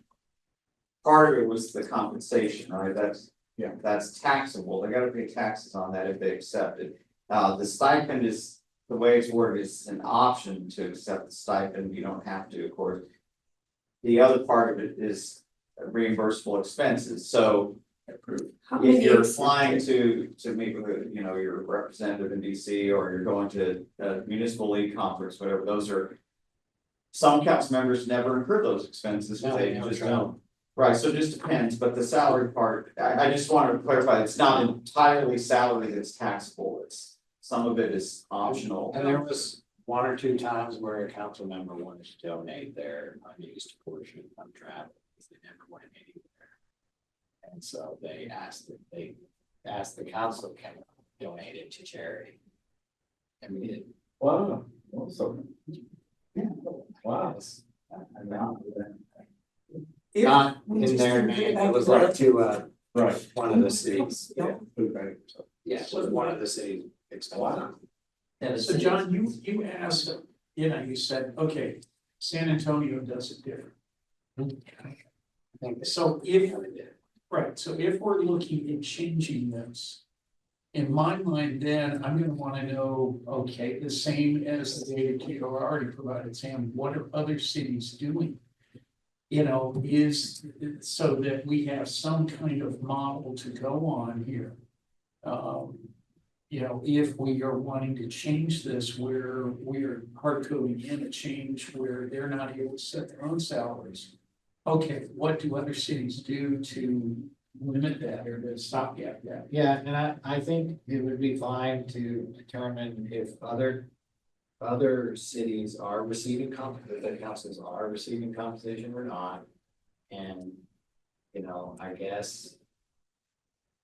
Part of it was the compensation, right? That's taxable. They gotta pay taxes on that if they accept it. The stipend is, the way it's worded, is an option to accept the stipend. You don't have to, of course. The other part of it is reimbursable expenses. So How if many you're accept flying it? to meet with, you know, your representative in DC, or you're going to a municipal league conference, whatever, those are. Some council members never incur those expenses, No, they they just don't. don't. Right, so it just depends, but the salary part, I just wanted to clarify, it's not entirely salary that's taxable, it's, some of it is optional. And there was 1 or 2 times where a council member wanted to donate their unused portion of travel, because they never went anywhere. And so they asked the council, can we donate it to charity? And we did. Wow, awesome. Yeah. Wow. Not We in just their didn't get name, back it was to like that. to Right. one of the cities. Yeah, food bank, so. Yeah, it was one of the cities. Wow. Yeah, the So city- John, you asked, you said, okay, San Antonio does it different. So if, right, so if we're looking at changing this. In my mind, then I'm gonna wanna know, okay, the same as the data Keto already provided, Sam, what are other cities doing? You know, is, so that we have some kind of model to go on here. You know, if we are wanting to change this, where we're hard coding in a change where they're not able to set their own salaries. Okay, what do other cities do to limit that or to stopgap that? Yeah, and I think it would be fine to determine if other cities are receiving the councils are receiving compensation or not. And, you know, I guess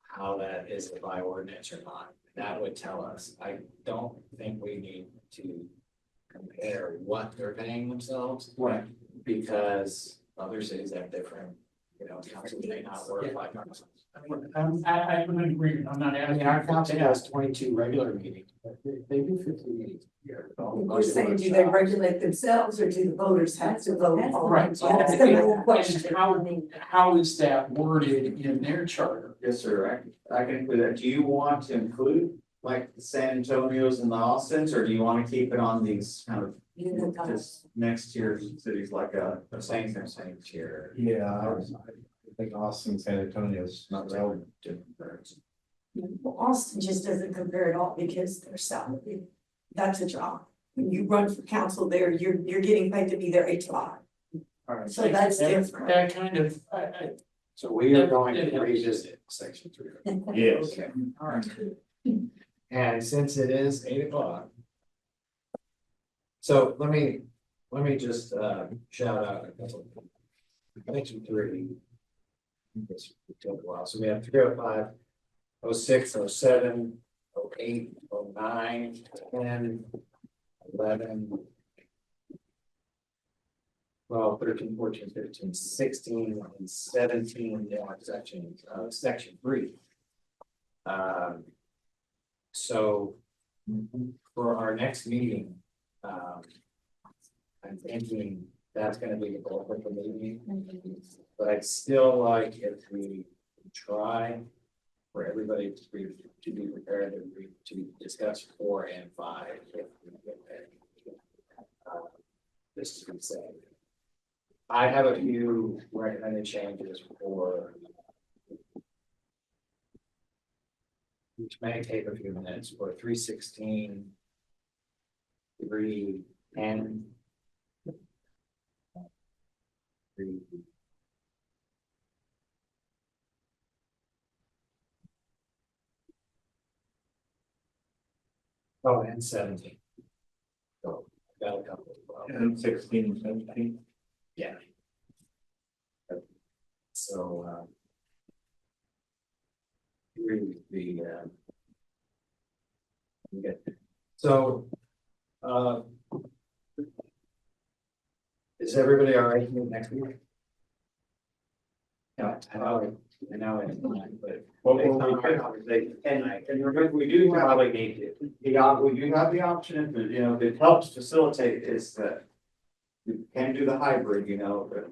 how that is by ordinance or not, that would tell us. I don't think we need to compare what they're paying themselves. Right. Because other cities have different, you know, councils may not work like ours. I'm in agreement, I'm not I asking. mean, our council has 22 regular meetings, but they do 50 meetings a year. We're saying, do they regulate themselves or do the voters have to vote? That's on Right. it? That's the real question. And how is that worded in their charter? Yes, sir, I can include that. Do you want to include like the San Antonios and the Austins, or do you want to keep it on these kind of just next tier cities like Same tier. Yeah, I think Austin, San Antonio's not relevant. Well, Austin just doesn't compare at all because their salary, that's a job. When you run for council there, you're getting paid to be there 8 to 5. All right. So that's different. That kind of, I, So we are going to revisit section 3. Yes. Okay, all right. And since it is 8 o'clock. So let me just shout out a couple. Section 3. This took a while, so we have 305, 06, 07, 08, 09, 10, 11. 12, 13, 14, 15, 16, and 17, section 3. So for our next meeting, I'm thinking that's gonna be the bulk of the meeting. But I'd still like if we try for everybody to be prepared to discuss 4 and 5. If we get there. This is gonna say. I have a few recommended changes for. Which may take a few minutes for 316. 310. 3. Oh, and 17. So I've got a couple as well. And 16 and 17. Yeah. So, okay. So, is everybody all right with next week? Yeah, I know it's fine, but. Well, based on we our could- conversation tonight, And remember, we do probably need to, we do have the option, but you know, if it helps facilitate is that. We can do the hybrid, you know, but.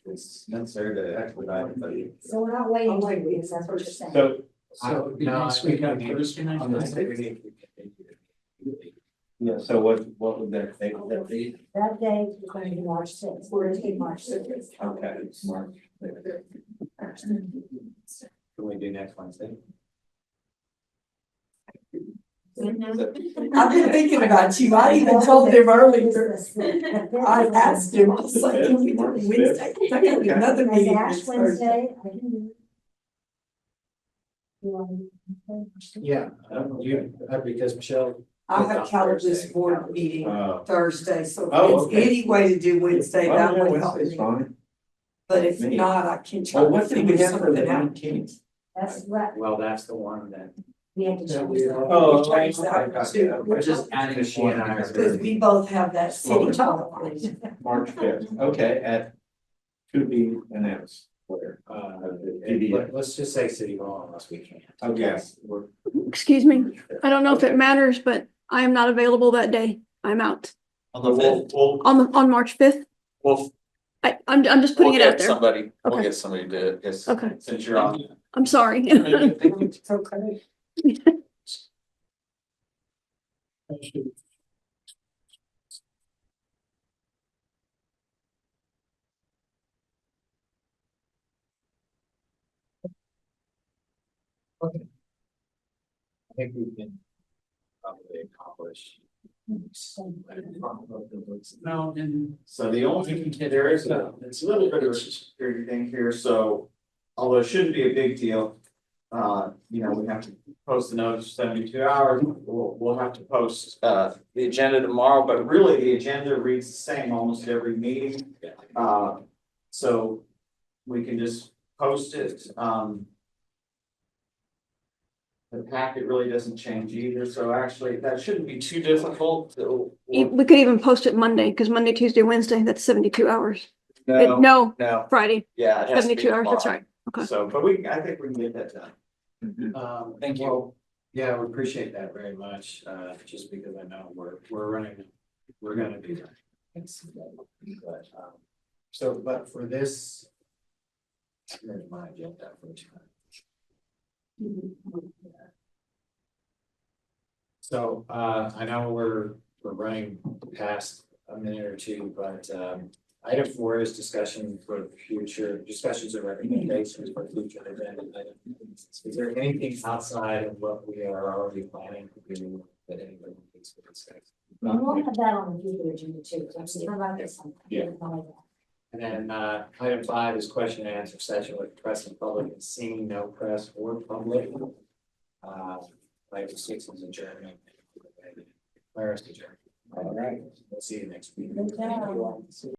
It's necessary to expedite it, but. So we're not waiting 2 weeks, that's what you're saying. So, so it'd be next week on Thursday night. on this day, we need to continue. yeah, so what would that take? That day is going to be March 6th, we're going to be March 6th. Okay, March. Can we do next Wednesday? I've been thinking about you. I even told them earlier. I asked him, I was like, can we work Wednesday? 'Cause I got another As meeting Ash this Thursday. Wednesday, I can do it. You want to- Yeah, because Michelle. I have Calabasas board meeting Thursday, so Oh, if okay. it's any way to do Wednesday, that Well, would help Wednesday's me. fine. But if Me. not, I can try Well, to what did we figure have for the something out. 19th? That's what Well, that's the one that. we have to Yeah, change. we that. are. Oh, We changed that okay, too. gotcha. We're just adding She and I are. Because we both have that city hall. March 5th, okay, at to be announced. Where? Let's just say City Hall unless we can. Okay. Excuse me. I don't know if it matters, but I am not available that day. I'm out On the fifth, on March 5th. we'll, I'm just putting we'll it out get there. somebody, we'll Okay. get somebody to do it, 'cause Okay. since you're on. I'm sorry. It's okay. Okay. I think we can probably accomplish. No, and So the only, there is it's a little bit of a security thing here, so although it shouldn't be a big deal. You know, we have to post the notice 72 hours, we'll have to post the agenda tomorrow, but really the agenda reads the same almost every meeting. So we can just post it, the packet really doesn't change either, so actually that shouldn't be too difficult. We could even post it Monday, because Monday, Tuesday, Wednesday, that's 72 hours. No, No, no, Friday, yeah. it has to be 72 hours, that's tomorrow. right. Okay. So, but I think we can get that done. Thank you. Yeah, we appreciate that very much, just because I know we're gonna be there. But, but for this. Here's my agenda for tonight. So, I know we're running past a minute or two, but, item 4 is discussions and recommendations for future agenda items. Is there anything outside of what we are already planning to do that anybody needs to discuss? And we'll have that on the future agenda too, so I'm just about this. Yeah. And then, item 5 is question and answer session with press and public, and seeing no press or public. Item 6 is adjournment. Where is adjourned? All right, we'll see you next week. Good job.